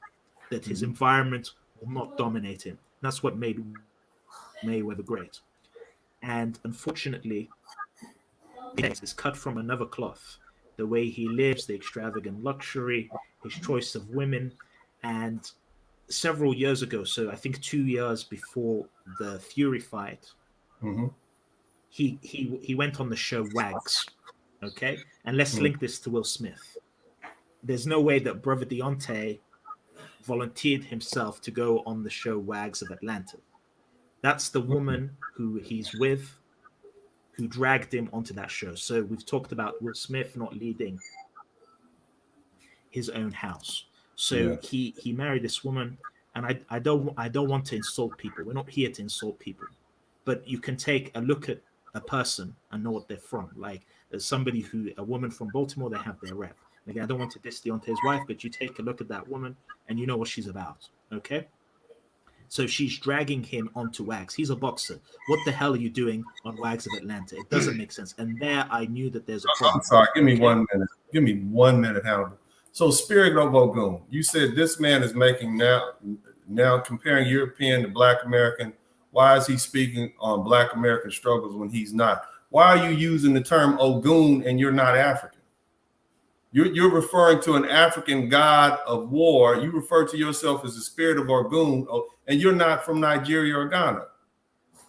that his environment will not dominate him. That's what made Mayweather great. And unfortunately, it's cut from another cloth. The way he lives, the extravagant luxury, his choice of women. And several years ago, so I think 2 years before the Fury fight, he went on the show Wags. Okay? And let's link this to Will Smith. There's no way that Brother Deontay volunteered himself to go on the show Wags of Atlanta. That's the woman who he's with, who dragged him onto that show. So we've talked about Will Smith not leading his own house. So he married this woman, and I don't want to insult people. We're not here to insult people, but you can take a look at a person and know what they're from. Like there's a woman from Baltimore, they have their rep. Again, I don't want to diss Deontay's wife, but you take a look at that woman and you know what she's about. Okay. So she's dragging him onto Wags. He's a boxer. What the hell are you doing on Wags of Atlanta? It doesn't make sense. And there I knew that there's a problem. I'm sorry. Give me 1 minute. Give me 1 minute, Hannibal. So Spirit of Ogun, you said this man is making now now comparing European to Black American, why is he speaking on Black American struggles when he's not? Why are you using the term Ogun and you're not African? You're referring to an African god of war. You refer to yourself as the spirit of Ogun, and you're not from Nigeria or Ghana.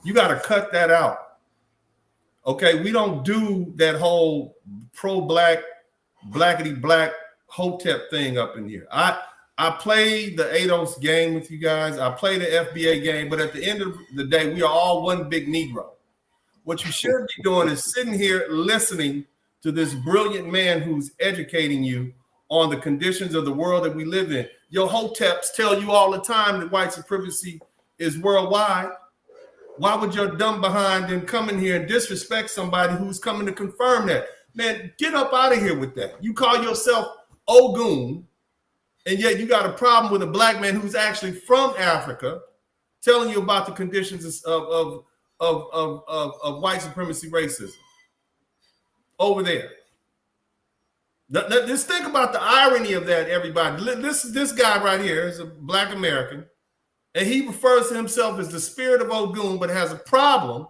You got to cut that out. Okay, we don't do that whole pro-black, blackety-black Hotep thing up in here. I play the ADOS game with you guys. I play the FBA game, but at the end of the day, we are all one big Negro. What you should be doing is sitting here listening to this brilliant man who's educating you on the conditions of the world that we live in. Your Hoteps tell you all the time that white supremacy is worldwide. Why would your dumb behind then come in here and disrespect somebody who's coming to confirm that? Man, get up out of here with that. You call yourself Ogun, and yet you got a problem with a black man who's actually from Africa telling you about the conditions of white supremacy racism over there. Just think about the irony of that, everybody. This guy right here is a Black American, and he refers to himself as the spirit of Ogun, but has a problem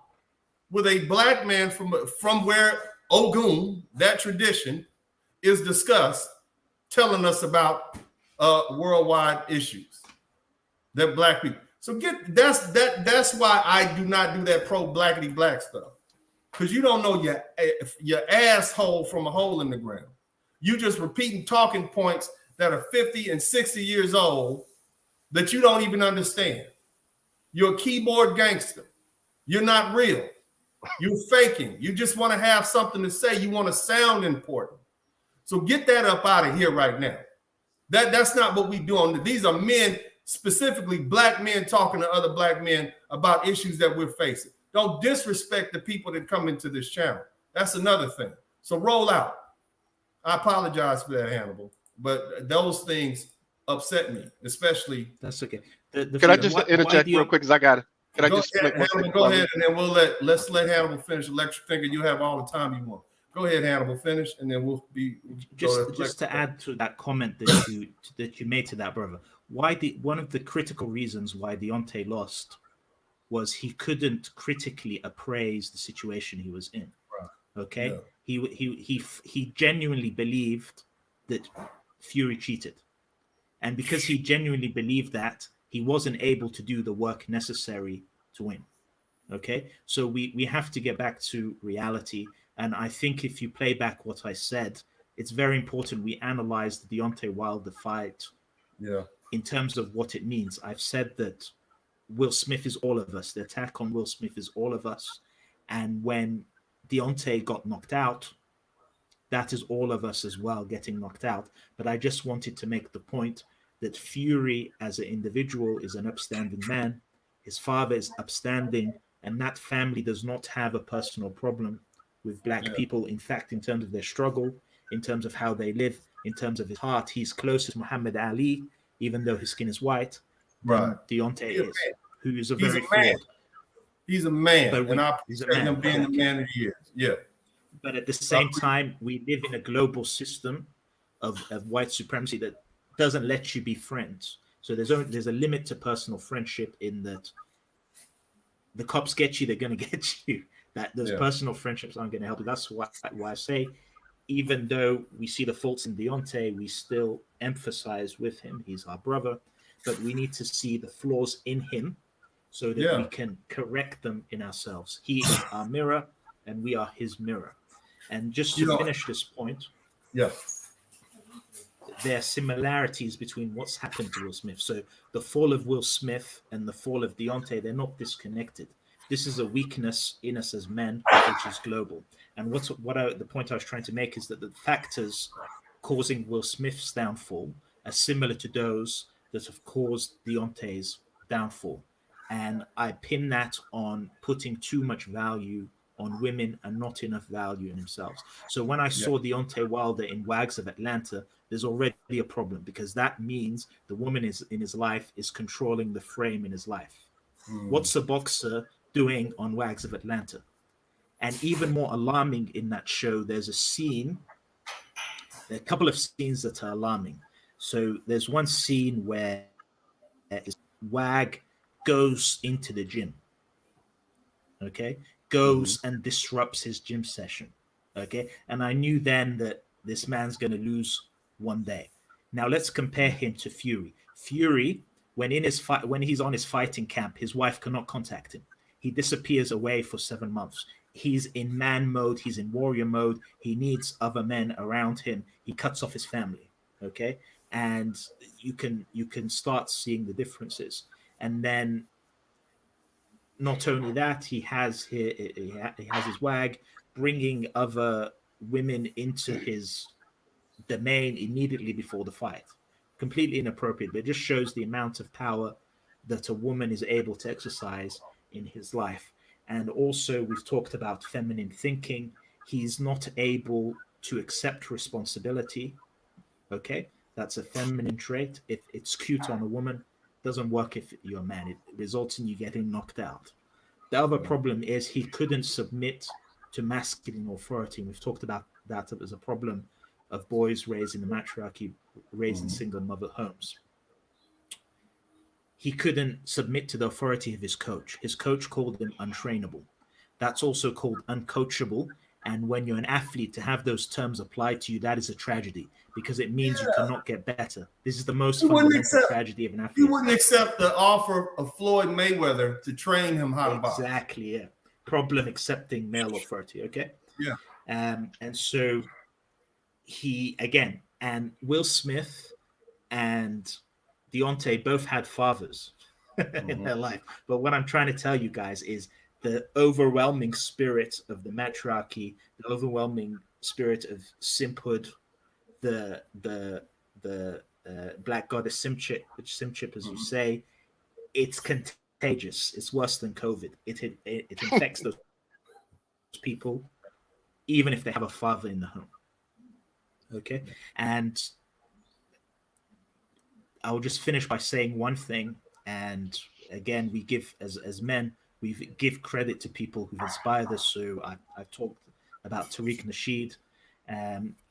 with a black man from where Ogun, that tradition, is discussed, telling us about worldwide issues that black people. So that's why I do not do that pro-blackity black stuff. Because you don't know your asshole from a hole in the ground. You just repeating talking points that are 50 and 60 years old that you don't even understand. You're a keyboard gangster. You're not real. You're faking. You just want to have something to say. You want to sound important. So get that up out of here right now. That's not what we do. These are men, specifically black men, talking to other black men about issues that we're facing. Don't disrespect the people that come into this channel. That's another thing. So roll out. I apologize for that, Hannibal, but those things upset me, especially. That's okay. Can I just interject real quick? Because I got it. Can I just Hannibal, go ahead, and then let's let Hannibal finish. Electric Thinker, you have all the time you want. Go ahead, Hannibal, finish, and then we'll be just to add to that comment that you made to that, brother. One of the critical reasons why Deontay lost was he couldn't critically appraise the situation he was in. Right. Okay, yeah. He genuinely believed that Fury cheated, and because he genuinely believed that, he wasn't able to do the work necessary to win. Okay, so we have to get back to reality, and I think if you play back what I said, it's very important we analyze the Deontay Wilder fight. Yeah. In terms of what it means. I've said that Will Smith is all of us. The attack on Will Smith is all of us. And when Deontay got knocked out, that is all of us as well getting knocked out. But I just wanted to make the point that Fury as an individual is an upstanding man. His father is upstanding, and that family does not have a personal problem with black people. In fact, in terms of their struggle, in terms of how they live, in terms of his heart, he's closer to Muhammad Ali, even though his skin is white, than Deontay is, who is a very flawed. He's a man, and I appreciate him being the man that he is. Yeah. But at the same time, we live in a global system of white supremacy that doesn't let you be friends. So there's a limit to personal friendship in that the cops get you, they're going to get you. That those personal friendships aren't going to help you. That's why I say, even though we see the faults in Deontay, we still emphasize with him. He's our brother, but we need to see the flaws in him so that we can correct them in ourselves. He is our mirror, and we are his mirror. And just to finish this point, there are similarities between what's happened to Will Smith. So the fall of Will Smith and the fall of Deontay, they're not disconnected. This is a weakness in us as men, which is global. And the point I was trying to make is that the factors causing Will Smith's downfall are similar to those that have caused Deontay's downfall. And I pin that on putting too much value on women and not enough value in themselves. So when I saw Deontay Wilder in Wags of Atlanta, there's already a problem, because that means the woman in his life is controlling the frame in his life. What's a boxer doing on Wags of Atlanta? And even more alarming in that show, there's a scene, there are a couple of scenes that are alarming. So there's one scene where wag goes into the gym, okay, goes and disrupts his gym session, okay, and I knew then that this man's going to lose one day. Now let's compare him to Fury. Fury, when he's on his fighting camp, his wife cannot contact him. He disappears away for 7 months. He's in man mode. He's in warrior mode. He needs other men around him. He cuts off his family. Okay, and you can start seeing the differences. And then, not only that, he has his wag bringing other women into his domain immediately before the fight. Completely inappropriate, but it just shows the amount of power that a woman is able to exercise in his life. And also, we've talked about feminine thinking. He's not able to accept responsibility. Okay, that's a feminine trait. If it's cute on a woman, doesn't work if you're a man. It results in you getting knocked out. The other problem is he couldn't submit to masculine authority. We've talked about that as a problem of boys raised in the matriarchy, raised in single mother homes. He couldn't submit to the authority of his coach. His coach called him untrainable. That's also called uncoachable. And when you're an athlete, to have those terms applied to you, that is a tragedy, because it means you cannot get better. This is the most fundamental tragedy of an athlete. He wouldn't accept the offer of Floyd Mayweather to train him how to box. Exactly, yeah. Problem accepting male authority, okay? Yeah. And so he, again, and Will Smith and Deontay both had fathers in their life. But what I'm trying to tell you guys is the overwhelming spirit of the matriarchy, the overwhelming spirit of simphood, the black goddess simchip, as you say, it's contagious. It's worse than COVID. It infects those people, even if they have a father in the home. Okay, and I'll just finish by saying one thing. And again, we give as men, we give credit to people who've inspired us. So I've talked about Tariq Nasheed.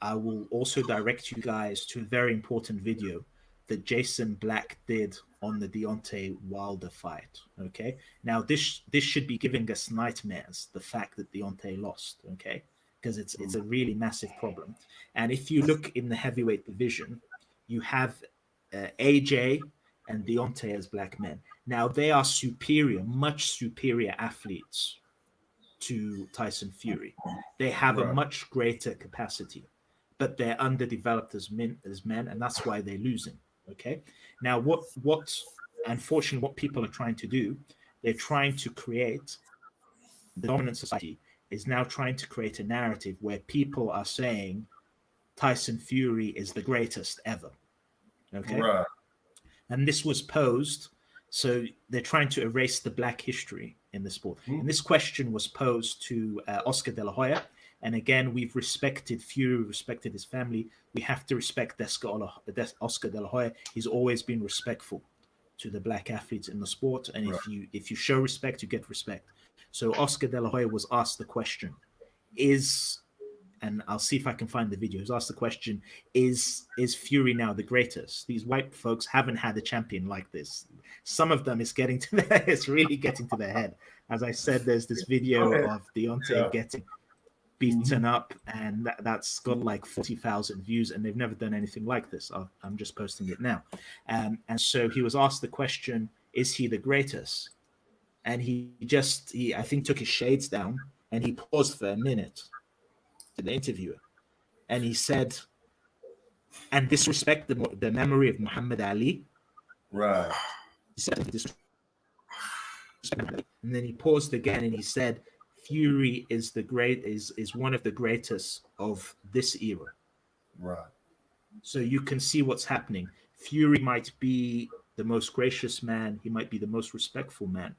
I will also direct you guys to a very important video that Jason Black did on the Deontay Wilder fight. Okay, now this should be giving us nightmares, the fact that Deontay lost. Okay, because it's a really massive problem. And if you look in the heavyweight division, you have AJ and Deontay as black men. Now they are superior, much superior athletes to Tyson Fury. They have a much greater capacity, but they're underdeveloped as men, and that's why they're losing. Okay. Now, what unfortunately what people are trying to do, they're trying to create, the dominant society is now trying to create a narrative where people are saying Tyson Fury is the greatest ever. Okay. Right. And this was posed, so they're trying to erase the black history in the sport. And this question was posed to Oscar De La Hoya. And again, we've respected Fury, respected his family. We have to respect Oscar De La Hoya. He's always been respectful to the black athletes in the sport. And if you show respect, you get respect. So Oscar De La Hoya was asked the question, and I'll see if I can find the video. He was asked the question, is Fury now the greatest? These white folks haven't had a champion like this. Some of them, it's really getting to their head. As I said, there's this video of Deontay getting beaten up, and that's got like 40,000 views, and they've never done anything like this. I'm just posting it now. And so he was asked the question, is he the greatest? And he I think took his shades down, and he paused for a minute to the interviewer, and he said, and disrespect the memory of Muhammad Ali. Right. He said, and then he paused again, and he said, Fury is one of the greatest of this era. Right. So you can see what's happening. Fury might be the most gracious man, he might be the most respectful man,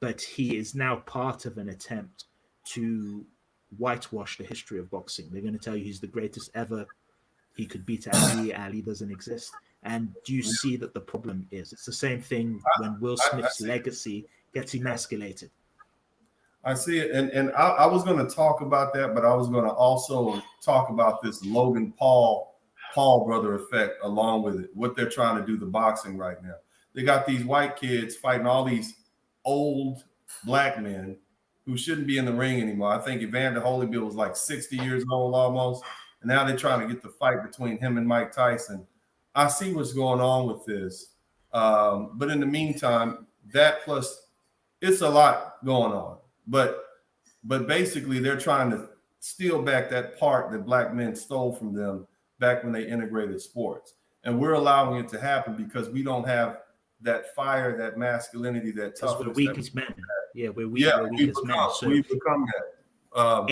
but he is now part of an attempt to whitewash the history of boxing. They're going to tell you he's the greatest ever. He could beat Ali. Ali doesn't exist. And do you see that the problem is? It's the same thing when Will Smith's legacy gets emasculated. I see it. And I was going to talk about that, but I was going to also talk about this Logan Paul brother effect along with it, what they're trying to do to boxing right now. they got these white kids fighting all these old black men who shouldn't be in the ring anymore. I think Evander Holyfield was like 60 years old almost, and now they're trying to get the fight between him and Mike Tyson. I see what's going on with this, but in the meantime, that plus it's a lot going on. But basically, they're trying to steal back that part that black men stole from them back when they integrated sports, and we're allowing it to happen because we don't have that fire, that masculinity, that toughness. We're weak as men. Yeah, we're weak. Yeah, we're weak as men. So we've become that.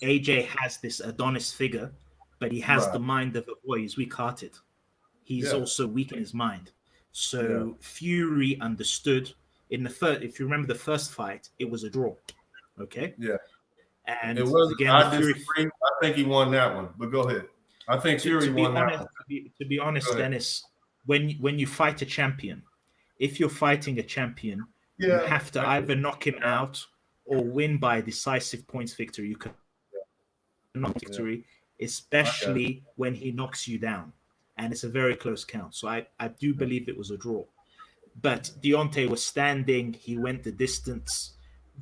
AJ has this Adonis figure, but he has the mind of a boy. He's weak-hearted. He's also weak in his mind. So Fury understood in the first. If you remember the first fight, it was a draw. Okay. Yeah. And it was. Again, I disagree. I think he won that one. But go ahead. I think Fury won that one. To be honest, Dennis, when you fight a champion, if you're fighting a champion, you have to either knock him out or win by a decisive points victory. You can knock victory, especially when he knocks you down, and it's a very close count. So I do believe it was a draw. But Deontay was standing. He went the distance.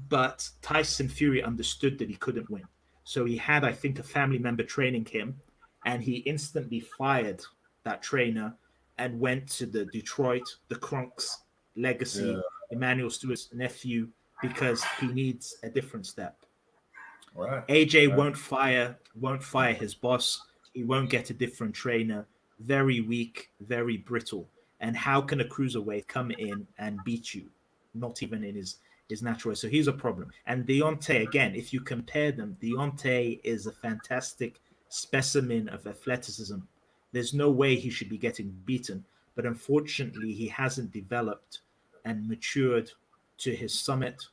But Tyson Fury understood that he couldn't win. So he had, I think, a family member training him, and he instantly fired that trainer and went to the Detroit, the Kronks legacy, Emmanuel Stewart's nephew, because he needs a different step. Right. AJ won't fire his boss. He won't get a different trainer. Very weak, very brittle. And how can a cruiserweight come in and beat you? Not even in his natural. So he's a problem. And Deontay, again, if you compare them, Deontay is a fantastic specimen of athleticism. There's no way he should be getting beaten. But unfortunately, he hasn't developed and matured to his summit.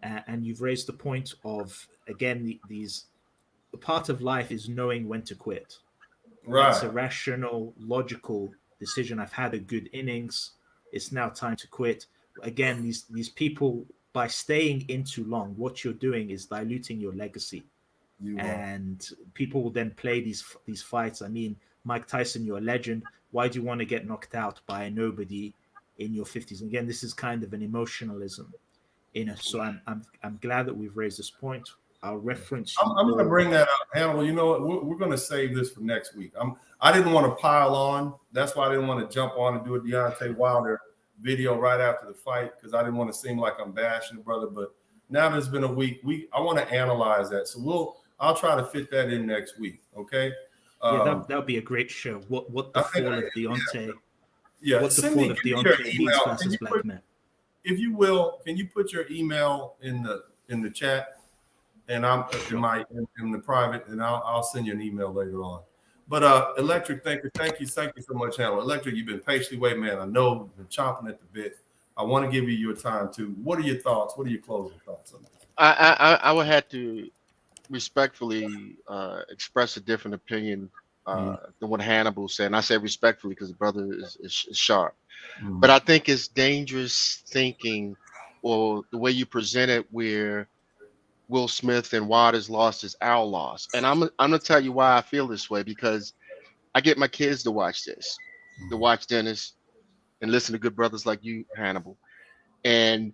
And you've raised the point of, again, the part of life is knowing when to quit. Right. It's a rational, logical decision. I've had a good innings. It's now time to quit. Again, these people, by staying in too long, what you're doing is diluting your legacy. And people will then play these fights. I mean, Mike Tyson, you're a legend. Why do you want to get knocked out by a nobody in your 50s? And again, this is kind of an emotionalism in us. So I'm glad that we've raised this point. I'll reference. I'm going to bring that up, Hannibal. You know what? We're going to save this for next week. I didn't want to pile on. That's why I didn't want to jump on and do a Deontay Wilder video right after the fight, because I didn't want to seem like I'm bashing the brother. But now there's been a week. I want to analyze that. So I'll try to fit that in next week. Okay. Yeah, that'll be a great show. What the fall of Deontay? Yeah. What the fall of Deontay means versus black men. If you will, can you put your email in the chat? And I'm in the private, and I'll send you an email later on. But Electric, thank you so much, Hannibal. Electric, you've been patiently waiting, man. I know you've been chomping at the bit. I want to give you your time too. What are your thoughts? What are your closing thoughts on that? I would have to respectfully express a different opinion than what Hannibal said. And I say respectfully because the brother is sharp. But I think it's dangerous thinking, or the way you present it, where Will Smith and Wilder's loss is our loss. And I'm gonna tell you why I feel this way, because I get my kids to watch this, to watch Dennis and listen to good brothers like you, Hannibal. And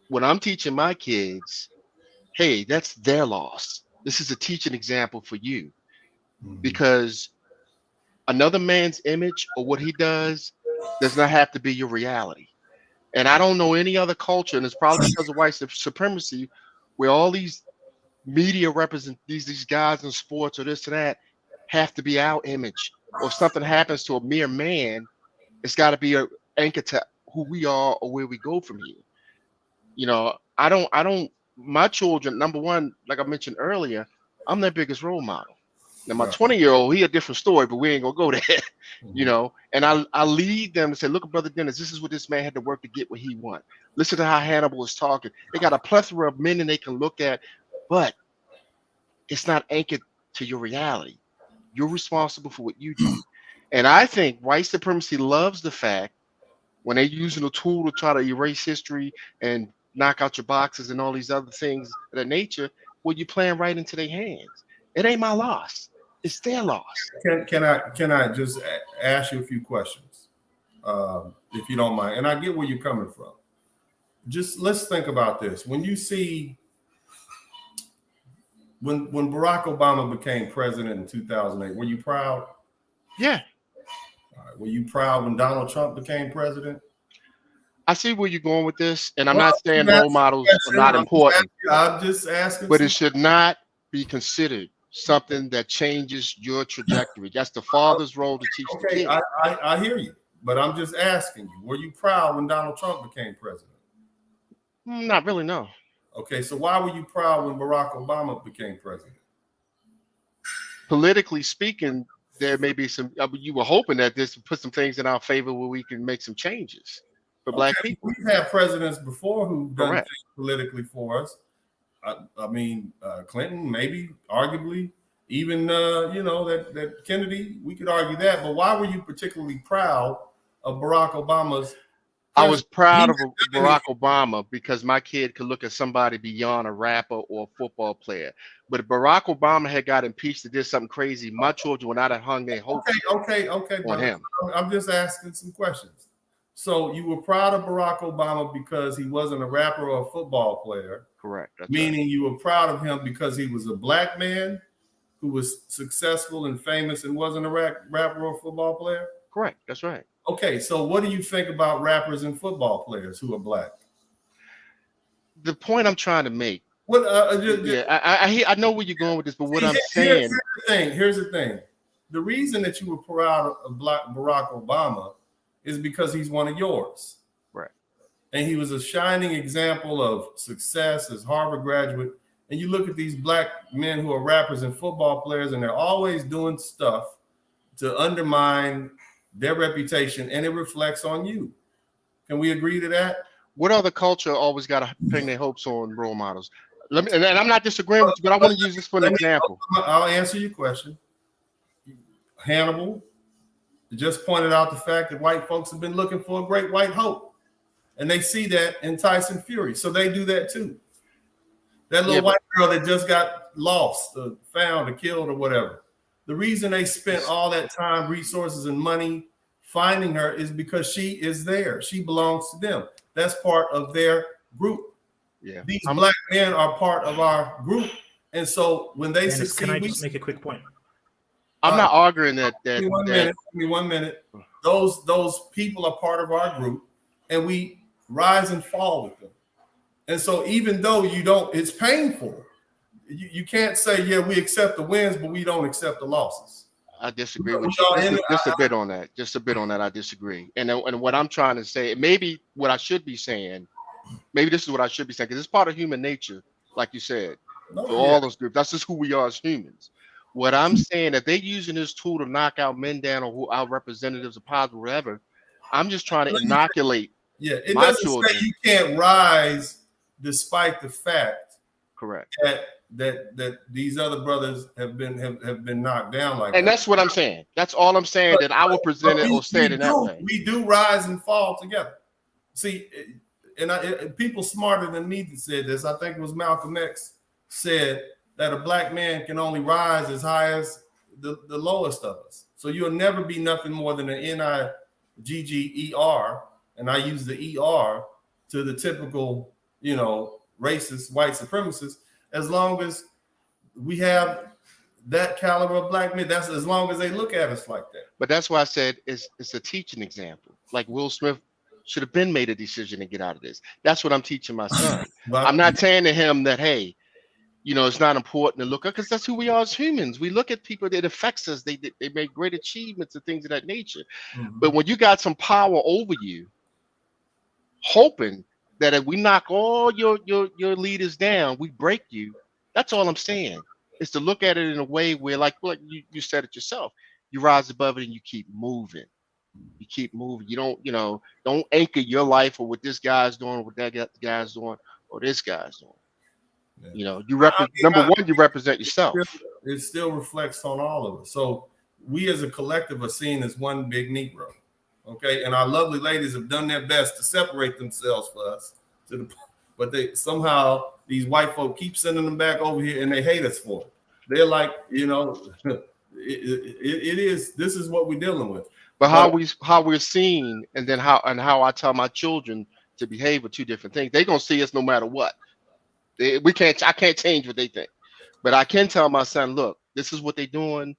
when I'm teaching my kids, hey, that's their loss. This is a teaching example for you, because another man's image or what he does not have to be your reality. And I don't know any other culture, and it's probably because of white supremacy, where all these media represent these guys in sports or this or that have to be our image. Or if something happens to a mere man, it's got to be an anchor to who we are or where we go from here. You know, I don't, my children, number one, like I mentioned earlier, I'm their biggest role model. Now, my 20-year-old, he a different story, but we ain't gonna go there, you know. And I lead them to say, look, Brother Dennis, this is what this man had to work to get what he want. Listen to how Hannibal is talking. They got a plethora of men they can look at, but it's not anchored to your reality. You're responsible for what you do. And I think white supremacy loves the fact when they're using a tool to try to erase history and knock out your boxes and all these other things of that nature, well, you're playing right into their hands. It ain't my loss. It's their loss. Can I just ask you a few questions? if you don't mind. And I get where you're coming from. Just let's think about this. When you see when Barack Obama became president in 2008, were you proud? Yeah. All right. Were you proud when Donald Trump became president? I see where you're going with this, and I'm not saying role models are not important. I'm just asking. But it should not be considered something that changes your trajectory. That's the father's role to teach the kid. I hear you, but I'm just asking you, were you proud when Donald Trump became president? Not really, no. Okay, so why were you proud when Barack Obama became president? Politically speaking, there may be some, you were hoping that this would put some things in our favor where we can make some changes for Black people. We've had presidents before who've done things politically for us. I mean, Clinton, maybe, arguably, even, that Kennedy, we could argue that. But why were you particularly proud of Barack Obama's? I was proud of Barack Obama because my kid could look at somebody beyond a rapper or a football player. But if Barack Obama had got impeached and did something crazy, my children would not have hung their hopes on him. I'm just asking some questions. So you were proud of Barack Obama because he wasn't a rapper or a football player. Correct. That's meaning right. you were proud of him because he was a Black man who was successful and famous and wasn't a rapper or football player? Correct. That's right. Okay, so what do you think about rappers and football players who are Black? The point I'm trying to make. What? I know where you're going with this, but what I'm saying. Here's the thing. The reason that you were proud of Barack Obama is because he's one of yours. Right. And he was a shining example of success as Harvard graduate. And you look at these Black men who are rappers and football players, and they're always doing stuff to undermine their reputation, and it reflects on you. Can we agree to that? What other culture always got to pin their hopes on role models? And I'm not disagreeing with you, but I want to use this for an example. I'll answer your question. Hannibal just pointed out the fact that white folks have been looking for a great white hope, and they see that in Tyson Fury, so they do that too. That little white girl that just got lost, or found, or killed, or whatever. The reason they spent all that time, resources, and money finding her is because she is there. She belongs to them. That's part of their group. Yeah. These Black men are part of our group. And so when they succeed, can I just make a quick point? I'm not arguing that. Give me 1 minute. Those people are part of our group, and we rise and fall with them. And so even though it's painful. You can't say, yeah, we accept the wins, but we don't accept the losses. I disagree with you. Just a bit on that. Just a bit on that. I disagree. And what I'm trying to say, maybe what I should be saying, maybe this is what I should be saying, because it's part of human nature, like you said, for all those groups. That's just who we are as humans. What I'm saying, if they're using this tool to knock out men down or who our representatives are positive, whatever, I'm just trying to inoculate. Yeah, it doesn't say you can't rise despite the fact. Correct. That these other brothers have been knocked down like that. And that's what I'm saying. That's all I'm saying, that I will present it or say it in that way. We do rise and fall together. See, and people smarter than me said this. I think it was Malcolm X said that a Black man can only rise as high as the lowest of us. So you'll never be nothing more than an NIGGER, and I use the ER to the typical, racist white supremacist. As long as we have that caliber of Black men, that's as long as they look at us like that. But that's why I said it's a teaching example. Like Will Smith should have been made a decision to get out of this. That's what I'm teaching my son. I'm not saying to him that, hey, it's not important to look at, because that's who we are as humans. We look at people that affects us. They make great achievements and things of that nature. Mm-hmm. But when you got some power over you, hoping that if we knock all your leaders down, we break you. That's all I'm saying. Is to look at it in a way where, like you said it yourself, you rise above it and you keep moving. You keep moving. You don't anchor your life or what this guy's doing, what that guy's doing, or this guy's doing. Yeah. You represent yourself. It still reflects on all of us. So we as a collective are seen as one big Negro. Okay, and our lovely ladies have done their best to separate themselves for us. But they somehow, these white folk keep sending them back over here, and they hate us for it. They're like, it is. This is what we're dealing with. But how we're seen, and then how I tell my children to behave are two different things. They're gonna see us no matter what. I can't change what they think, but I can tell my son, look, this is what they're doing.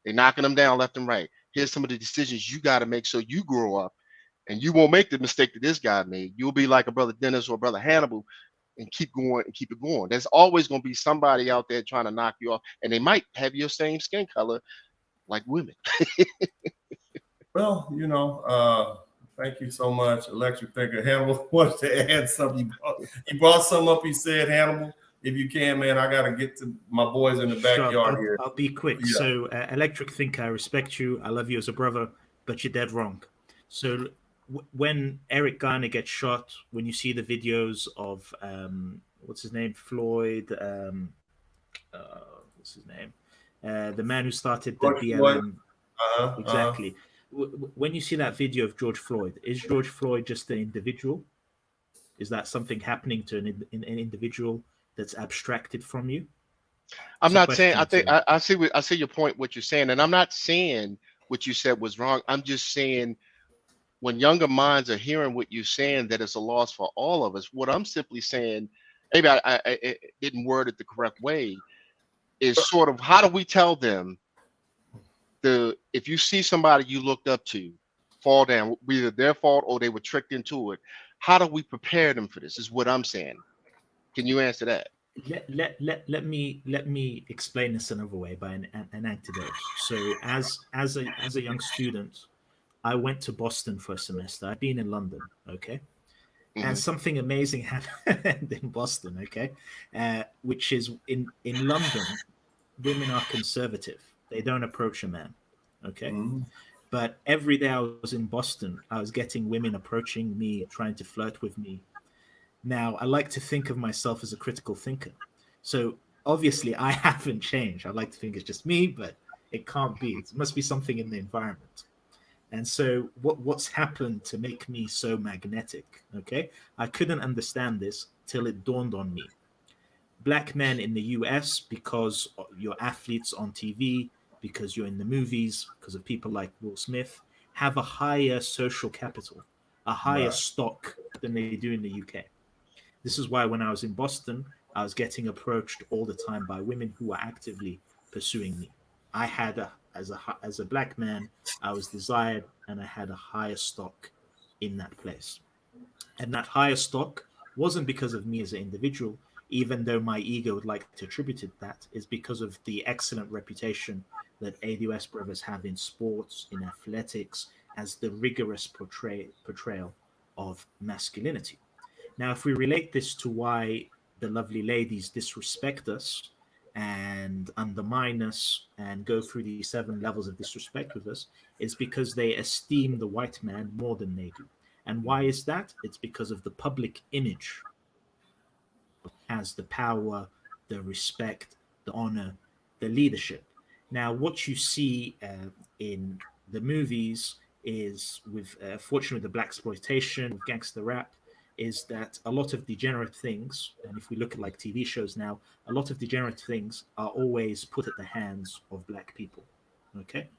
They're knocking them down left and right. Here's some of the decisions you got to make so you grow up, and you won't make the mistake that this guy made. You'll be like a brother Dennis or a brother Hannibal, and keep going and keep it going. There's always going to be somebody out there trying to knock you off, and they might have your same skin color, like women. Well, thank you so much, Electric Thinker. Hannibal wants to add something. You brought something up. He said, Hannibal, if you can, man, I got to get to my boys in the backyard here. I'll be quick. Yeah. So, Electric Thinker, I respect you. I love you as a brother, but you're dead wrong. So, when Eric Garner gets shot, when you see the videos of, what's his name? Floyd, what's his name? The man who started the BLM. Exactly. When you see that video of George Floyd, is George Floyd just an individual? Is that something happening to an individual that's abstracted from you? I'm not saying. I see your point. What you're saying, and I'm not saying what you said was wrong. I'm just saying when younger minds are hearing what you're saying, that it's a loss for all of us. What I'm simply saying, maybe I didn't word it the correct way, is sort of how do we tell them? If you see somebody you looked up to fall down, either their fault or they were tricked into it, how do we prepare them for this? Is what I'm saying. Can you answer that? Let me explain this another way by an antidote. So as a young student, I went to Boston for a semester. I've been in London, okay, and something amazing happened in Boston, okay, which is in London, women are conservative. They don't approach a man, okay? But every day I was in Boston, I was getting women approaching me, trying to flirt with me. Now, I like to think of myself as a critical thinker. So obviously I haven't changed. I like to think it's just me, but it can't be. It must be something in the environment. And so what's happened to make me so magnetic, okay? I couldn't understand this till it dawned on me. Black men in the US, because you're athletes on TV, because you're in the movies, because of people like Will Smith, have a higher social capital, a higher stock than they do in the UK. This is why when I was in Boston, I was getting approached all the time by women who were actively pursuing me. I had as a black man, I was desired, and I had a higher stock in that place. And that higher stock wasn't because of me as an individual, even though my ego would like to attribute it that, is because of the excellent reputation that ADOS brothers have in sports, in athletics, as the rigorous portrayal of masculinity. Now, if we relate this to why the lovely ladies disrespect us and undermine us and go through these 7 levels of disrespect with us, is because they esteem the white man more than they do. And why is that? It's because of the public image has the power, the respect, the honor, the leadership. Now, what you see in the movies is, with fortunately the blaxploitation, with gangster rap, is that a lot of degenerate things, and if we look at like TV shows now, a lot of degenerate things are always put at the hands of black people. Okay,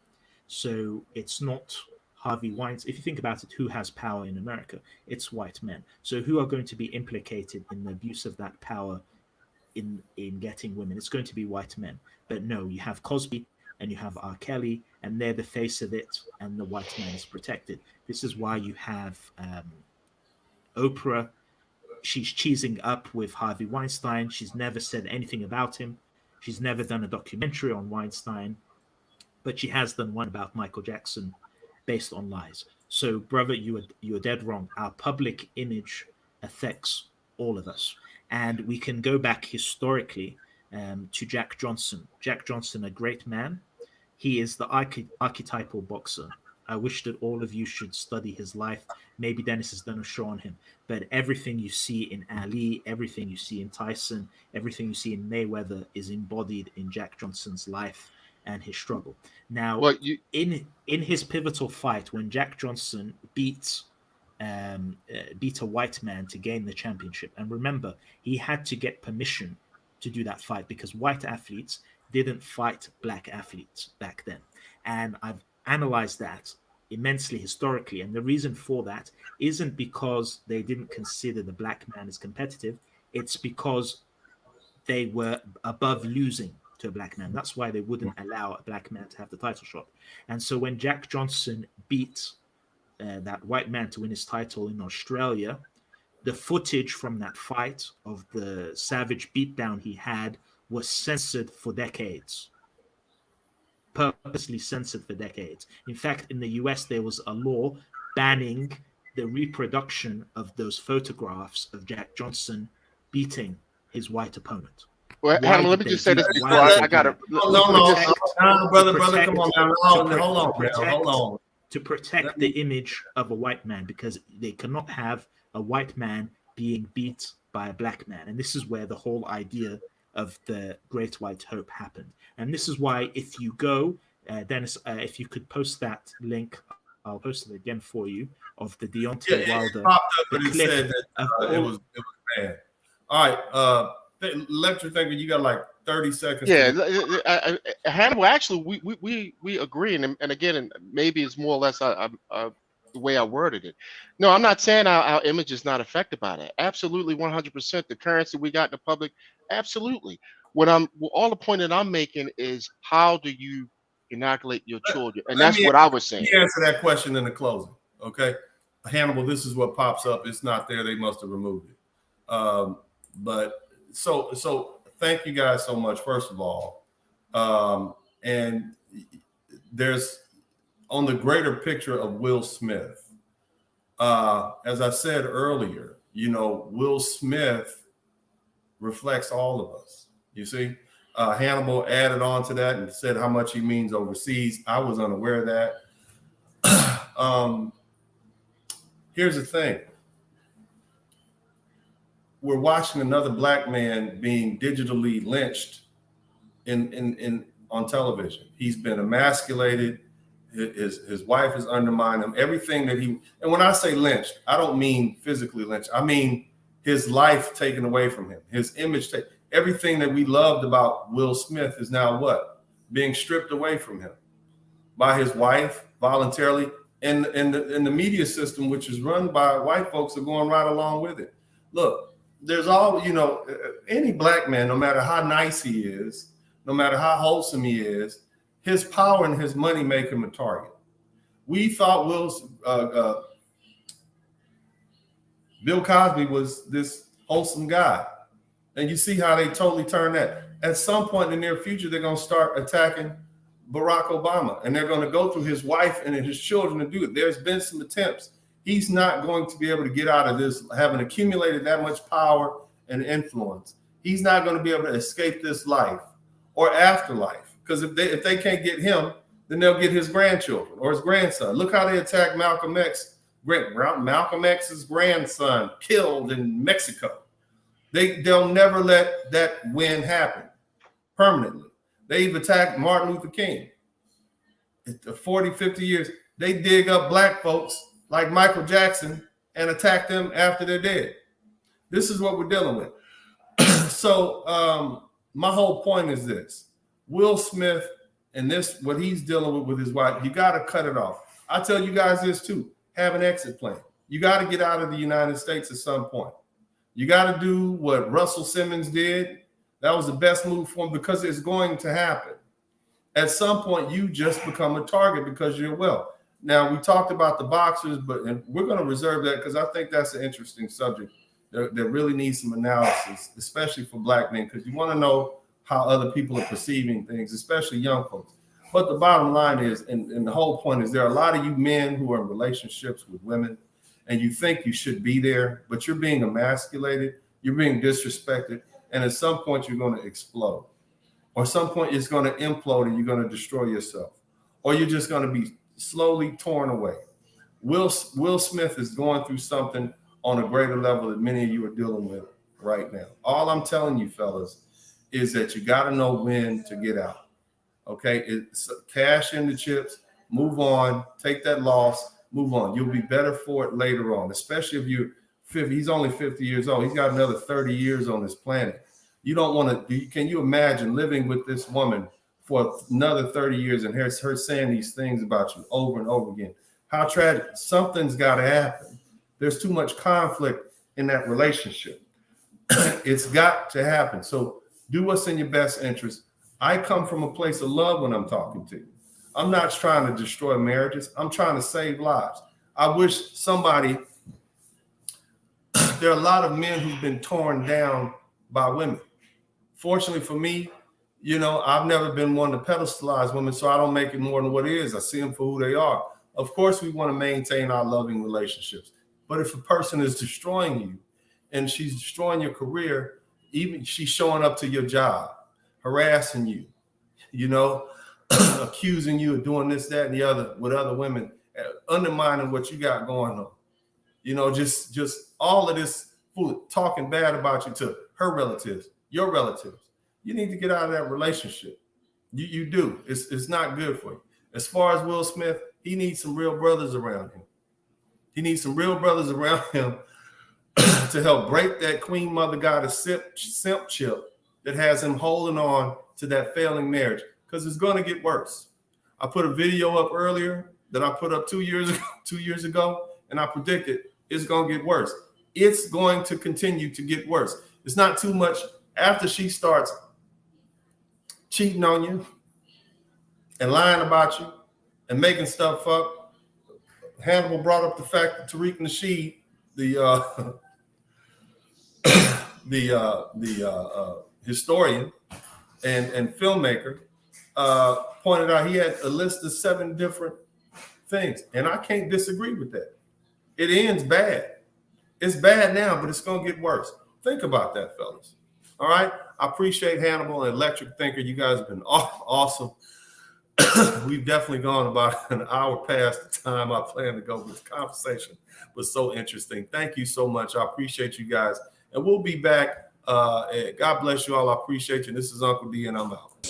so it's not Harvey Weinstein. If you think about it, who has power in America? It's white men. So who are going to be implicated in the abuse of that power in getting women? It's going to be white men. But no, you have Cosby and you have R. Kelly, and they're the face of it, and the white man is protected. This is why you have Oprah. She's cheesing up with Harvey Weinstein. She's never said anything about him. She's never done a documentary on Weinstein, but she has done one about Michael Jackson based on lies. So, brother, you are dead wrong. Our public image affects all of us. And we can go back historically to Jack Johnson. Jack Johnson, a great man. He is the archetypal boxer. I wish that all of you should study his life. Maybe Dennis has done a show on him. But everything you see in Ali, everything you see in Tyson, everything you see in Mayweather is embodied in Jack Johnson's life and his struggle. Now, in his pivotal fight, when Jack Johnson beat a white man to gain the championship, and remember, he had to get permission to do that fight because white athletes didn't fight black athletes back then. And I've analyzed that immensely historically. And the reason for that isn't because they didn't consider the black man as competitive, it's because they were above losing to a black man. That's why they wouldn't allow a black man to have the title shot. And so when Jack Johnson beat that white man to win his title in Australia, the footage from that fight of the savage beatdown he had was censored for decades. Purposely censored for decades. In fact, in the US, there was a law banning the reproduction of those photographs of Jack Johnson beating his white opponent. Well, Hannah, let me just say this before I got to. Brother, come on now. Hold on, hold on. To protect the image of a white man, because they cannot have a white man being beat by a black man. And this is where the whole idea of the Great White Hope happened. And this is why, if you go, Dennis, if you could post that link, I'll post it again for you, of the Deontay Wilder. It popped up, but it said that it was bad. All right, lecture thinker, you got like 30 seconds. Yeah, Hannibal, actually, we agree. And again, and maybe it's more or less the way I worded it. No, I'm not saying our image is not affected by that. Absolutely, 100%. The currency we got in the public, absolutely. All the point that I'm making is, how do you inoculate your children? And that's what I was saying. Let me answer that question in the closing, okay? Hannibal, this is what pops up. It's not there. They must have removed it. But so thank you guys so much, first of all. And there's, on the greater picture of Will Smith, as I said earlier, Will Smith reflects all of us. You see, Hannibal added on to that and said how much he means overseas. I was unaware of that. Here's the thing. We're watching another black man being digitally lynched on television. He's been emasculated. His wife has undermined him. Everything that and when I say lynched, I don't mean physically lynched. I mean his life taken away from him, his image everything that we loved about Will Smith is now what? Being stripped away from him by his wife voluntarily. And the media system, which is run by white folks, are going right along with it. Look, there's any black man, no matter how nice he is, no matter how wholesome he is, his power and his money make him a target. We thought Bill Cosby was this wholesome guy. And you see how they totally turn that. At some point in the near future, they're going to start attacking Barack Obama. And they're going to go through his wife and his children to do it. There's been some attempts. He's not going to be able to get out of this, having accumulated that much power and influence. He's not going to be able to escape this life or afterlife. Because if they can't get him, then they'll get his grandchildren or his grandson. Look how they attacked Malcolm X. Malcolm X's grandson killed in Mexico. They'll never let that win happen permanently. They've attacked Martin Luther King. 40, 50 years, they dig up black folks like Michael Jackson and attack them after they're dead. This is what we're dealing with. So my whole point is this. Will Smith and what he's dealing with his wife, you got to cut it off. I tell you guys this too. Have an exit plan. You got to get out of the United States at some point. You got to do what Russell Simmons did. That was the best move for him, because it's going to happen. At some point, you just become a target because you're well. Now, we talked about the boxers, and we're going to reserve that because I think that's an interesting subject that really needs some analysis, especially for black men, because you want to know how other people are perceiving things, especially young folks. But the bottom line is, and the whole point is, there are a lot of you men who are in relationships with women, and you think you should be there, but you're being emasculated, you're being disrespected, and at some point you're going to explode. Or at some point it's going to implode and you're going to destroy yourself. Or you're just going to be slowly torn away. Will Smith is going through something on a greater level that many of you are dealing with right now. All I'm telling you, fellas, is that you got to know when to get out. Okay? It's cash in the chips, move on, take that loss, move on. You'll be better for it later on, especially if you're 50. He's only 50 years old. He's got another 30 years on this planet. You don't want to. Can you imagine living with this woman for another 30 years and her saying these things about you over and over again? How tragic. Something's got to happen. There's too much conflict in that relationship. It's got to happen. So do what's in your best interest. I come from a place of love when I'm talking to you. I'm not trying to destroy marriages. I'm trying to save lives. I wish somebody, there are a lot of men who've been torn down by women. Fortunately for me, you know, I've never been one to pedestalize women, so I don't make it more than what it is. I see them for who they are. Of course, we want to maintain our loving relationships. But if a person is destroying you and she's destroying your career, even she's showing up to your job, harassing you, you know, accusing you of doing this, that, and the other with other women, undermining what you got going on. You know, just all of this food, talking bad about you to her relatives, your relatives. You need to get out of that relationship. You do. It's not good for you. As far as Will Smith, he needs some real brothers around him. He needs some real brothers around him to help break that queen mother goddess simp chip that has him holding on to that failing marriage, because it's going to get worse. I put a video up earlier that I put up 2 years ago, and I predicted it's going to get worse. It's going to continue to get worse. It's not too much after she starts cheating on you and lying about you and making stuff up. Hannibal brought up the fact that Tariq Nasheed, the historian and filmmaker, pointed out he had a list of 7 different things, and I can't disagree with that. It ends bad. It's bad now, but it's going to get worse. Think about that, fellas. All right. I appreciate Hannibal and Electric Thinker. You guys have been awesome. We've definitely gone about an hour past the time I planned to go, but the conversation was so interesting. Thank you so much. I appreciate you guys. And we'll be back. God bless you all. I appreciate you. This is Uncle D, and I'm out.